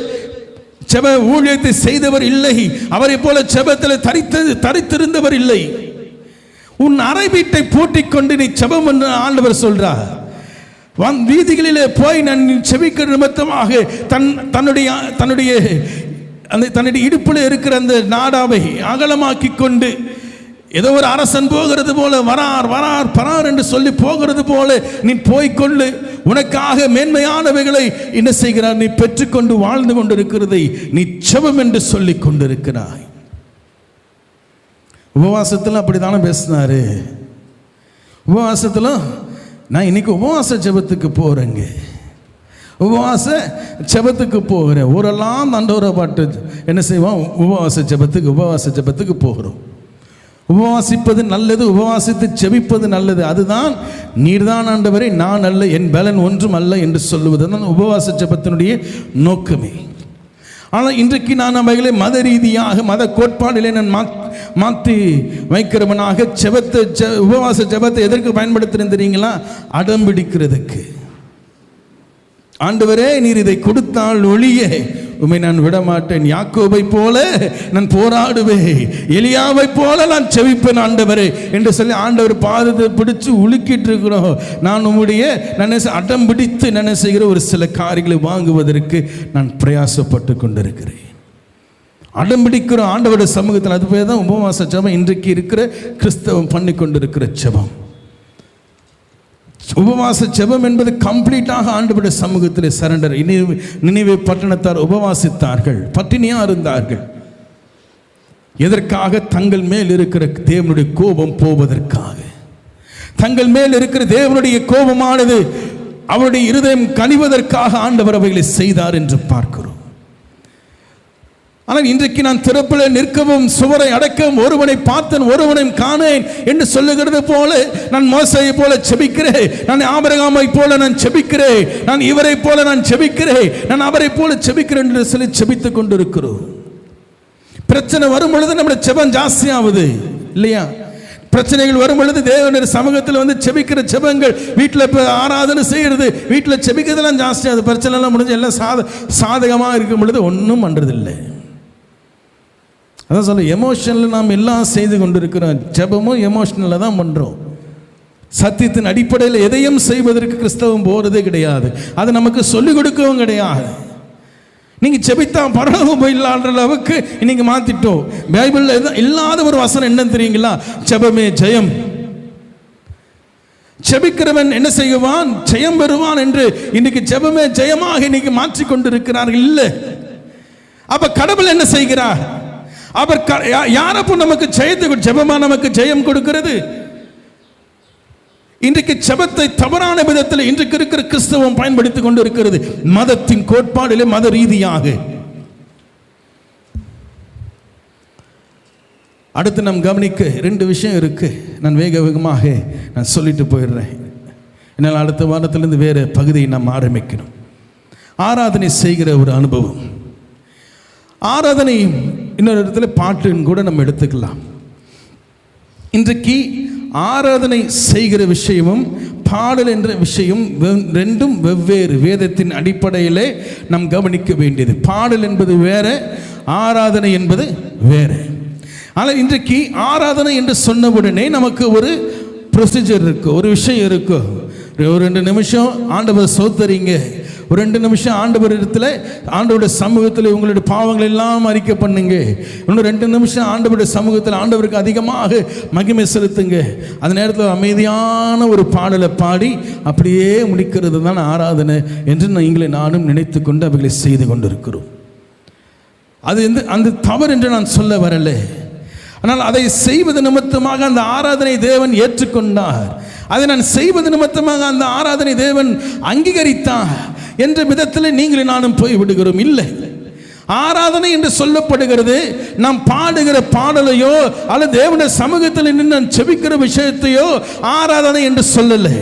ஜெப ஊழியத்தை செய்தவர் இல்லை. அவரை போல ஜெபத்தில் தரித்திருந்தவர் இல்லை. உன் அறை வீட்டை பூட்டிக் கொண்டு நீ ஜெபம் என்று ஆண்டவர் சொல்றார். வீதிகளிலே போய் நான் செபிக்கிற நிமித்தமாக தன்னுடைய இடுப்பில் இருக்கிற அந்த நாடாவை அகலமாக்கி கொண்டு, ஏதோ ஒரு அரசன் போகிறது போல வரார் என்று சொல்லி போகிறது போல நீ போய்கொண்டு உனக்காக மேன்மையானவைகளை என்ன செய்கிறார்? நீ பெற்றுக்கொண்டு வாழ்ந்து கொண்டிருக்கிறதை நீ ஜெபம் என்று சொல்லி கொண்டிருக்கிறாய். உபவாசத்தில் அப்படித்தானே பேசினாரு. உபவாசத்தில் நான் இன்னைக்கு உபவாச ஜெபத்துக்கு போறேங்க, உபவாச ஜெபத்துக்கு போகிறேன். ஊரெல்லாம் தண்டோர பாட்டு என்ன செய்வோம்? உபவாச ஜெபத்துக்கு போகிறோம். உபவாசிப்பது நல்லது, உபவாசித்து ஜெபிப்பது நல்லது. அதுதான் நீர்தான் ஆண்டவரே, நான் அல்ல, என் பலன் ஒன்றும் அல்ல என்று சொல்லுவது தான் உபவாச ஜெபத்தினுடைய நோக்கமே. ஆனால் இன்றைக்கு நான் அவைகளை மத ரீதியாக, மத கோட்பாடிலே நான் மாற்றி வைக்கிறவனாக உபவாச ஜெபத்தை எதற்கு பயன்படுத்துறேன் தெரியுங்களா? அடம்பிடிக்கிறதுக்கு. ஆண்டவரே நீர் இதை கொடுத்தால் ஒழிய உம்மை நான் விடமாட்டேன். யாக்கோபை போல நான் போராடுவேன், எலியாவை போல நான் செவிப்பேன் ஆண்டவரே என்று சொல்லி ஆண்டவர் பாதத்தை பிடிச்சு உலுக்கிட்டு இருக்கிறோம். நான் உம்முடைய அடம் பிடித்து என்ன செய்கிற ஒரு சில காரியங்களை வாங்குவதற்கு நான் பிரயாசப்பட்டு கொண்டிருக்கிறேன். அடம் பிடிக்கிறோம் ஆண்டவருடைய சமூகத்தில். அது பேர் தான் உபவாச ஜெபம். இன்றைக்கு இருக்கிற கிறிஸ்தவம் பண்ணி கொண்டிருக்கிற ஜெபம். உபவாச ஜெபம் என்பது கம்ப்ளீட்டாக ஆண்டவருடைய சமூகத்தில் சரண்டர். நினிவே பட்டணத்தார் உபவாசித்தார்கள், பட்டினியா இருந்தார்கள். எதற்காக? தங்கள் மேல் இருக்கிற தேவனுடைய கோபம் போவதற்காக. தங்கள் மேல் இருக்கிற தேவனுடைய கோபமானது அவருடைய இருதயம் கனிவதற்காக ஆண்டவர் அவைகளை செய்தார் என்று பார்க்கிறோம். ஆனால் இன்றைக்கு நான் திறப்பில் நிற்கவும் சுவரை அடக்கவும் ஒருவனை பார்த்தேன் ஒருவனையும் காணேன் என்று சொல்லுகிறது போல நான் மோசேயை போல செபிக்கிறேன், நான் ஆபிரகாமை போல நான் செபிக்கிறேன், நான் இவரை போல நான் செபிக்கிறேன், நான் அவரை போல செபிக்கிறேன் என்று சொல்லி செபித்துக் கொண்டிருக்கிறோம். பிரச்சனை வரும் பொழுது நம்முடைய செபம் ஜாஸ்தியாகுது இல்லையா? பிரச்சனைகள் வரும் பொழுது தேவனுடைய சமூகத்தில் வந்து செபிக்கிற செபங்கள், வீட்டில் இப்போ ஆராதனை செய்கிறது, வீட்டில் செபிக்கிறதெல்லாம் ஜாஸ்தியாகுது. பிரச்சனை எல்லாம் முடிஞ்சு எல்லாம் சாதகமாக இருக்கும் பொழுது ஒன்றும் பண்ணுறதில்லை. அதான் சொல்ல, எமோஷனில் நாம் எல்லாம் செய்து கொண்டிருக்கிறோம். ஜெபமும் எமோஷனலில் தான் பண்ணுறோம். சத்தியத்தின் அடிப்படையில் எதையும் செய்வதற்கு கிறிஸ்தவம் போகிறதே கிடையாது. அது நமக்கு சொல்லிக் கொடுக்கவும் கிடையாது. நீங்கள் செபித்தா பரலோகம் போயிடலான்ற அளவுக்கு இன்னைக்கு மாற்றிட்டோம். பைபிளில் இல்லாத ஒரு வசனம் என்னன்னு தெரியுங்களா? ஜெபமே ஜெயம், செபிக்கிறவன் என்ன செய்வான்? ஜெயம் பெறுவான் என்று இன்னைக்கு ஜெபமே ஜெயமாக இன்னைக்கு மாற்றிக்கொண்டிருக்கிறார்கள். இல்லை, அப்ப கடவுள் என்ன செய்கிறார்? அவர் யாரப்போ நமக்கு ஜெயத்தை, ஜெபமா நமக்கு ஜெயம் கொடுக்கிறது. இன்றைக்கு ஜெபத்தை தவறான விதத்தில் இன்றைக்கு இருக்கிற கிறிஸ்தவம் பயன்படுத்திக் கொண்டு இருக்கிறது. மதத்தின் கோட்பாடிலே மத ரீதியாக. அடுத்து நாம் கவனிக்க 2 விஷயம் இருக்கு. நான் வேக வேகமாக நான் சொல்லிட்டு போயிடுறேன். என்னால் அடுத்த வாரத்திலிருந்து வேறு பகுதியை நாம் ஆரம்பிக்கணும். ஆராதனை செய்கிற ஒரு அனுபவம். ஆராதனை இன்னொரு இடத்துல பாட்டுன்னு கூட நம்ம எடுத்துக்கலாம். இன்றைக்கு ஆராதனை செய்கிற விஷயமும் பாடல் என்ற விஷயம் ரெண்டும் வெவ்வேறு. வேதத்தின் அடிப்படையிலே நாம் கவனிக்க வேண்டியது. பாடல் என்பது வேற, ஆராதனை என்பது வேற. ஆனால் இன்றைக்கு ஆராதனை என்று சொன்ன உடனே நமக்கு ஒரு ப்ரொசீஜர் இருக்கு, ஒரு விஷயம் இருக்கு. ஒரு 2 நிமிஷம் ஆண்டவர் சோத்தரிங்க, ஒரு 2 நிமிஷம் ஆண்டவர் இடத்துல, ஆண்டவருடைய சமூகத்தில் உங்களுடைய பாவங்கள் எல்லாம் அறிக்கை பண்ணுங்க, இன்னும் 2 நிமிஷம் ஆண்டவருடைய சமூகத்தில் ஆண்டவருக்கு அதிகமாக மகிமை செலுத்துங்க. அந்த நேரத்தில் அமைதியான ஒரு பாடலை பாடி அப்படியே முடிக்கிறது தான் ஆராதனை என்று நீங்களே நானும் நினைத்து கொண்டு அவைகளை செய்து கொண்டிருக்கிறோம். அது அந்த தவறு என்று நான் சொல்ல வரல. ஆனால் அதை செய்வது நிமித்தமாக அந்த ஆராதனை தேவன் ஏற்றுக்கொண்டார். அதை நான் செய்வது நிமித்தமாக அந்த ஆராதனை தேவன் அங்கீகரித்தார் என்ற விதத்தில் நீங்களும் நானும் போய் விடுகிறோம். இல்லை, ஆராதனை என்று சொல்லப்படுகிறது நாம் பாடுகிற பாடலையோ அல்லது தேவனுடைய சமூகத்தில் நின்று நான் செபிக்கிற விஷயத்தையோ ஆராதனை என்று சொல்லலை.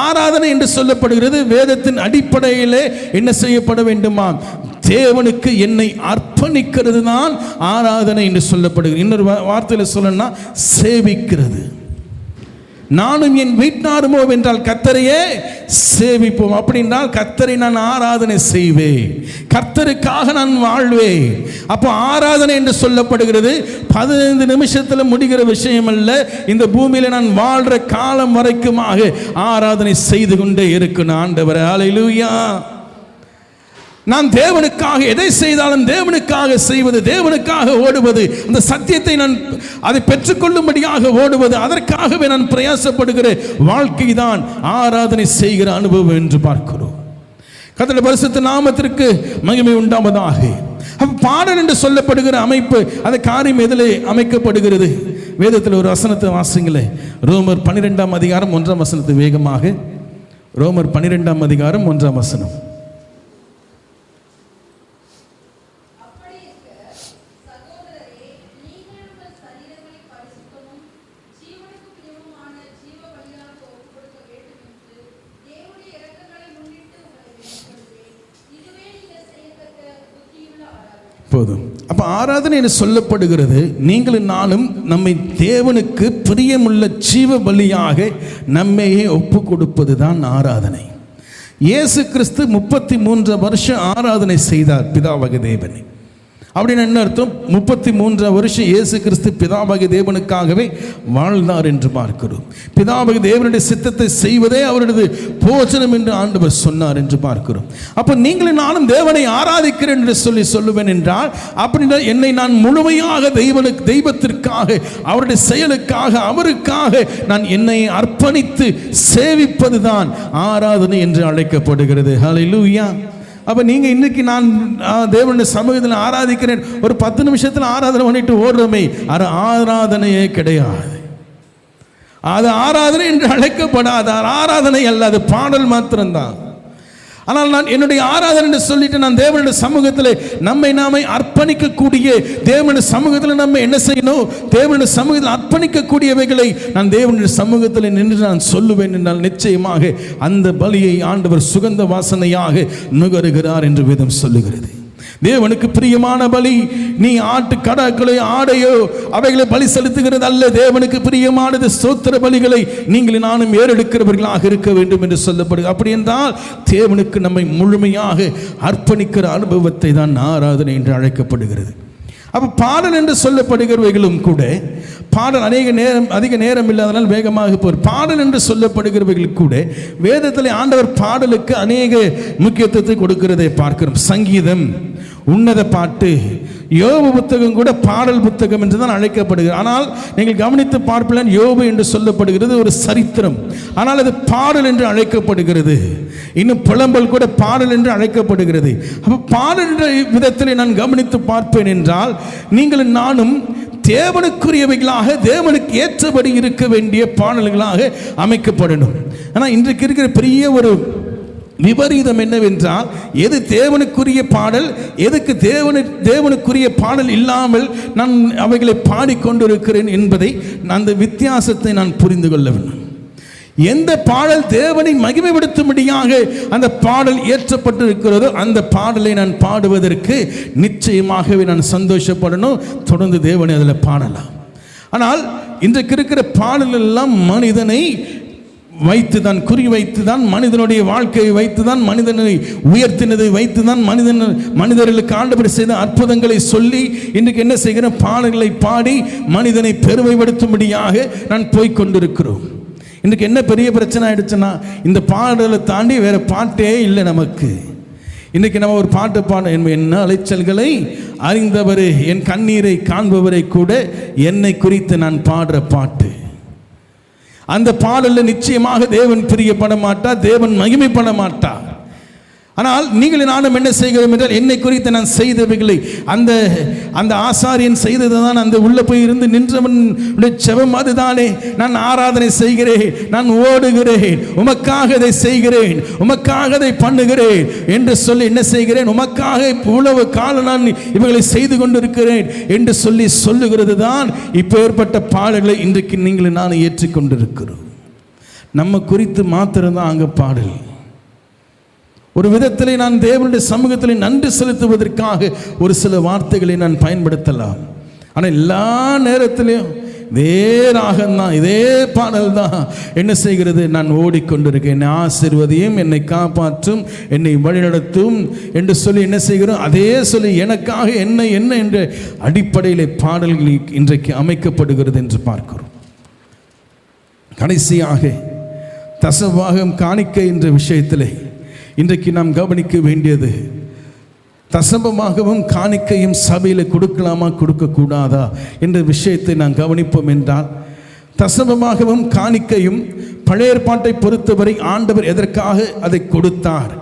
ஆராதனை என்று சொல்லப்படுகிறது வேதத்தின் அடிப்படையிலே என்ன செய்யப்பட வேண்டுமா? தேவனுக்கு என்னை அர்ப்பணிக்கிறது தான் ஆராதனை என்று சொல்லப்படுகிறது. இன்னொரு வார்த்தையில் சொல்லணும்னா சேவிக்கிறது. நானும் என் வீட்டாருமோ என்றால் கர்த்தரையே சேவிப்போம். அப்படின்றால் கர்த்தரை நான் ஆராதனை செய்வேன், கர்த்தருக்காக நான் வாழ்வேன். அப்போ ஆராதனை என்று சொல்லப்படுகிறது 15 நிமிஷத்தில் முடிகிற விஷயம் அல்ல. இந்த பூமியில நான் வாழ்ற காலம் வரைக்குமாக ஆராதனை செய்து கொண்டே இருக்கணும். ஆண்டவரே, ஹல்லேலூயா. நான் தேவனுக்காக எதை செய்தாலும் தேவனுக்காக செய்வது, தேவனுக்காக ஓடுவது, அந்த சத்தியத்தை நான் அதை பெற்றுக்கொள்ளும்படியாக ஓடுவது, அதற்காகவே நான் பிரயாசப்படுகிற வாழ்க்கை தான் ஆராதனை செய்கிற அனுபவம் என்று பார்க்கிறோம். கர்த்தருடைய பரிசுத்த நாமத்திற்கு மகிமை உண்டாவதாக. பாடல் என்று சொல்லப்படுகிற அமைப்பு, அந்த காரியம் எதிலே அமைக்கப்படுகிறது? வேதத்தில் ஒரு வசனத்தை வாசிங்களே. ரோமர் 12ஆம் அதிகாரம் 1ஆம் வசனத்தை வேகமாக. ரோமர் 12ஆம் அதிகாரம் 1ஆம் வசனம். போதும். அப்ப ஆராதனை என்று சொல்லப்படுகிறது நீங்களும் நானும் நம்மை தேவனுக்கு பிரியமுள்ள ஜீவ பலியாக நம்மையே ஒப்பு கொடுப்பது தான் ஆராதனை. இயேசு கிறிஸ்து 33 வருஷம் ஆராதனை செய்தார் பிதாவாகிய தேவனை. அப்படின்னு என்ன அர்த்தம்? 33 வருஷம் இயேசு கிறிஸ்து பிதாவாகிய தேவனுக்காகவே வாழ்ந்தார் என்று பார்க்கிறோம். பிதாவாகிய தேவனுடைய சித்தத்தை செய்வதே அவருடைய போஜனம் என்று ஆண்டவர் சொன்னார் என்று பார்க்கிறோம். அப்போ நீங்களும் நானும் தேவனை ஆராதிக்கிறேன் என்று சொல்லுவேன் என்றால், அப்படின்னா என்னை நான் முழுமையாக தெய்வத்திற்காக, அவருடைய செயலுக்காக, அவருக்காக நான் என்னை அர்ப்பணித்து சேவிப்பது தான் ஆராதனை என்று அழைக்கப்படுகிறது. ஹல்லேலூயா. அப்போ நீங்கள் இன்னைக்கு நான் தேவனுடைய சமூகத்தில் ஆராதிக்கிறேன், ஒரு 10 நிமிஷத்தில் ஆராதனை பண்ணிட்டு ஓடுறோமே, அது ஆராதனையே கிடையாது. அது ஆராதனை என்று அழைக்கப்படாத ஆராதனை அல்ல, அது பாடல் மாத்திரம்தான். ஆனால் நான் என்னுடைய ஆராதனை என்று சொல்லிட்டு நான் தேவனுடைய சமூகத்தில் நம்மை நாமே அர்ப்பணிக்கக்கூடிய, தேவனுடைய சமூகத்தில் நம்ம என்ன செய்யணும், தேவனுடைய சமூகத்தில் அர்ப்பணிக்கக்கூடியவைகளை நான் தேவனுடைய சமூகத்தில் நின்று நான் சொல்லுவேன் என்றால் நிச்சயமாக அந்த பலியை ஆண்டவர் சுகந்த வாசனையாக நுகருகிறார் என்று வேதம் சொல்லுகிறது. தேவனுக்கு பிரியமான பலி நீ ஆட்டு கடாக்களை ஆடையோ அவைகளை பலி செலுத்துகிறது அல்ல. தேவனுக்கு பிரியமானது ஸ்தோத்திர பலிகளை நீங்கள் நானும் ஏறெடுக்கிறவர்களாக இருக்க வேண்டும் என்று சொல்லப்படுகிறது. அப்படி என்றால் தேவனுக்கு நம்மை முழுமையாக அர்ப்பணிக்கிற அனுபவத்தை தான் ஆராதனை என்று அழைக்கப்படுகிறது. அப்போ பாடல் என்று சொல்லப்படுகிறவைகளும் கூட, பாடல் அதிக நேரம் இல்லாதனால் வேகமாக போர். பாடல் என்று சொல்லப்படுகிறவைகள் கூட வேதத்தில் ஆண்டவர் பாடலுக்கு அநேக முக்கியத்துவத்தை கொடுக்கிறதை பார்க்கிறோம். சங்கீதம், உன்னத பாட்டு, யோபு புத்தகம் கூட பாடல் புத்தகம் என்று தான் அழைக்கப்படுகிறது. ஆனால் நீங்கள் கவனித்து பார்ப்பீர்கள், யோபு என்று சொல்லப்படுகிறது ஒரு சரித்திரம், ஆனால் அது பாடல் என்று அழைக்கப்படுகிறது. இன்னும் புலம்பல் கூட பாடல் என்று அழைக்கப்படுகிறது. அப்போ பாடல் என்ற விதத்தில் நான் கவனித்து பார்ப்பேன் என்றால் நீங்கள் நானும் தேவனுக்குரியவைகளாக, தேவனுக்கு ஏற்றபடி இருக்க வேண்டிய பாடல்களாக அமைக்கப்படணும். ஆனால் இன்றைக்கு இருக்கிற பெரிய ஒரு விபரீதம் என்னவென்றால், எது தேவனுக்குரிய பாடல், எதுக்கு தேவனுக்குரிய பாடல் இல்லாமல் நான் அவைகளை பாடிக்கொண்டிருக்கிறேன் என்பதை, அந்த வித்தியாசத்தை நான் புரிந்து கொள்ள வேண்டும். எந்த பாடல் தேவனை மகிமைப்படுத்தும்படியாக அந்த பாடல் ஏற்றப்பட்டு இருக்கிறதோ அந்த பாடலை நான் பாடுவதற்கு நிச்சயமாகவே நான் சந்தோஷப்படணும். தொடர்ந்து தேவனை அதில் பாடலாம். ஆனால் இன்றைக்கு இருக்கிற பாடல்கள் எல்லாம் மனிதனை வைத்துதான், குறி வைத்துதான், மனிதனுடைய வாழ்க்கையை வைத்துதான், மனிதனை உயர்த்தினதை வைத்துதான், மனிதர்களுக்கு ஆண்டவர் செய்த அற்புதங்களை சொல்லி இன்றைக்கு என்ன செய்கிற பாடல்களை பாடி மனிதனை பெருமைப்படுத்தும்படியாக நான் போய்கொண்டிருக்கிறோம். இன்றைக்கு என்ன பெரிய பிரச்சனை ஆயிடுச்சுன்னா, இந்த பாடலை தாண்டி வேற பாட்டே இல்லை நமக்கு. இன்றைக்கி நம்ம ஒரு பாட்டு பாட, என்ன அலைச்சல்களை அறிந்தவரே, என் கண்ணீரை காண்பவரை கூட என்னை குறித்து நான் பாடுற பாட்டு. அந்த பாடலில் நிச்சயமாக தேவன் பிரியப்பட மாட்டார், தேவன் மகிமைப்பட மாட்டார். ஆனால் நீங்கள் நானும் என்ன செய்கிறோம் என்றால், என்னை குறித்து நான் செய்தவைகளை, அந்த ஆசாரியன் செய்தது தான், அந்த உள்ள போய் இருந்து நின்றவன் செபம் அதுதானே, நான் ஆராதனை செய்கிறேன், நான் ஓடுகிறேன், உமக்காக அதை செய்கிறேன், உமக்காக அதை பண்ணுகிறேன் என்று சொல்லி என்ன செய்கிறேன், உமக்காக இவ்வளவு காலம் நான் இவைகளை செய்து கொண்டிருக்கிறேன் என்று சொல்லி சொல்லுகிறது தான் இப்போ ஏற்பட்ட பாடல்களை இன்றைக்கு நீங்கள் நான் ஏற்றிக்கொண்டிருக்கிறோம். நம்ம குறித்து மாத்திரம்தான் அங்கே பாடல். ஒரு விதத்தில் நான் தேவனுடைய சமூகத்தில் நன்றி செலுத்துவதற்காக ஒரு சில வார்த்தைகளை நான் பயன்படுத்தலாம். ஆனால் எல்லா நேரத்திலையும் இதே ராகம்தான், இதே பாடல் தான் என்ன செய்கிறது, நான் ஓடிக்கொண்டிருக்கேன். என்னை ஆசீர்வதியும், என்னை காப்பாற்றும், என்னை வழிநடத்தும் என்று சொல்லி என்ன செய்கிறோம், அதே சொல்லி எனக்காக என்ன என்ற அடிப்படையில் பாடல்கள் இன்றைக்கு அமைக்கப்படுகிறது என்று பார்க்கிறோம். கடைசியாக தசபாகம் காணிக்கை என்ற விஷயத்திலே இன்றைக்கு நாம் கவனிக்க வேண்டியது, தசமமாகவும் காணிக்கையும் சபையில் கொடுக்கலாமா கொடுக்கக்கூடாதா என்ற விஷயத்தை நாம் கவனிப்போம் என்றால், தசமமாகவும் காணிக்கையும் பழைய ஏற்பாட்டை பொறுத்தவரை ஆண்டவர் எதற்காக அதை கொடுத்தார்,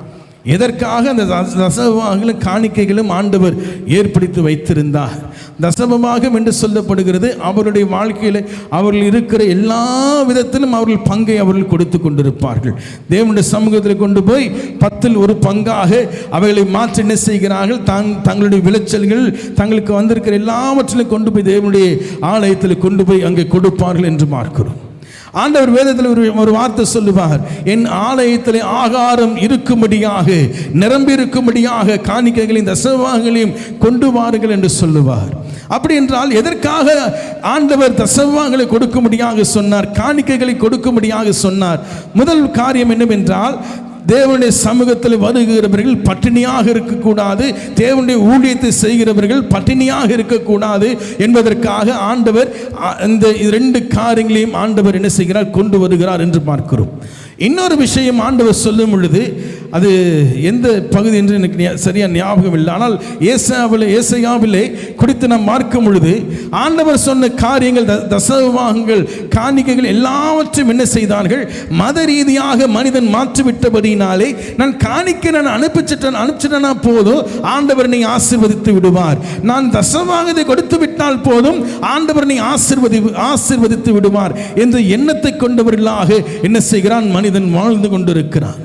எதற்காக அந்த தசமமாகவும் காணிக்கைகளும் ஆண்டவர் ஏற்படுத்தி வைத்திருந்தார். தசமமாகம் என்று சொல்லப்படுகிறது, அவருடைய வாழ்க்கையில் அவர்கள் இருக்கிற எல்லா விதத்திலும் அவர்கள் பங்கை அவர்கள் கொடுத்து கொண்டிருப்பார்கள். தேவனுடைய சமூகத்தில் கொண்டு போய் 10ல் 1 பங்காக அவைகளை மாற்றி என்ன செய்கிறார்கள், தங்களுடைய விளைச்சல்கள் தங்களுக்கு வந்திருக்கிற எல்லாவற்றிலும் கொண்டு போய் தேவனுடைய ஆலயத்தில் கொண்டு போய் அங்கே கொடுப்பார்கள் என்று பார்க்கிறோம். ஆண்டவர் வேதத்தில் ஒரு வார்த்தை சொல்லுவார், என் ஆலயத்தில் ஆகாரம் இருக்கும்படியாக, நிரம்பி இருக்கும்படியாக காணிக்கைகளையும் தசமபாகங்களையும் கொண்டு வாருங்கள் என்று சொல்லுவார். அப்படி என்றால் எதற்காக ஆண்டவர் தசமபாகங்களை கொடுக்கும்படியாக சொன்னார், காணிக்கைகளை கொடுக்கும்படியாக சொன்னார்? முதல் காரியம் என்னவென்றால், தேவனுடைய சமூகத்தில் வருகிறவர்கள் பட்டினியாக இருக்கக்கூடாது, தேவனுடைய ஊழியத்தை செய்கிறவர்கள் பட்டினியாக இருக்கக்கூடாது என்பதற்காக ஆண்டவர் இந்த 2 காரியங்களையும் ஆண்டவர் என்ன செய்கிறார், கொண்டு வருகிறார் என்று பார்க்கிறோம். இன்னொரு விஷயம் ஆண்டவர் சொல்லும் பொழுது, அது எந்த பகுதி என்று எனக்கு சரியாக ஞாபகம் இல்லை, ஆனால் ஏசாயாவிலே குறித்து நாம் பார்க்கும் பொழுது ஆண்டவர் சொன்ன காரியங்கள், தசமபாகங்கள், காணிக்கைகள் எல்லாவற்றையும் என்ன செய்தார்கள், மத ரீதியாக மனிதன் மாற்றிவிட்டபடினாலே, நான் காணிக்கை நான் அனுப்பிச்சிட்டனா போதும் ஆண்டவர் நீ ஆசீர்வதித்து விடுவார், நான் தசமபாகத்தை கொடுத்து விட்டால் போதும் ஆண்டவர் நீ ஆசீர்வதித்து விடுவார் என்ற எண்ணத்தை கொண்டவர்களாக என்ன செய்கிறான், மனிதன் வாழ்ந்து கொண்டிருக்கிறான்.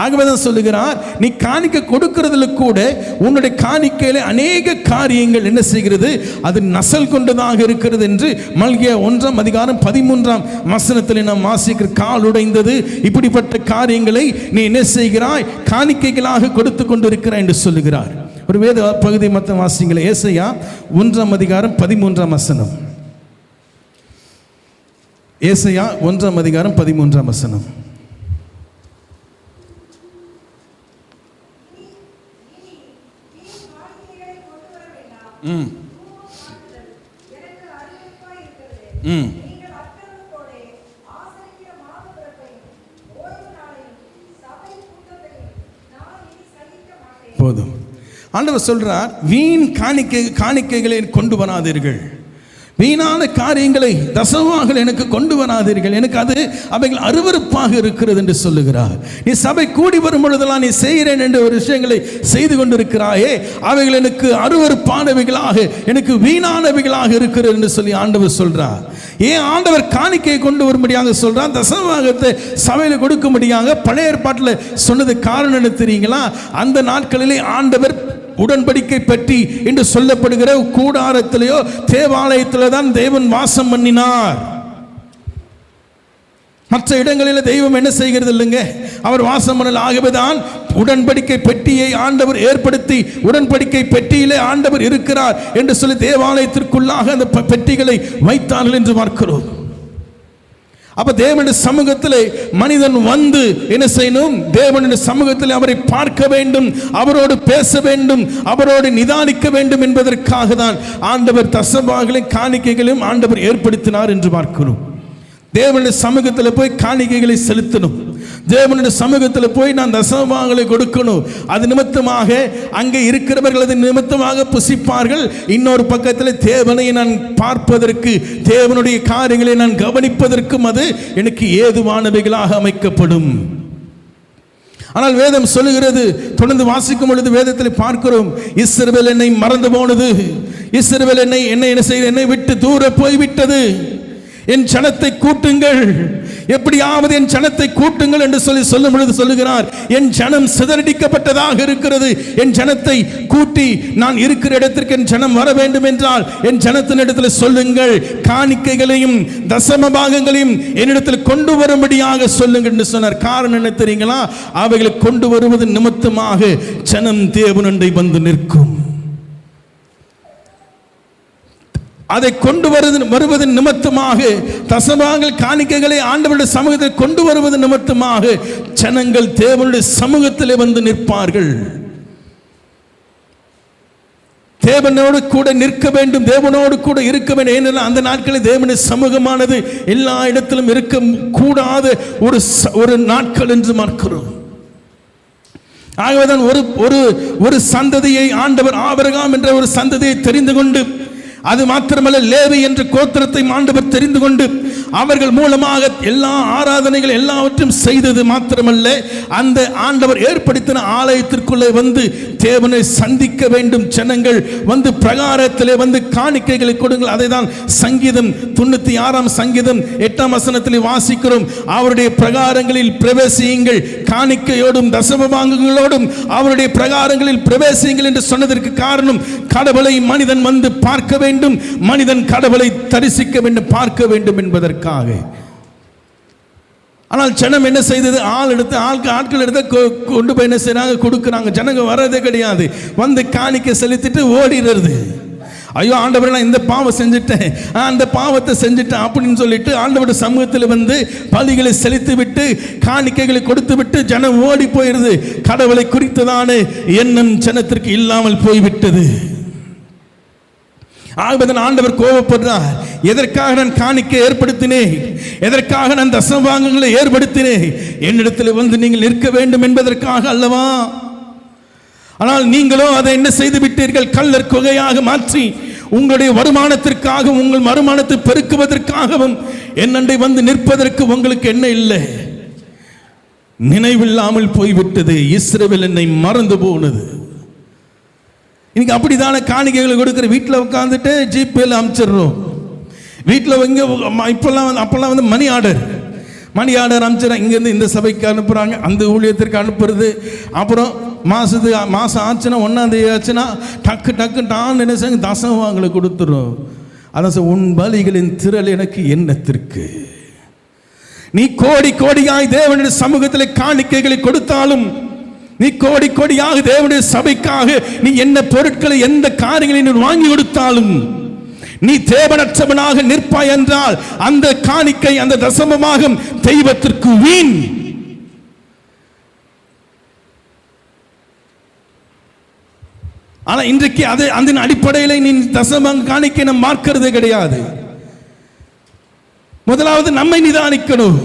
ஆகவேதான் சொல்லுகிறார், நீ காணிக்கை கொடுக்கிறதுல கூட உன்னுடைய காணிக்கையில அநேக காரியங்கள் என்ன செய்கிறது, அது நசல் கொண்டதாக இருக்கிறது என்று மல்கியா 1:13 நாம் வாசிக்கிற கால் உடைந்தது, இப்படிப்பட்ட காரியங்களை நீ என்ன செய்கிறாய், காணிக்கைகளாக கொடுத்து கொண்டிருக்கிறாய் என்று சொல்லுகிறார். ஒரு வேத பகுதி மொத்தம் வாசிங்களே. ஏசாயா 1:13. ஏசாயா 1:13. போதும். ஆண்டவர் சொல்றார், வீண் காணிக்கைகளை கொண்டு வராதீர்கள், வீணான காரியங்களை தசமமாக எனக்கு கொண்டு வராதீர்கள், எனக்கு அது அவைகள் அருவருப்பாக இருக்கிறது என்று சொல்லுகிறார். நீ சபை கூடி வரும் பொழுதெல்லாம் நீ செய்கிறேன் என்ற ஒரு விஷயங்களை செய்து கொண்டிருக்கிறாயே, அவைகள் எனக்கு அருவருப்பானவைகளாக, எனக்கு வீணானவைகளாக இருக்கிறது என்று சொல்லி ஆண்டவர் சொல்றார். ஏன் ஆண்டவர் காணிக்கையை கொண்டு வரும்படியாக சொல்றார், தசமபாகத்தை சபையில் கொடுக்கும்படியாக பழைய ஏற்பாட்டில் சொன்னது காரணம் என்ன தெரியுங்களா? அந்த நாட்களிலே ஆண்டவர் உடன்படிக்கை பெட்டி என்று சொல்லப்படுகிற கூடாரத்திலேயோ தேவாலயத்திலே தான் தேவன் வாசம் பண்ணினார். மற்ற இடங்களில் தெய்வம் என்ன செய்கிறது இல்லைங்க, அவர் வாசம் பண்ணல. ஆகவேதான் உடன்படிக்கை பெட்டியை ஆண்டவர் ஏற்படுத்தி, உடன்படிக்கை பெட்டியிலே ஆண்டவர் இருக்கிறார் என்று சொல்லி தேவாலயத்திற்குள்ளாக அந்த பெட்டிகளை வைத்தார்கள் என்று பார்க்கிறோம். அப்ப தேவனுடைய சமூகத்திலே மனிதன் வந்து என்ன செய்யணும், தேவனுடைய சமூகத்தில் அவரை பார்க்க வேண்டும், அவரோடு பேச வேண்டும், அவரோடு நிதானிக்க வேண்டும் என்பதற்காக தான் ஆண்டவர் தசமபாகங்களையும் காணிக்கைகளையும் ஆண்டவர் ஏற்படுத்தினார் என்று பார்க்கிறோம். தேவனுடைய சமூகத்தில் போய் காணிக்கைகளை செலுத்தணும், தேவனுடைய சமூகத்தில் போய் நான் தசமபாகங்களை கொடுக்கணும். அது நிமித்தமாக அங்கே இருக்கிறவர்கள் அது நிமித்தமாக புசிப்பார்கள். இன்னொரு பக்கத்தில் தேவனை நான் பார்ப்பதற்கு, தேவனுடைய காரியங்களை நான் கவனிப்பதற்கும் அது எனக்கு ஏதுவானவைகளாக அமைக்கப்படும். ஆனால் வேதம் சொல்லுகிறது, தொடர்ந்து வாசிக்கும் பொழுது வேதத்தில் பார்க்கிறோம், இஸ்ரவேல் என்னை மறந்து போனது, இஸ்ரவேல் என்னை என்ன செய்து என்னை விட்டு தூர போய்விட்டது, என் ஜனத்தை கூட்டுங்கள், எப்படியாவது என் ஜனத்தை கூட்டுங்கள் என்று சொல்லும் பொழுது சொல்லுகிறார், என் ஜனம் சிதறடிக்கப்பட்டதாக இருக்கிறது, என் ஜனத்தை கூட்டி நான் இருக்கிற இடத்திற்கு என் ஜனம் வர வேண்டும் என்றால் என் ஜனத்தின் இடத்தில் சொல்லுங்கள், காணிக்கைகளையும் தசம பாகங்களையும் என்னிடத்தில் கொண்டு வரும்படியாக சொல்லுங்கள் என்று சொன்னார். காரணம் என்ன தெரியுங்களா? அவைகளை கொண்டு வருவது நிமித்தமாக ஜனம் தேவனுண்டை வந்து நிற்கும். அதை கொண்டு வருவது நிமித்தமாக, தசமபாகங்கள் காணிக்கைகளை ஆண்டவருடைய சமூகத்தில் கொண்டு வருவது நிமித்தமாக ஜனங்கள் தேவனுடைய சமூகத்திலே வந்து நிற்பார்கள். தேவனோடு கூட நிற்க வேண்டும், தேவனோடு கூட இருக்க வேண்டும். ஏனென்றால் அந்த நாட்களில் தேவனுடைய சமூகமானது எல்லா இடத்திலும் இருக்க கூடாத ஒரு நாட்கள் என்று பார்க்கிறோம். ஆகவேதான் ஒரு சந்ததியை ஆண்டவர் ஆபிரகாம் என்ற ஒரு சந்ததியை தெரிந்து கொண்டு, அது மாத்திரமல்ல லேவி என்ற கோத்திரத்தை ஆண்டவர் தெரிந்து கொண்டு அவர்கள் மூலமாக எல்லா ஆராதனைகள் எல்லாவற்றையும் செய்தது மாத்திரமல்ல, அந்த ஆண்டவர் ஏற்படுத்தின ஆலயத்திற்குள்ளே வந்து தேவனை சந்திக்க வேண்டும். ஜனங்கள் வந்து பிரகாரத்திலே வந்து காணிக்கைகளை கொடுங்கள். அதை தான் சங்கீதம் 96 வாசிக்கிறோம். அவருடைய பிரகாரங்களில் பிரவேசியுங்கள், காணிக்கையோடும் தசமபாகங்களோடும் அவருடைய பிரகாரங்களில் பிரவேசியுங்கள் என்று சொன்னதற்கு காரணம், கடவுளை மனிதன் வந்து பார்க்க வேண்டும், மனிதன் கடவுளை தரிசிக்க வேண்டும், பார்க்க வேண்டும் என்பதற்காக. ஆனால் ஜனம் என்ன செய்தது, ஆட்கள் எடுத்து கொண்டு போய் என்ன செய்றாங்க, கொடுக்குறாங்க. ஜனங்க வர்றதே கிடையாது, வந்து காணிக்கை செலுத்திட்டு ஓடிடுறது. ஐயோ ஆண்டவரே நான் இந்த பாவம் செஞ்சுட்டேன், அந்த பாவத்தை செஞ்சுட்டேன் அப்படின்னு சொல்லிட்டு ஆண்டவருடைய சமூகத்தில் வந்து பலிகளை செலுத்தி விட்டு காணிக்கைகளை கொடுத்து விட்டு ஜனம் ஓடி போயிருது. கடவுளை குறித்ததான எண்ணம் ஜனத்திற்கு இல்லாமல் போய்விட்டது. ஆகவே ஆண்டவர் கோபப்படுறார். எதற்காக நான் காணிக்கை ஏற்படுத்தினேன், எதற்காக நான் தசமபாகங்களை ஏற்படுத்தினேன், என்னிடத்தில் வந்து நீங்கள் நிற்க வேண்டும் என்பதற்காக அல்லவா? ஆனால் நீங்களோ அதை என்ன செய்து விட்டீர்கள், கள்ளர் குகையாக மாற்றி உங்களுடைய வருமானத்திற்காகவும் உங்கள் வருமானத்தை பெருக்குவதற்காகவும் என்னண்டை வந்து நிற்பதற்கு உங்களுக்கு என்ன இல்லை, நினைவில்லாமல் போய்விட்டது. இஸ்ரவேல் என்னை மறந்து போனது. இன்னைக்கு அப்படித்தான காணிக்கைகளை கொடுக்குற, வீட்டில் உட்காந்துட்டு ஜிபேல அனுப்பிச்சிடுறோம். வீட்டில் அப்பெல்லாம் வந்து மணி ஆர்டர், மணி ஆர்டர் அனுப்பிச்சுறாங்க, இங்கேருந்து இந்த சபைக்கு அனுப்புகிறாங்க, அந்த ஊழியத்திற்கு அனுப்புறது. அப்புறம் மாதம் ஆச்சுன்னா 1ஆம் தேதி ஆச்சுன்னா டக்கு நான் என்ன செய்ய தசமங்களை கொடுத்துரும். அதான் சார், உன் பலிகளின் திரள் எனக்கு என்னத்திற்கு? நீ கோடியாய் தேவனுடைய சமூகத்தில் காணிக்கைகளை கொடுத்தாலும், நீ கோடியாக தேவனுடைய சபைக்காக நீ என்ன பொருட்களை எந்த காரியங்களை நீ வாங்கி கொடுத்தாலும், நீ தேவனற்றவனாக நிற்பாய் என்றால் அந்த காணிக்கை, அந்த தசமமாக தெய்வத்திற்கு வீண். ஆனா இன்றைக்கு அது அந்த அடிப்படையில் நீ தசமம் காணிக்கை நம்ம மார்க்கிறது கிடையாது. முதலாவது நம்மை நிதானிக்கணும்,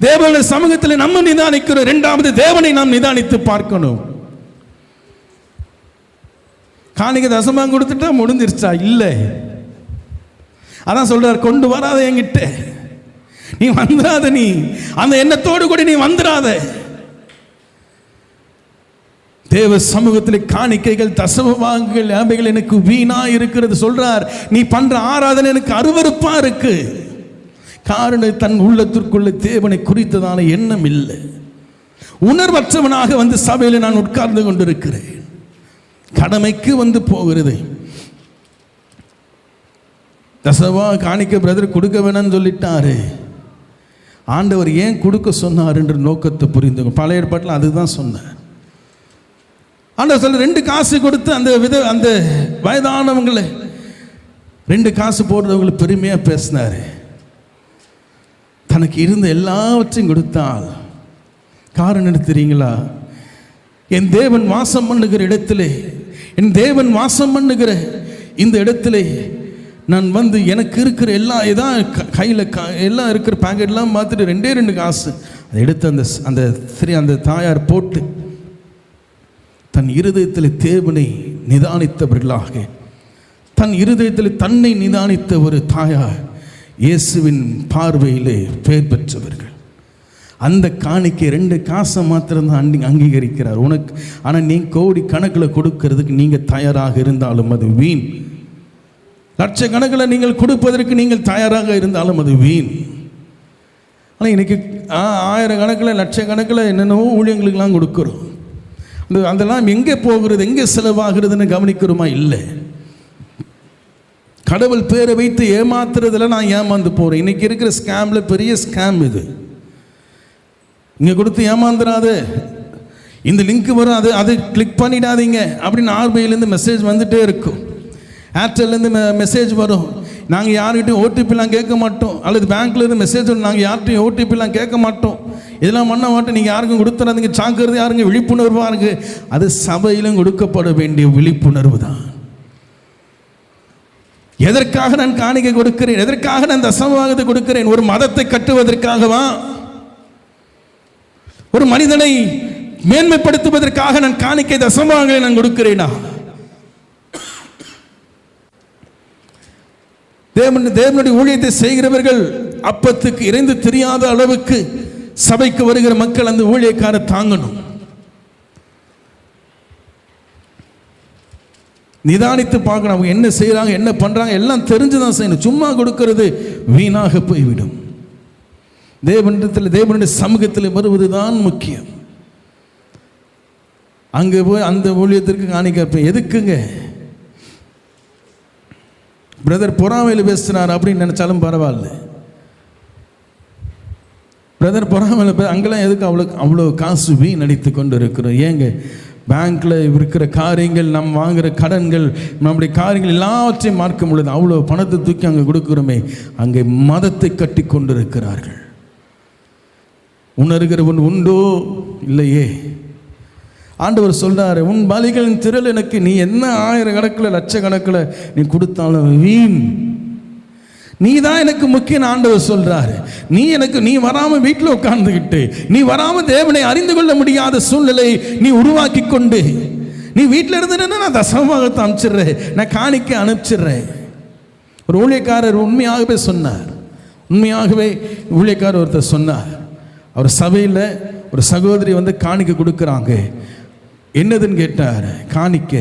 தேவனுடைய சமூகத்தில் நம்ம நிதானிக்கணும். இரண்டாவது தேவனை நாம் நிதானித்து பார்க்கணும். காணிக்கை தசமம் கொடுத்துட்டா முடிஞ்சிருச்சா? இல்லை. அதான் சொல்றார், கொண்டு வராத என்கிட்ட, நீ வந்துடாத, நீ அந்த எண்ணத்தோடு கூட நீ வந்துடாத. தேவ சமூகத்தில் காணிக்கைகள் தசமபாகங்கள் அவைகள் எனக்கு வீணா இருக்கிறது சொல்றார். நீ பண்ற ஆராதனை எனக்கு அருவருப்பா இருக்கு. காரணம், தன் உள்ளத்திற்குள்ள தேவனை குறித்ததான எண்ணம் இல்லை. உணர்வற்றவனாக வந்து சபையில் நான் உட்கார்ந்து கொண்டிருக்கிறேன். கடமைக்கு வந்து போகிறது. தசவா காணிக்க பிரதர் கொடுக்க வேணும்னு சொல்லிட்டாரு. ஆண்டவர் ஏன் கொடுக்க சொன்னார் என்ற நோக்கத்தை புரிந்து, பழைய ஏற்பாட்டில் அதுதான் சொன்னார். ஆண்டவர் சொல்ல 2 காசு கொடுத்து அந்த வயதானவங்களை 2 காசு போடுறவங்களை பெருமையாக பேசினார். தனக்கு இருந்த எல்லாவற்றையும் கொடுத்தால் காரணம் என்ன தெரியுங்களா? என் தேவன் வாசம் பண்ணுகிற இடத்திலே, என் தேவன் வாசம் பண்ணுகிற இந்த இடத்திலே நான் வந்து எனக்கு இருக்கிற எல்லா கையில் எல்லாம் இருக்கிற பேக்கெட்லாம் பார்த்துட்டு 2 காசு அதை எடுத்து அந்த தாயார் போட்டு தன் இருதயத்தில் தேவனை நிதானித்தவர்களாக, தன் இருதயத்தில் தன்னை நிதானித்த ஒரு தாயார் இயேசுவின் பார்வையிலே பெயர் பெற்றவர்கள். அந்த காணிக்கை 2 காசை மாத்திரம்தான் அங்கீகரிக்கிறார் உனக்கு. ஆனால் நீ கோடி கணக்கில் கொடுக்கறதுக்கு நீங்கள் தயாராக இருந்தாலும் அது வீண். லட்சக்கணக்கில் நீங்கள் கொடுப்பதற்கு நீங்கள் தயாராக இருந்தாலும் அது வீண். ஆனால் இன்னைக்கு 1000 கணக்கில் லட்சக்கணக்கில் என்னென்னவோ ஊழியங்களுக்கெல்லாம் கொடுக்குறோம். அதெல்லாம் எங்கே போகிறது, எங்கே செலவாகிறதுன்னு கவனிக்கிறோமா? இல்லை. கடவுள் பேரை வைத்து ஏமாத்துறதுல நான் ஏமாந்து போகிறேன். இன்னைக்கு இருக்கிற ஸ்கேமில் பெரிய ஸ்கேம் இது. இங்கே கொடுத்து ஏமாந்துடாது, இந்த லிங்க் வரும், அது கிளிக் பண்ணிடாதீங்க அப்படின்னு ஆர்பிஐலேருந்து மெசேஜ் வந்துட்டே இருக்கும். ஏர்டெல்லேருந்து மெசேஜ் வரும். நாங்கள் யார்கிட்டையும் ஓடிபிலாம் கேட்க மாட்டோம். அல்லது பேங்க்லேருந்து மெசேஜ் வரும், நாங்கள் யார்கிட்டையும் ஓடிபிலாம் கேட்க மாட்டோம், இதெல்லாம் பண்ண மாட்டோம், நீங்கள் யாருக்கும் கொடுத்துறாதீங்க, சாக்கிறது யாருங்க, விழிப்புணர்வாக இருக்கு. அது சபையிலும் கொடுக்கப்பட வேண்டிய விழிப்புணர்வு தான். எதற்காக நான் காணிக்கை கொடுக்கிறேன்? எதற்காக நான் தசமபாகத்தை கொடுக்கிறேன்? ஒரு மதத்தை கட்டுவதற்காகவா? ஒரு மனிதனை மேன்மைப்படுத்துவதற்காக நான் காணிக்கை தசமபாகங்களை நான் கொடுக்கிறேனா? தேவனுடைய ஊழியத்தை செய்கிறவர்கள் அப்பத்துக்கு இறைந்து தெரியாத அளவுக்கு சபைக்கு வருகிற மக்கள் அந்த ஊழியக்கார தாங்கணும். நிதானித்து பார்க்கணும், அவங்க என்ன செய்கிறாங்க, என்ன பண்ணுறாங்க, எல்லாம் தெரிஞ்சுதான் செய்யணும். சும்மா கொடுக்கிறது வீணாக போய்விடும். தேவனுடைய சமூகத்தில் வருவது தான் முக்கியம். அங்கே போய் அந்த ஊழியத்திற்கு காணிக்க எதுக்குங்க? பிரதர் பொறாமையில் பேசுனார் அப்படின்னு நினைச்சாலும் பரவாயில்ல. பிரதர் பொறாமையில் அங்கெல்லாம் எதுக்கு அவ்வளோ காசு வீண் அடித்து கொண்டு இருக்கிறோம்? ஏங்க, பேங்க்கில் இருக்கிற காரியங்கள், நம்ம வாங்குகிற கடன்கள், நம்முடைய காரியங்கள் எல்லாவற்றையும் மார்க்க முடியாது. அவ்வளோ பணத்தை தூக்கி அங்கே கொடுக்குறோமே, அங்கே மதத்தை கட்டி கொண்டு இருக்கிறார்கள். உணர்கிறவன் உண்டோ? இல்லையே. ஆண்டவர் சொல்றாரு, உன் பலிகளின் திரள் எனக்கு, நீ என்ன 1000 கணக்கில் லட்சக்கணக்கில் நீ கொடுத்தாலும் வீண். நீ தான் எனக்கு முக்கியம். ஆண்டவர் சொல்றாரு, நீ வராம வீட்டில் உட்கார்ந்துக்கிட்டு, நீ வராம தேவனை அறிந்து கொள்ள முடியாத சூழ்நிலை நீ உருவாக்கி கொண்டு, நீ வீட்டில் இருந்தேன்னா நான் தசமபாகத்தை அனுப்பிச்சிடுறேன், நான் காணிக்க அனுப்பிச்சிடுறேன். ஒரு ஊழியக்காரர் உண்மையாகவே சொன்னார். உண்மையாகவே ஊழியக்காரர் ஒருத்தர் சொன்னார், அவர் சபையில் ஒரு சகோதரி வந்து காணிக்க கொடுக்குறாங்க. என்னதுன்னு கேட்டார். காணிக்க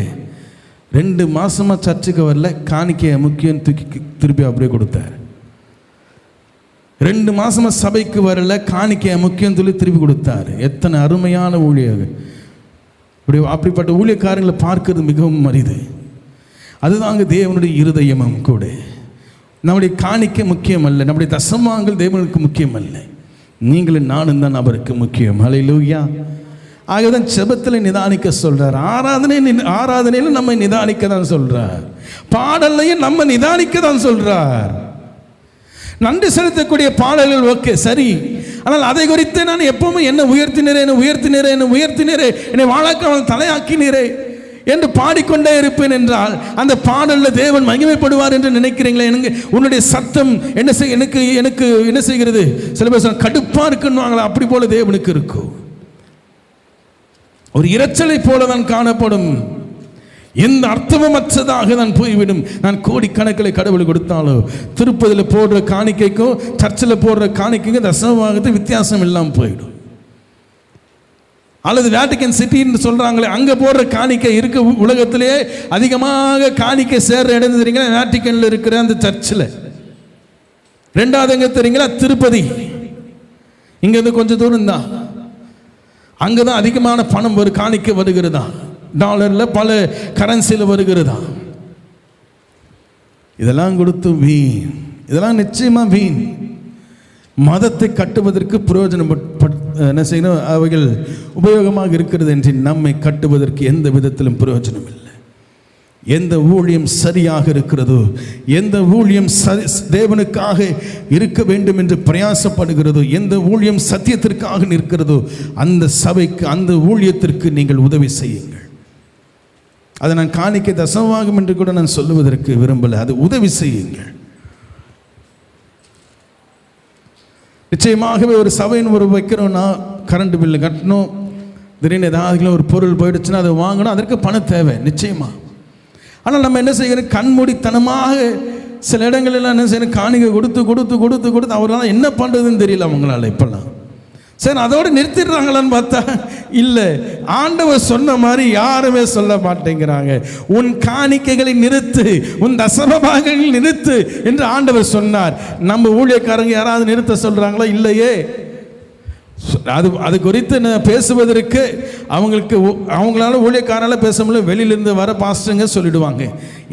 2 மாசமாக சர்ச்சுக்கு வரல, காணிக்கையை முக்கியம் தூக்கி திருப்பி அப்படியே கொடுத்தார். 2 மாசமா சபைக்கு வரல, காணிக்கையை முக்கியம் சொல்லி திருப்பி கொடுத்தாரு. எத்தனை அருமையான ஊழியர்கள்! அப்படிப்பட்ட ஊழியக்காரங்களை பார்க்கிறது மிகவும் அரிது. அதுதாங்க தேவனுடைய இருதயமும் கூட. நம்முடைய காணிக்கை முக்கியம் அல்ல, நம்முடைய தசமாங்கள் தேவனுக்கு முக்கியம் அல்ல, நீங்களும் நானும் தான் அவருக்கு முக்கியம். ஹல்லேலூயா. ஆகதான் செபத்தில் நிதானிக்க சொல்றார். ஆராதனையில் நம்ம நிதானிக்க தான் சொல்றார். பாடல்லையும் நம்ம நிதானிக்க தான் சொல்றார். நன்றி செலுத்தக்கூடிய பாடல்கள் ஓகே சரி, ஆனால் அதை குறித்து நான் எப்பவுமே என்ன உயர்த்தினரே, என்னை வாழாக்காமல் தலையாக்கினீரே என்று பாடிக்கொண்டே இருப்பேன் என்றால் அந்த பாடலில் தேவன் மகிமைப்படுவார் என்று நினைக்கிறீங்களே? எனக்கு உன்னுடைய சத்தம் என்ன செய்ய எனக்கு என்ன செய்கிறது? சில பேர் கடுப்பா இருக்குன்னு அப்படி போல தேவனுக்கு இருக்கும். ஒரு இரைச்சலை போல தான் காணப்படும். எந்த அர்த்தமற்றதாக தான் போய்விடும். நான் கோடிக்கணக்கில் கடவுள் கொடுத்தாலும் திருப்பதியில் போடுற காணிக்கைக்கும் சர்ச்சில் போடுற காணிக்கைக்கும் தசமபாகத்தை வித்தியாசம் இல்லாமல் போயிடும். அல்லது வேட்டிக்கன் சிட்டின்னு சொல்றாங்களே, அங்கே போடுற காணிக்கை இருக்க உலகத்திலேயே அதிகமாக காணிக்கை சேர்ற இடம் தெரியுங்களா? வேட்டிக்கனில் இருக்கிற அந்த சர்ச்சில். 2வது எங்க தெரியுங்களா? திருப்பதி. இங்கேருந்து கொஞ்சம் தூரம் தான். அங்கே தான் அதிகமான பணம் காணிக்கை வருகிறதா, டாலரில் பல கரன்சியில் வருகிறதா. இதெல்லாம் கொடுத்து வீண், இதெல்லாம் நிச்சயமா வீண். மதத்தை கட்டுவதற்கு பிரயோஜனம் என்ன செய்யணும்? அவைகள் உபயோகமாக இருக்கிறது என்று நம்மை கட்டுவதற்கு எந்த விதத்திலும் பிரயோஜனம் இல்லை. எந்த ஊழியம் சரியாக இருக்கிறதோ, எந்த ஊழியம் தேவனுக்காக இருக்க வேண்டும் என்று பிரயாசப்படுகிறதோ, எந்த ஊழியம் சத்தியத்திற்காக நிற்கிறதோ அந்த சபைக்கு, அந்த ஊழியத்திற்கு நீங்கள் உதவி செய்யுங்கள். அதை நான் காணிக்கை தசமமாகும் என்று கூட நான் சொல்லுவதற்கு விரும்பலை. அது உதவி செய்யுங்கள். நிச்சயமாகவே ஒரு சபையின் ஒரு வைக்கிறோம்னா கரண்ட் பில்லு கட்டணும், திடீர்னு ஏதாவது ஒரு பொருள் போயிடுச்சுன்னா அதை வாங்கணும், அதற்கு பணம் தேவை நிச்சயமா. ஆனால் நம்ம என்ன செய்யணும்? கண்மூடித்தனமாக சில இடங்களெல்லாம் என்ன செய்யணும்? காணிக்கை கொடுத்து கொடுத்து கொடுத்து கொடுத்து அவர்களால் என்ன பண்ணுறதுன்னு தெரியல அவங்களால. இப்போல்லாம் சரி அதோடு நிறுத்திடுறாங்களான்னு பார்த்தா இல்லை. ஆண்டவர் சொன்ன மாதிரி யாருமே சொல்ல மாட்டேங்கிறாங்க. உன் காணிக்கைகளை நிறுத்து, உன் தசமபாகங்களை நிறுத்து என்று ஆண்டவர் சொன்னார். நம்ம ஊழியக்காரங்க யாராவது நிறுத்த சொல்றாங்களா? இல்லையே. அது குறித்து பேசுவதற்கு அவங்களால ஊழியக்காரால பேச முடியல. வெளியிலிருந்து வர பாஸ்டருங்க சொல்லிடுவாங்க.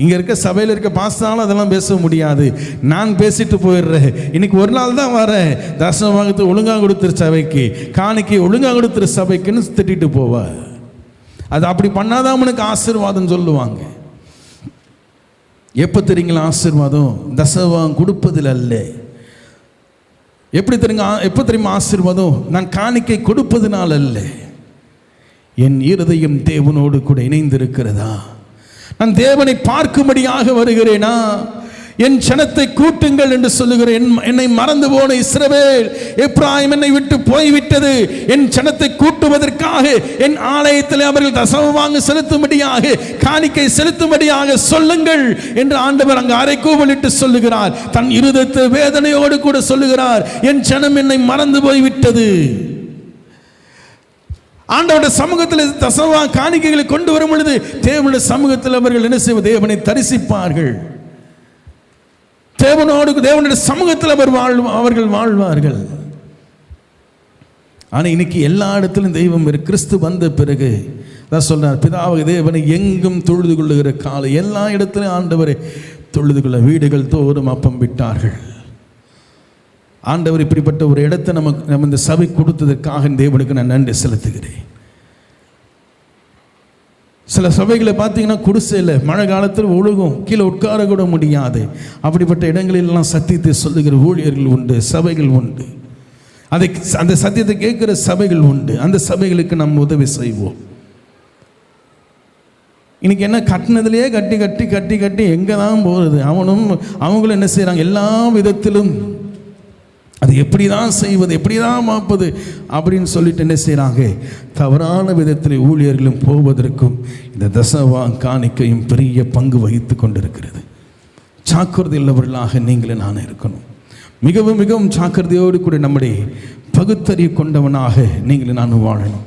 இங்கே இருக்க சபையில் இருக்க பாஸ்டரால அதெல்லாம் பேச முடியாது, நான் பேசிட்டு போயிடுறேன். இன்னைக்கு ஒரு நாள் தான் வரேன், தசமபாகத்தை ஒழுங்காக கொடுத்துரு சபைக்கு, காணிக்கை ஒழுங்காக கொடுத்துரு சபைக்குன்னு திட்டிட்டு போவார். அது அப்படி பண்ணாதான் அவனுக்கு ஆசீர்வாதம் சொல்லுவாங்க. எப்போ தெரியுங்களா ஆசீர்வாதம்? தசமபாகம் கொடுப்பதில் அல்ல. எப்போ தெரியுமா ஆசீர்வாதம்? நான் காணிக்கை கொடுப்பதனால் அல்ல, என் இருதயம் தேவனோடு கூட இணைந்திருக்கிறதா? நான் தேவனை பார்க்கும்படியாக வருகிறேனா? என் ஜனத்தை கூட்டுங்கள் என்று சொல்லுகிறேன். என்னை மறந்து போன இஸ்ரவேல், எப்ராயிம் என்னை விட்டு போய்விட்டது. என் ஜனத்தை கூட்டுவதற்காக என் ஆலயத்தில் அவர்கள் தசமபாகம் செலுத்தும்படியாக, காணிக்கை செலுத்தும்படியாக சொல்லுங்கள் என்று ஆண்டவர் அங்கு அறைகூவலிட்டு சொல்லுகிறார். தன் இருதயத்தை வேதனையோடு கூட சொல்லுகிறார், என் ஜனம் என்னை மறந்து போய்விட்டது. ஆண்டவருடைய சமூகத்தில் தசமபாக காணிக்கைகளை கொண்டு வரும் பொழுது தேவனுடைய சமூகத்தில் அவர்கள் என்ன செய்வது? தேவனை தரிசிப்பார்கள். தேவனுடைய சமூகத்தில் அவர்கள் வாழ்வார்கள். ஆனால் இன்னைக்கு எல்லா இடத்திலும் தெய்வம் கிறிஸ்து வந்த பிறகு தான் சொல்றார், பிதாவாகிய தேவனை எங்கும் தொழுது கொள்ளுகிற காலம். எல்லா இடத்திலும் ஆண்டவரை தொழுது கொள்ள வீடுகள் தோறும் அப்பம் விட்டார்கள். ஆண்டவர் இப்படிப்பட்ட ஒரு இடத்தை நம்ம இந்த சபை கொடுத்ததற்காக தேவனுக்கு நான் நன்றி செலுத்துகிறேன். சில சபைகளை பார்த்தீங்கன்னா குடிசையில் மழை காலத்தில் ஒழுகும், கீழே உட்கார கூட முடியாது. அப்படிப்பட்ட இடங்களெல்லாம் சத்தியத்தை சொல்லுகிற ஊழியர்கள் உண்டு, சபைகள் உண்டு. அந்த சத்தியத்தை கேட்கிற சபைகள் உண்டு. அந்த சபைகளுக்கு நம்ம உதவி செய்வோம். இன்னைக்கு என்ன கட்டினதுலேயே கட்டி கட்டி கட்டி கட்டி எங்கே தான் போகிறது? அவங்களும் என்ன செய்கிறாங்க? எல்லா விதத்திலும் அது எப்படி தான் செய்வது, எப்படி தான் மாப்பது அப்படின்னு சொல்லிட்டு என்ன செய்கிறாங்க? தவறான விதத்தில் ஊழியர்களும் போவதற்கும் இந்த தசமபாகம் காணிக்கையும் பெரிய பங்கு வகித்து கொண்டிருக்கிறது. ஜாக்கிரதை உள்ளவர்களாக நீங்களும் நான் இருக்கணும். மிகவும் மிகவும் ஜாக்கிரதையோடு கூட நம்முடைய பகுத்தறிவு கொண்டவனாக நீங்களும் நான் வாழணும்.